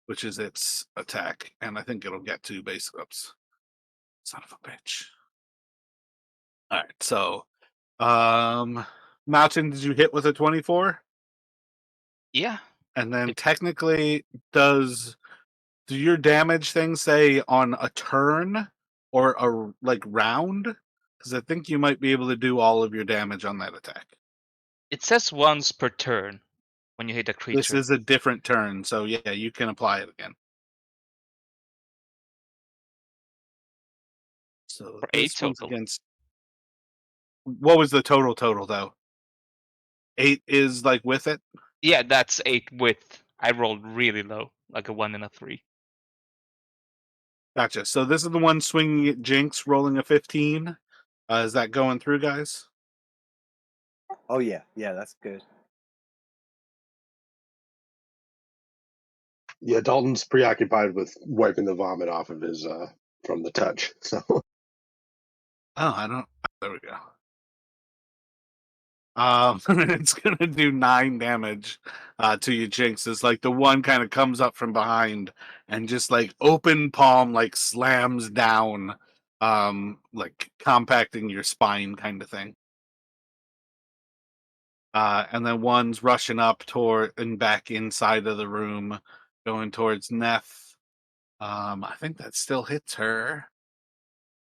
which is its attack, and I think it'll get 2 base ups. Son of a bitch. All right, so Mountain, did you hit with a 24? Yeah. And then It- technically, do your damage thing say on a turn or a like round? Because I think you might be able to do all of your damage on that attack. It says once per turn when you hit a This creature. is a different turn, so yeah, you can apply it again. So For 8 this one's total. against. What was the total though? 8 is like with it. Yeah, that's 8 with. I rolled really low, like a 1 and a 3. Gotcha. So this is the one swinging at Jinx, rolling a 15. Is that going through, guys? Oh yeah, that's good. Yeah, Dalton's preoccupied with wiping the vomit off of his from the touch. So Oh, I don't. There we go. It's gonna do 9 damage to you, Jinx. It's like the one kind of comes up from behind and just like open palm like slams down, like compacting your spine kind of thing. And then one's rushing up toward and back inside of the room, going towards Neff. I think that still hits her.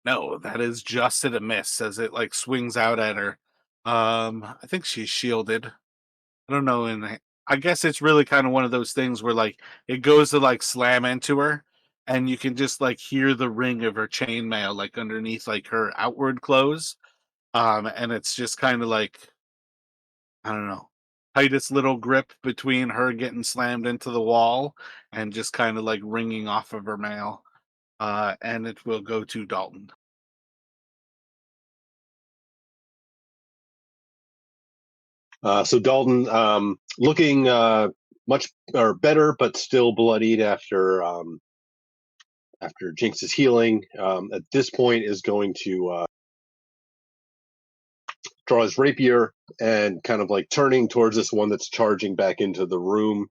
No, that is just at a miss as it like swings out at her. I think she's shielded. I don't know, and I guess it's really kind of one of those things where like it goes to like slam into her, and you can just like hear the ring of her chainmail like underneath like her outward clothes. And it's just kind of like I don't know, tightest little grip between her getting slammed into the wall and just kind of like ringing off of her mail. And it will go to Dalton. so Dalton, looking much or better, but still bloodied after Jinx's healing. At this point, is going to draw his rapier and kind of like turning towards this one that's charging back into the room.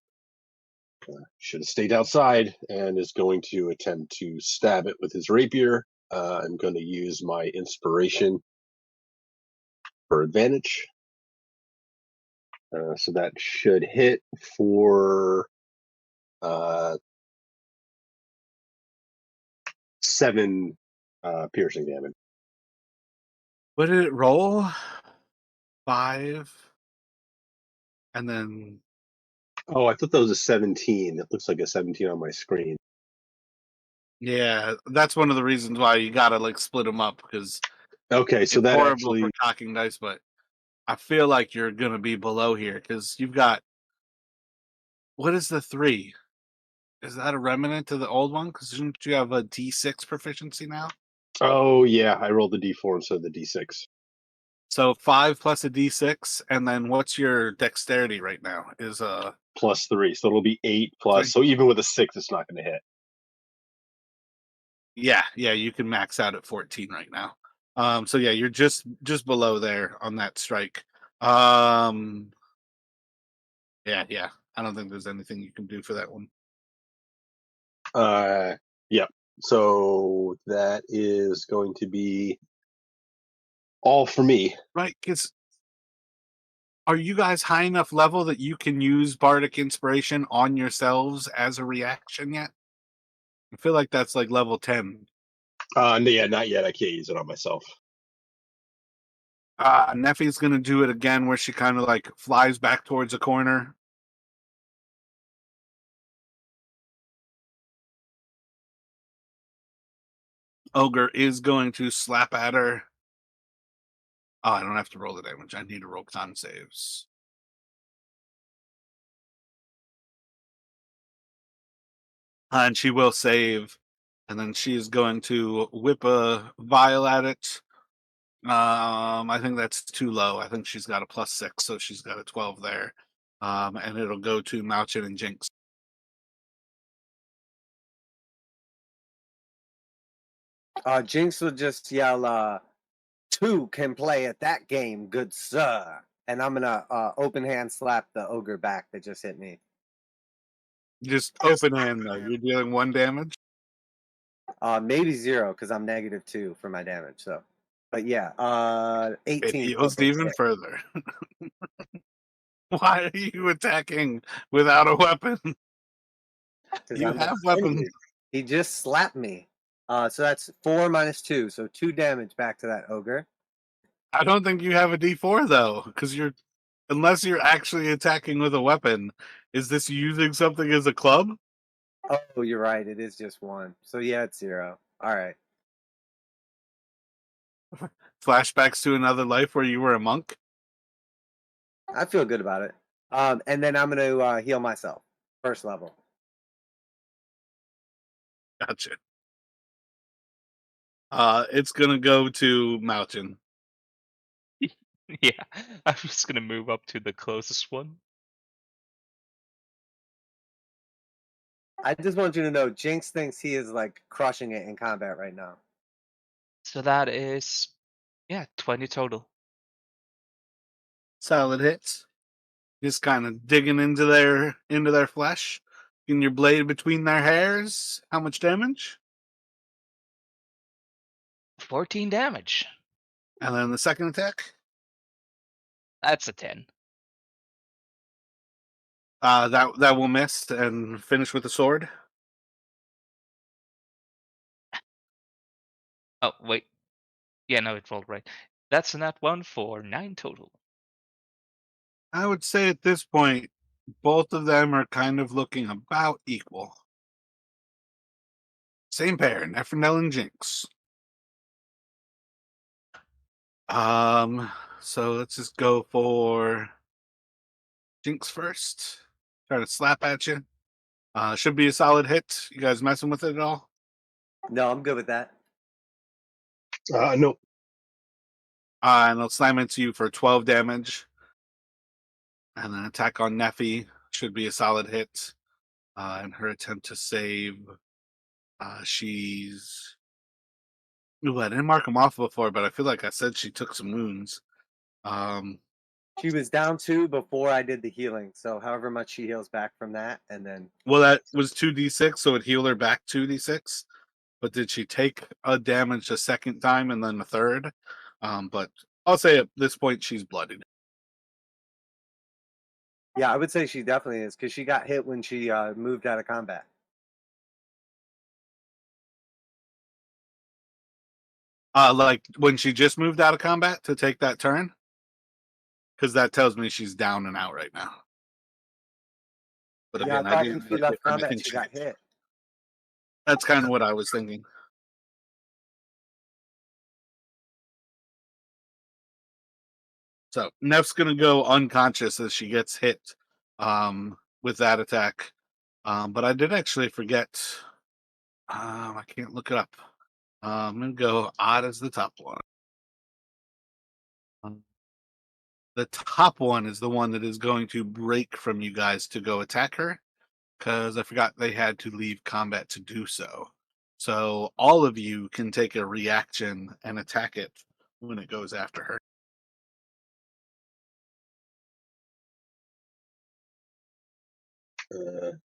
Should have stayed outside, and is going to attempt to stab it with his rapier. I'm going to use my inspiration for advantage. So that should hit for 7 piercing damage. What did it roll? 5, and then Oh, I thought that was a 17. It looks like a 17 on my screen. yeah, that's one of the reasons why you gotta like split them up because Okay, so it's that horrible for actually. cocking dice, but I feel like you're gonna be below here because you've got what is the 3? Is that a remnant of the old one? Because didn't you have a D6 proficiency now? Oh yeah, I rolled the D4 instead of the D6. So 5 plus a D6, and then what's your dexterity right now? Is +3, so it'll be 8 3? plus. So even with a 6, it's not going to hit. Yeah, you can max out at 14 right now. So yeah, you're just below there on that strike. Yeah. I don't think there's anything you can do for that one. Yeah. So that is going to be all for me. Right, because are you guys high enough level that you can use bardic inspiration on yourselves as a reaction yet? I feel like that's like level 10. No, yeah, not yet. I can't use it on myself. Neffy's gonna do it again where she kind of like flies back towards a corner. Ogre is going to slap at her. Oh, I don't have to roll the damage. I need to roll con saves. And she will save. And then she's going to whip a vial at it. I think that's too low. I think she's got a +6, so she's got a 12 there. And it'll go to Mouchin and Jinx. Jinx will just yell, 2 can play at that game, good sir. And I'm gonna open hand slap the ogre back that just hit me. Just open hand though. You're dealing 1 damage. Maybe 0 because I'm -2 for my damage. So, but yeah, It 18 heals plus a even 6. further. Why are you attacking without a weapon? 'Cause You I'm have weapons. offended. He just slapped me. So that's 4 minus 2, so 2 damage back to that ogre. I don't think you have a D4 though, because you're unless you're actually attacking with a weapon. Is this using something as a club? Oh, you're right. It is just 1. So yeah, it's 0. All right. Flashbacks to another life where you were a monk. I feel good about it. And then I'm gonna heal myself. First level. Gotcha. It's gonna go to Mouchin. Yeah, I'm just gonna move up to the closest one. I just want you to know, Jinx thinks he is like crushing it in combat right now. So that is, yeah, 20 total. Solid hits. Just kind of digging into their flesh. In your blade between their hairs. How much damage? 14 damage. And then the second attack. That's a 10. That will miss and finish with the sword. Oh, wait. Yeah, no, it rolled right. That's a nat 1 for 9 total. I would say at this point, both of them are kind of looking about equal. Same pair, Nephernel and Jinx. So let's just go for Jinx first. Try to slap at you. Should be a solid hit. You guys messing with it at all? No, I'm good with that. No. And I'll slam into you for 12 damage. And then attack on Neffy should be a solid hit. And her attempt to save, she's. Ooh, I didn't mark them off before, but I feel like I said she took some wounds. She was down 2 before I did the healing, so however much she heals back from that, and then Well, that was 2d6, so it healed her back 2d6. But did she take a damage a second time and then a third? But I'll say at this point she's bloodied. yeah, I would say she definitely is because she got hit when she moved out of combat. Like when she just moved out of combat to take that turn. because that tells me she's down and out right now. But Yeah, I again, I thought didn't if she look left at her. I combat, think she she. got hit. That's kind of what I was thinking. So Neff's gonna go unconscious as she gets hit with that attack. But I did actually forget. I can't look it up. I'm gonna go odd as the top one. The top one is the one that is going to break from you guys to go attack her, because I forgot they had to leave combat to do so. So all of you can take a reaction and attack it when it goes after her.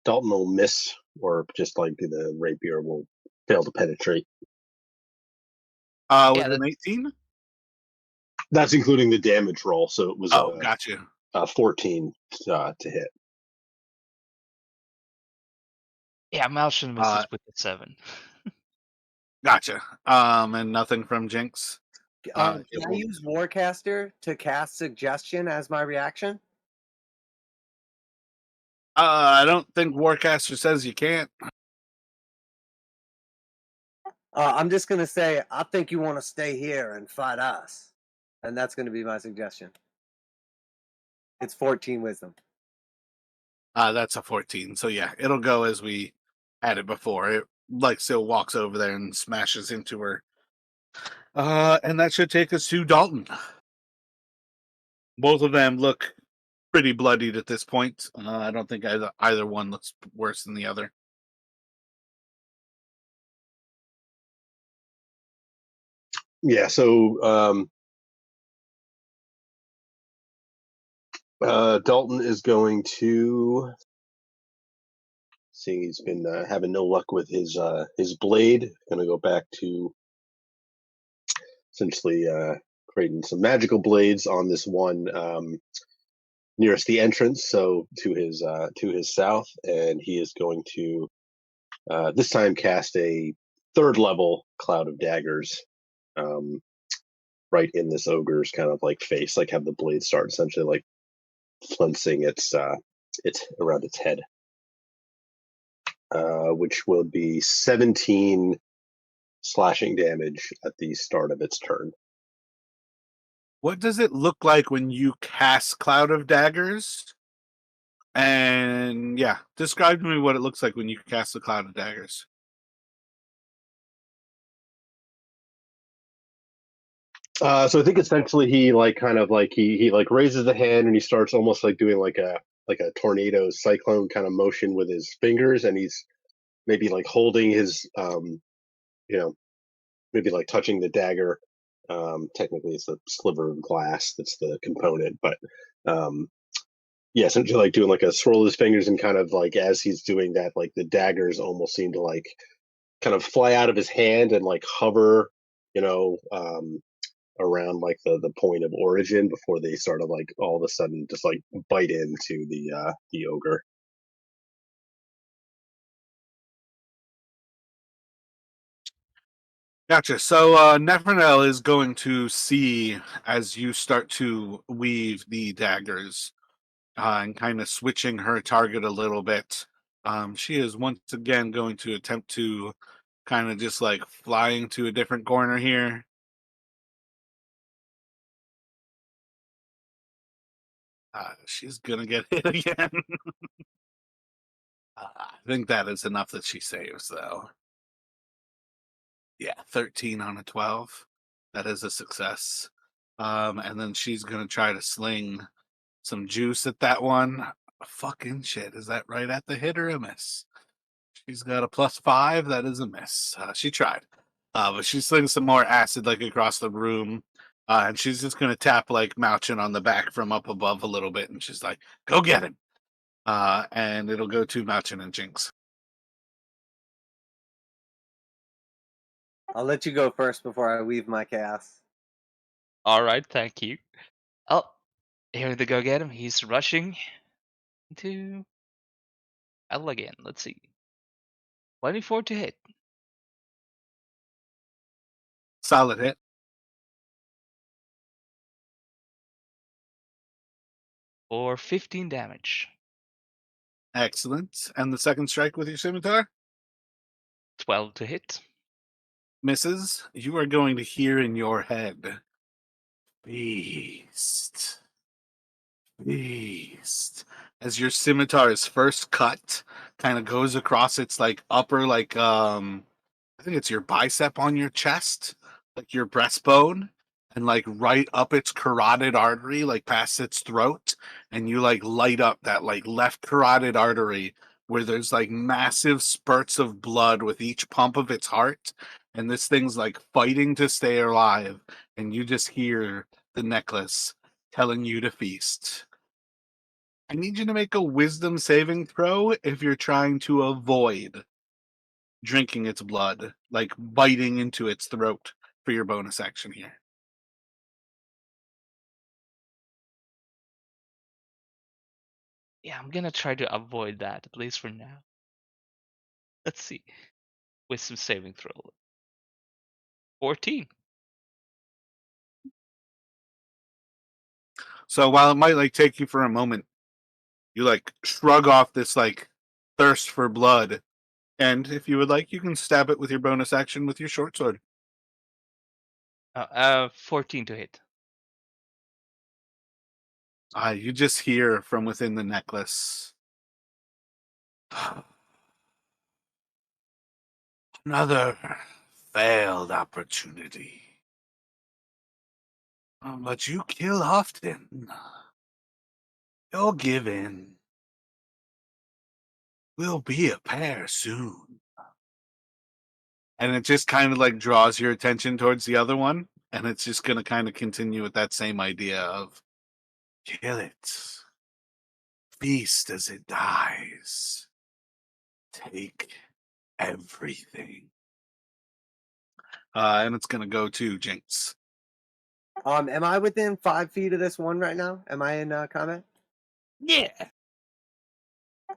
Dalton will miss, or just like the rapier will fail to penetrate. With Yeah, an 18? That's including the damage roll, so it was Oh, gotcha. 14 to hit. yeah, Malshin misses with the 7. Gotcha. And nothing from Jinx. Can It I will, use Warcaster to cast Suggestion as my reaction? I don't think Warcaster says you can't. I'm just gonna say I think you want to stay here and fight us, and that's gonna be my suggestion. It's 14 wisdom. That's a 14. So yeah, it'll go as we had it before. It like still walks over there and smashes into her. And that should take us to Dalton. Both of them look pretty bloodied at this point. I don't think either one looks worse than the other. Yeah, so Dalton is going to, seeing he's been having no luck with his blade, going to go back to essentially creating some magical blades on this one nearest the entrance, so to his south, and he is going to this time cast a 3rd level cloud of daggers right in this ogre's kind of like face, like have the blade start essentially like flensing its around its head, which will be 17 slashing damage at the start of its turn. What does it look like when you cast Cloud of Daggers? And yeah, describe to me what it looks like when you cast the Cloud of Daggers. So I think essentially he like kind of like he like raises the hand and he starts almost like doing like a tornado cyclone kind of motion with his fingers, and he's maybe like holding his you know, maybe like touching the dagger. Technically it's a sliver of glass that's the component, but yeah, essentially like doing like a swirl of his fingers, and kind of like as he's doing that, like the daggers almost seem to like kind of fly out of his hand and like hover, you know, around like the point of origin before they sort of like all of a sudden just like bite into the ogre. Gotcha. So Nephronel is going to see as you start to weave the daggers and kind of switching her target a little bit. She is once again going to attempt to kind of just like flying to a different corner here. She's gonna get hit again. I think that is enough that she saves, though. Yeah, 13 on a 12. That is a success. And then she's gonna try to sling some juice at that one. Fucking shit. Is that right at the hit or a miss? She's got a +5. That is a miss. She tried. But she slings some more acid like across the room. And she's just gonna tap like Mouchin on the back from up above a little bit, and she's like, "Go get him!" And it'll go to Mouchin and Jinx. I'll let you go first before I weave my chaos. All right, thank you. Oh, here they go get him. He's rushing into L again. Let's see. 24 to hit. Solid hit. for 15 damage. Excellent. And the second strike with your scimitar? 12 to hit. Misses. You are going to hear in your head, Beast. Beast. As your scimitar is first cut, kind of goes across its like upper, like I think it's your bicep on your chest, like your breastbone, and like right up its carotid artery, like past its throat, and you like light up that like left carotid artery where there's like massive spurts of blood with each pump of its heart, and this thing's like fighting to stay alive, and you just hear the necklace telling you to feast. I need you to make a wisdom saving throw if you're trying to avoid drinking its blood, like biting into its throat for your bonus action here. Yeah, I'm gonna try to avoid that, at least for now. Let's see. Wisdom saving throw. 14. So while it might like take you for a moment, you like shrug off this like thirst for blood, and if you would like, you can stab it with your bonus action with your short sword. 14 to hit. You just hear from within the necklace. Another failed opportunity. But you kill often. You'll give in. We'll be a pair soon. And it just kind of like draws your attention towards the other one, and it's just going to kind of continue with that same idea of kill it, feast as it dies, take everything. And it's going to go to Jinx. Am I within 5 feet of this one right now? Am I in combat? Yeah.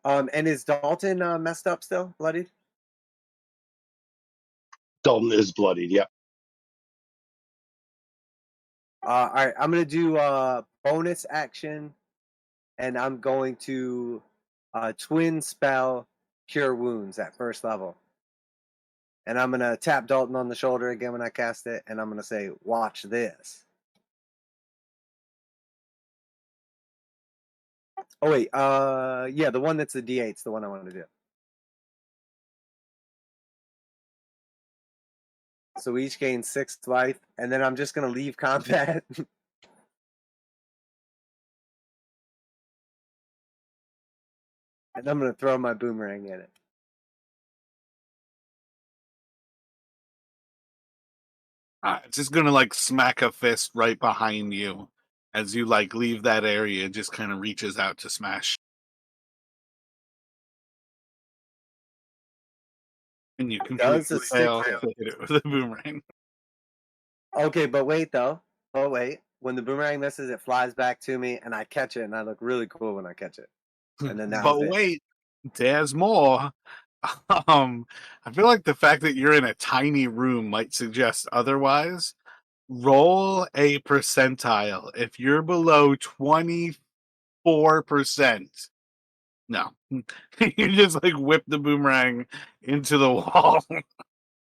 And is Dalton messed up still, bloodied? Dalton is bloodied. Yep. All right, I'm gonna do bonus action, and I'm going to twin spell cure wounds at first level. And I'm gonna tap Dalton on the shoulder again when I cast it, and I'm gonna say, "Watch this." Oh wait, yeah, the one that's the D8's the one I want to do. So we each gain 6 life, and then I'm just gonna leave combat. And I'm gonna throw my boomerang at it. It's just going to like smack a fist right behind you as you like leave that area. It just kind of reaches out to smash. And you Does completely a stick fail fail? to hit it with a boomerang. Okay, but wait though. Oh wait, when the boomerang misses, it flies back to me, and I catch it, and I look really cool when I catch it. And then that But was it. wait, there's more. I feel like the fact that you're in a tiny room might suggest otherwise. Roll a percentile. If you're below 24%, no. You just like whip the boomerang into the wall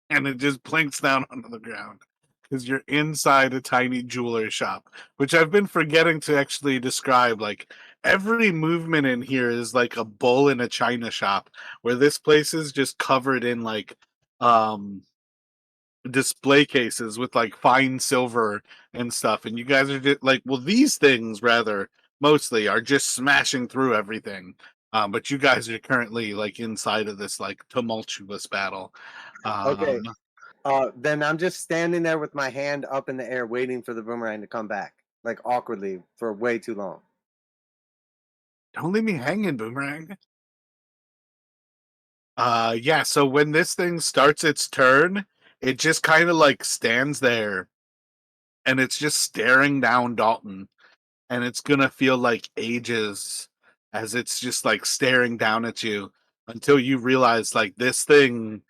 and it just plinks down onto the ground. Because you're inside a tiny jeweler shop, which I've been forgetting to actually describe. Like every movement in here is like a bull in a china shop, where this place is just covered in like um display cases with like fine silver and stuff, and you guys are just like, well, these things rather mostly are just smashing through everything. But you guys are currently like inside of this like tumultuous battle. Okay. Um, Then I'm just standing there with my hand up in the air, waiting for the boomerang to come back, like awkwardly for way too long. don't leave me hanging, boomerang. Yeah, so when this thing starts its turn, it just kind of like stands there and it's just staring down Dalton, and it's gonna feel like ages as it's just like staring down at you until you realize like this thing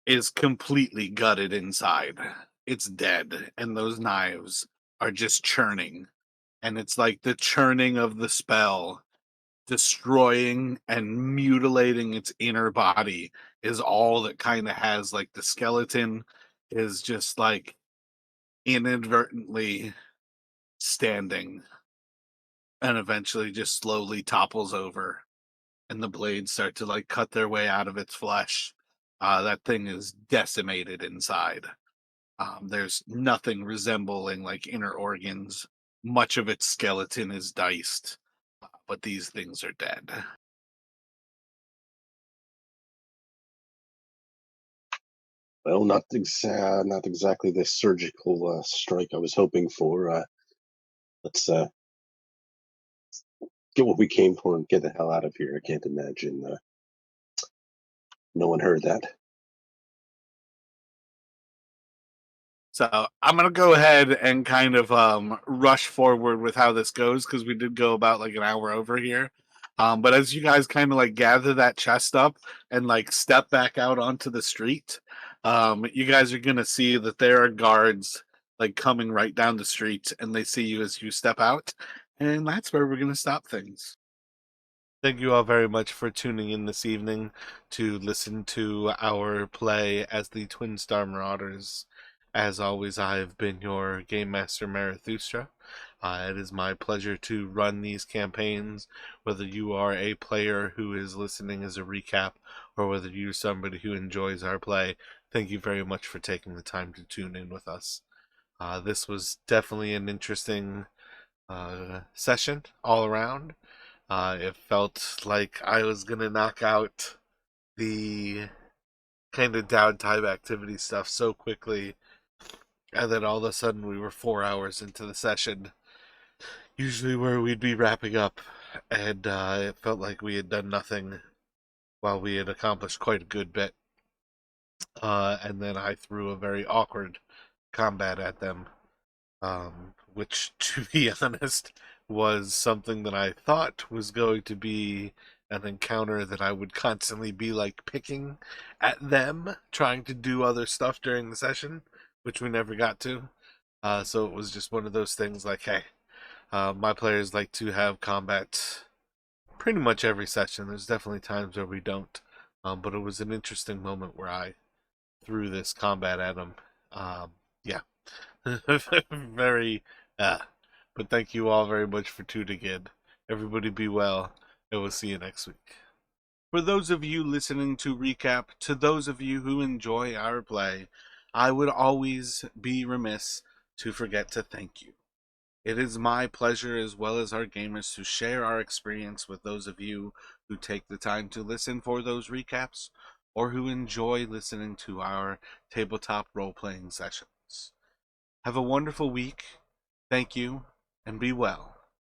is completely gutted inside. It's dead, and those knives are just churning and it's like the churning of the spell, destroying and mutilating its inner body is all that kind of has like the skeleton is just like inadvertently standing and eventually just slowly topples over and the blades start to like cut their way out of its flesh. That thing is decimated inside. There's nothing resembling like inner organs. Much of its skeleton is diced, but these things are dead. Well, not exactly the surgical strike I was hoping for. Let's get what we came for and get the hell out of here. I can't imagine no one heard that. So I'm gonna go ahead and kind of rush forward with how this goes because we did go about like an hour over here. But as you guys kind of like gather that chest up and like step back out onto the street, you guys are gonna see that there are guards like coming right down the street, and they see you as you step out, and that's where we're gonna stop things. Thank you all very much for tuning in this evening to listen to our play as the Twin Star Marauders. As always, I have been your Game Master Marathustra. It is my pleasure to run these campaigns, whether you are a player who is listening as a recap or whether you're somebody who enjoys our play. Thank you very much for taking the time to tune in with us. This was definitely an interesting session all around. It felt like I was gonna knock out the kind of downtime activity stuff so quickly, and then all of a sudden we were 4 hours into the session, usually where we'd be wrapping up, and it felt like we had done nothing while we had accomplished quite a good bit. And then I threw a very awkward combat at them, which, to be honest, was something that I thought was going to be an encounter that I would constantly be like picking at them, trying to do other stuff during the session, which we never got to. So it was just one of those things like, hey, my players like to have combat pretty much every session. There's definitely times where we don't. But it was an interesting moment where I threw this combat at them. Yeah. Very, but thank you all very much for tuning in. Everybody be well, and we'll see you next week. For those of you listening to recap, to those of you who enjoy our play, I would always be remiss to forget to thank you. It is my pleasure, as well as our gamers, to share our experience with those of you who take the time to listen for those recaps, or who enjoy listening to our tabletop role-playing sessions. Have a wonderful week. Thank you, and be well.